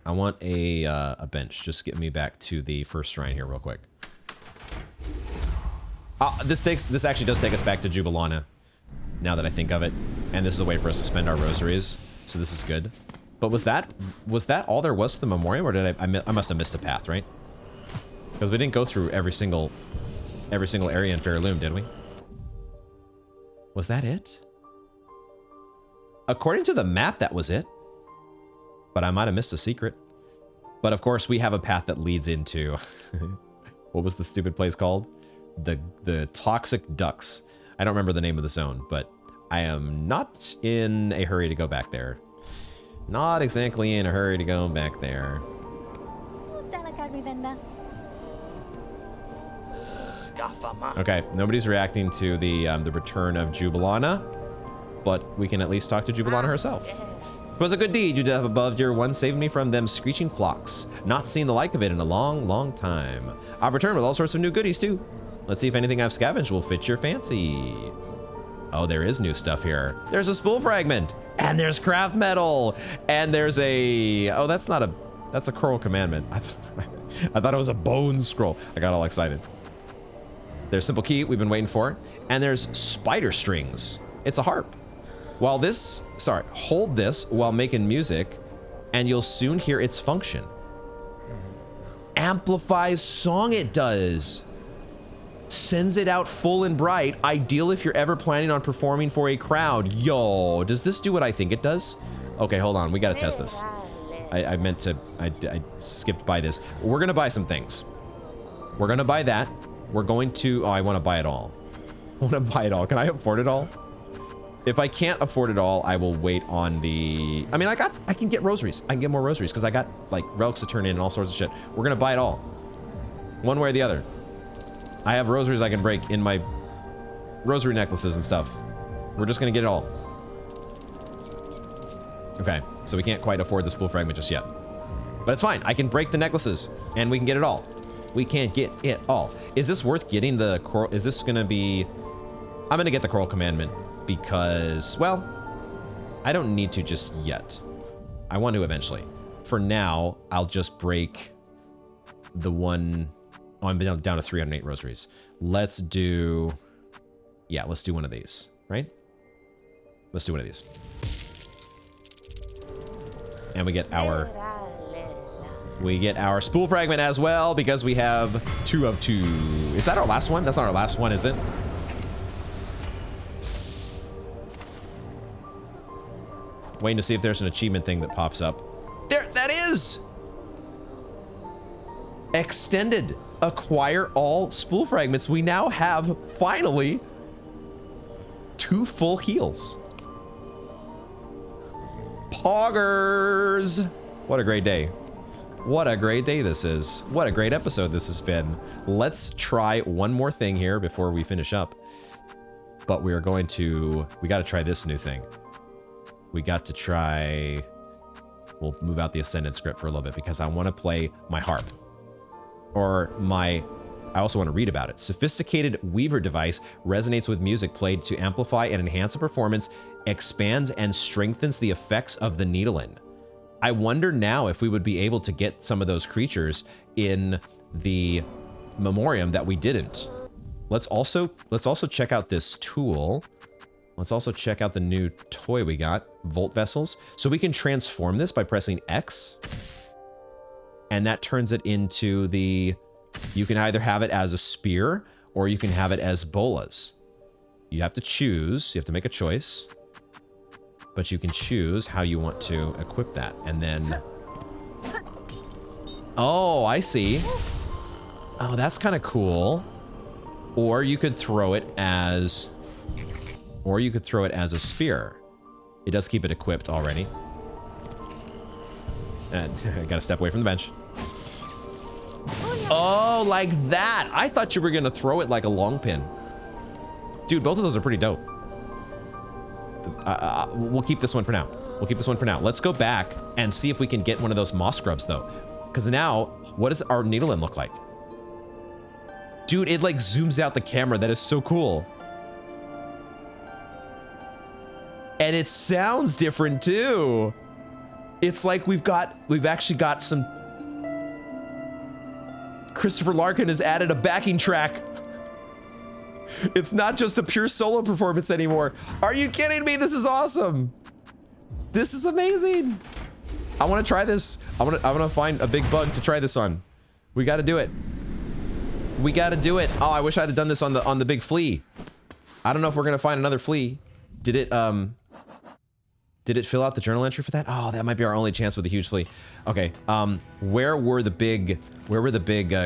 I want a bench. Just get me back to the first shrine here real quick. This actually does take us back to Jubilana, now that I think of it. And this is a way for us to spend our rosaries, so this is good. But was that all there was to the memoriam, or did I must have missed a path, right? Because we didn't go through every single area in Pharloom, did we? Was that it? According to the map, that was it. But I might have missed a secret. But of course, we have a path that leads into... what was the stupid place called? The Toxic Ducks. I don't remember the name of the zone, but I am not in a hurry to go back there. Not exactly in a hurry to go back there. Okay, nobody's reacting to the return of Jubilana, but we can at least talk to Jubilana herself. It was a good deed you did up above your one, saving me from them screeching flocks. Not seen the like of it in a long, long time. I've returned with all sorts of new goodies too. Let's see if anything I've scavenged will fit your fancy. Oh, there is new stuff here. There's a spool fragment, and there's craft metal, and there's a... Oh, that's a coral commandment. I thought it was a bone scroll. I got all excited. There's simple key we've been waiting for, and there's spider strings. It's a harp. Hold this while making music, and you'll soon hear its function. Amplifies song it does. Sends it out full and bright, ideal if you're ever planning on performing for a crowd. Yo, does this do what I think it does? Okay, hold on, we gotta test this. I skipped by this. We're gonna buy some things. We're gonna buy that. We're going to, I wanna buy it all. I wanna buy it all. Can I afford it all? If I can't afford it all, I will wait on the, I mean, I can get rosaries. I can get more rosaries because I got like relics to turn in and all sorts of shit. We're gonna buy it all. One way or the other. I have rosaries I can break in my rosary necklaces and stuff. We're just gonna get it all. Okay, so we can't quite afford the spool fragment just yet. But it's fine, I can break the necklaces and we can get it all. We can't get it all. Is this worth getting the coral? Is this gonna be... I'm gonna get the coral commandment because, well, I don't need to just yet. I want to eventually. For now, I'll just break the one... Oh, I'm down to 308 rosaries. Let's do... Yeah, let's do one of these, right? Let's do one of these. And we get our... We get our spool fragment as well because we have 2 of 2. Is that our last one? That's not our last one, is it? Waiting to see if there's an achievement thing that pops up. There, that is! Extended. Acquire all spool fragments. We now have, finally, 2 full heals. Poggers! What a great day. What a great day this is. What a great episode this has been. Let's try one more thing here before we finish up. But we are going to... We got to try this new thing. We got to try... We'll move out the Ascendant script for a little bit because I want to play my harp. Or my... I also want to read about it. Sophisticated Weaver device resonates with music played to amplify and enhance the performance, expands and strengthens the effects of the needle-in. I wonder now if we would be able to get some of those creatures in the memoriam that we didn't. Let's also check out this tool. Let's also check out the new toy we got, Volt Vessels. So we can transform this by pressing X. And that turns it into the... You can either have it as a spear or you can have it as bolas. You have to choose. You have to make a choice. But you can choose how you want to equip that. And then... Oh, I see. Oh, that's kind of cool. Or you could throw it as... Or you could throw it as a spear. It does keep it equipped already. And I gotta step away from the bench. Oh, like that. I thought you were gonna throw it like a long pin. Dude, both of those are pretty dope. We'll keep this one for now. We'll keep this one for now. Let's go back and see if we can get one of those moss scrubs though. Because now, what does our needlein look like? Dude, it like zooms out the camera. That is so cool. And it sounds different too. It's like we've actually got some... Christopher Larkin has added a backing track. It's not just a pure solo performance anymore. Are you kidding me? This is awesome. This is amazing. I want to try this. I want to find a big bug to try this on. We got to do it. We got to do it. Oh, I wish I had done this on the big flea. I don't know if we're going to find another flea. Did it fill out the journal entry for that? Oh, that might be our only chance with a huge flea. Okay. Where were the big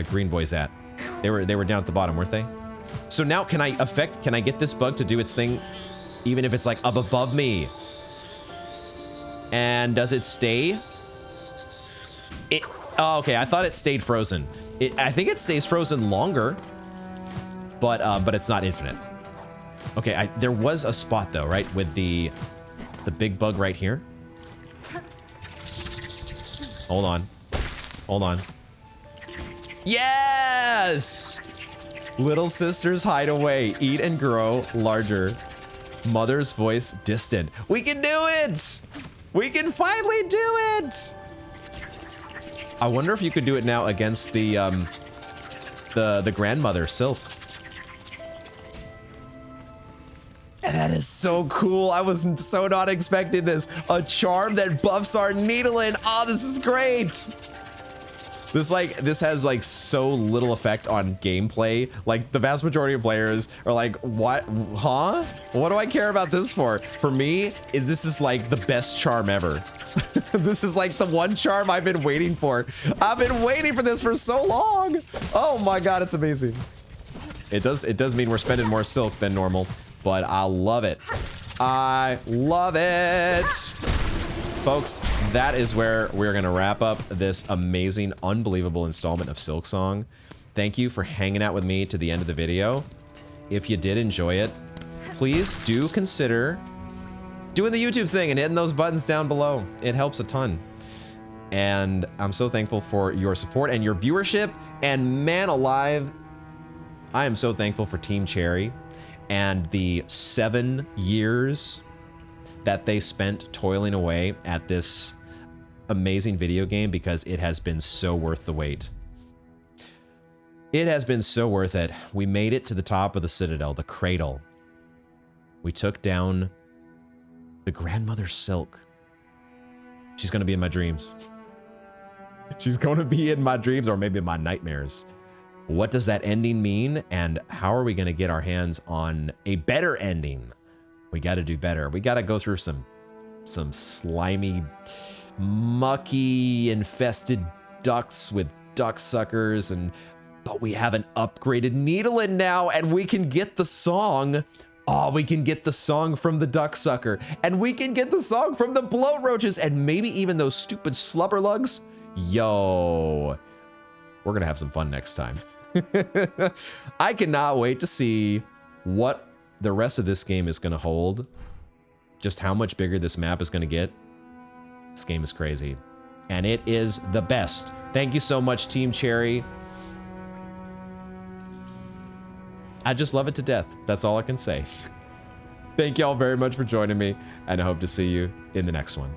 green boys at? They were down at the bottom, weren't they? So now can I get this bug to do its thing even if it's like up above me? And does it stay? Oh, okay, I thought it stayed frozen. I think it stays frozen longer, but it's not infinite. Okay, there was a spot though, right? With the big bug right here. Hold on. Hold on. Yes! Little sisters hide away, eat and grow larger. Mother's voice distant. We can do it! We can finally do it! I wonder if you could do it now against the grandmother, Silk. And that is so cool. I was so not expecting this. A charm that buffs our needlein. Oh, this is great. This has like so little effect on gameplay. Like the vast majority of players are like, what, huh? What do I care about this for? For me, this is like the best charm ever. This is like the one charm I've been waiting for. I've been waiting for this for so long. Oh my God, it's amazing. It does mean we're spending more silk than normal, but I love it. I love it. Folks, that is where we're going to wrap up this amazing, unbelievable installment of Silksong. Thank you for hanging out with me to the end of the video. If you did enjoy it, please do consider doing the YouTube thing and hitting those buttons down below. It helps a ton. And I'm so thankful for your support and your viewership. And man alive, I am so thankful for Team Cherry and the 7 years that they spent toiling away at this amazing video game, because it has been so worth the wait. It has been so worth it. We made it to the top of the Citadel, the cradle. We took down the grandmother Silk. She's gonna be in my dreams. She's gonna be in my dreams, or maybe my nightmares. What does that ending mean? And how are we gonna get our hands on a better ending? We got to do better. We got to go through some slimy, mucky, infested ducts with duck suckers, but we have an upgraded needlein now, and we can get the song. Oh, we can get the song from the duck sucker, and we can get the song from the bloat roaches, and maybe even those stupid slubber lugs. Yo, we're gonna have some fun next time. I cannot wait to see what the rest of this game is going to hold. Just how much bigger this map is going to get. This game is crazy. And it is the best. Thank you so much, Team Cherry. I just love it to death. That's all I can say. Thank y'all very much for joining me, and I hope to see you in the next one.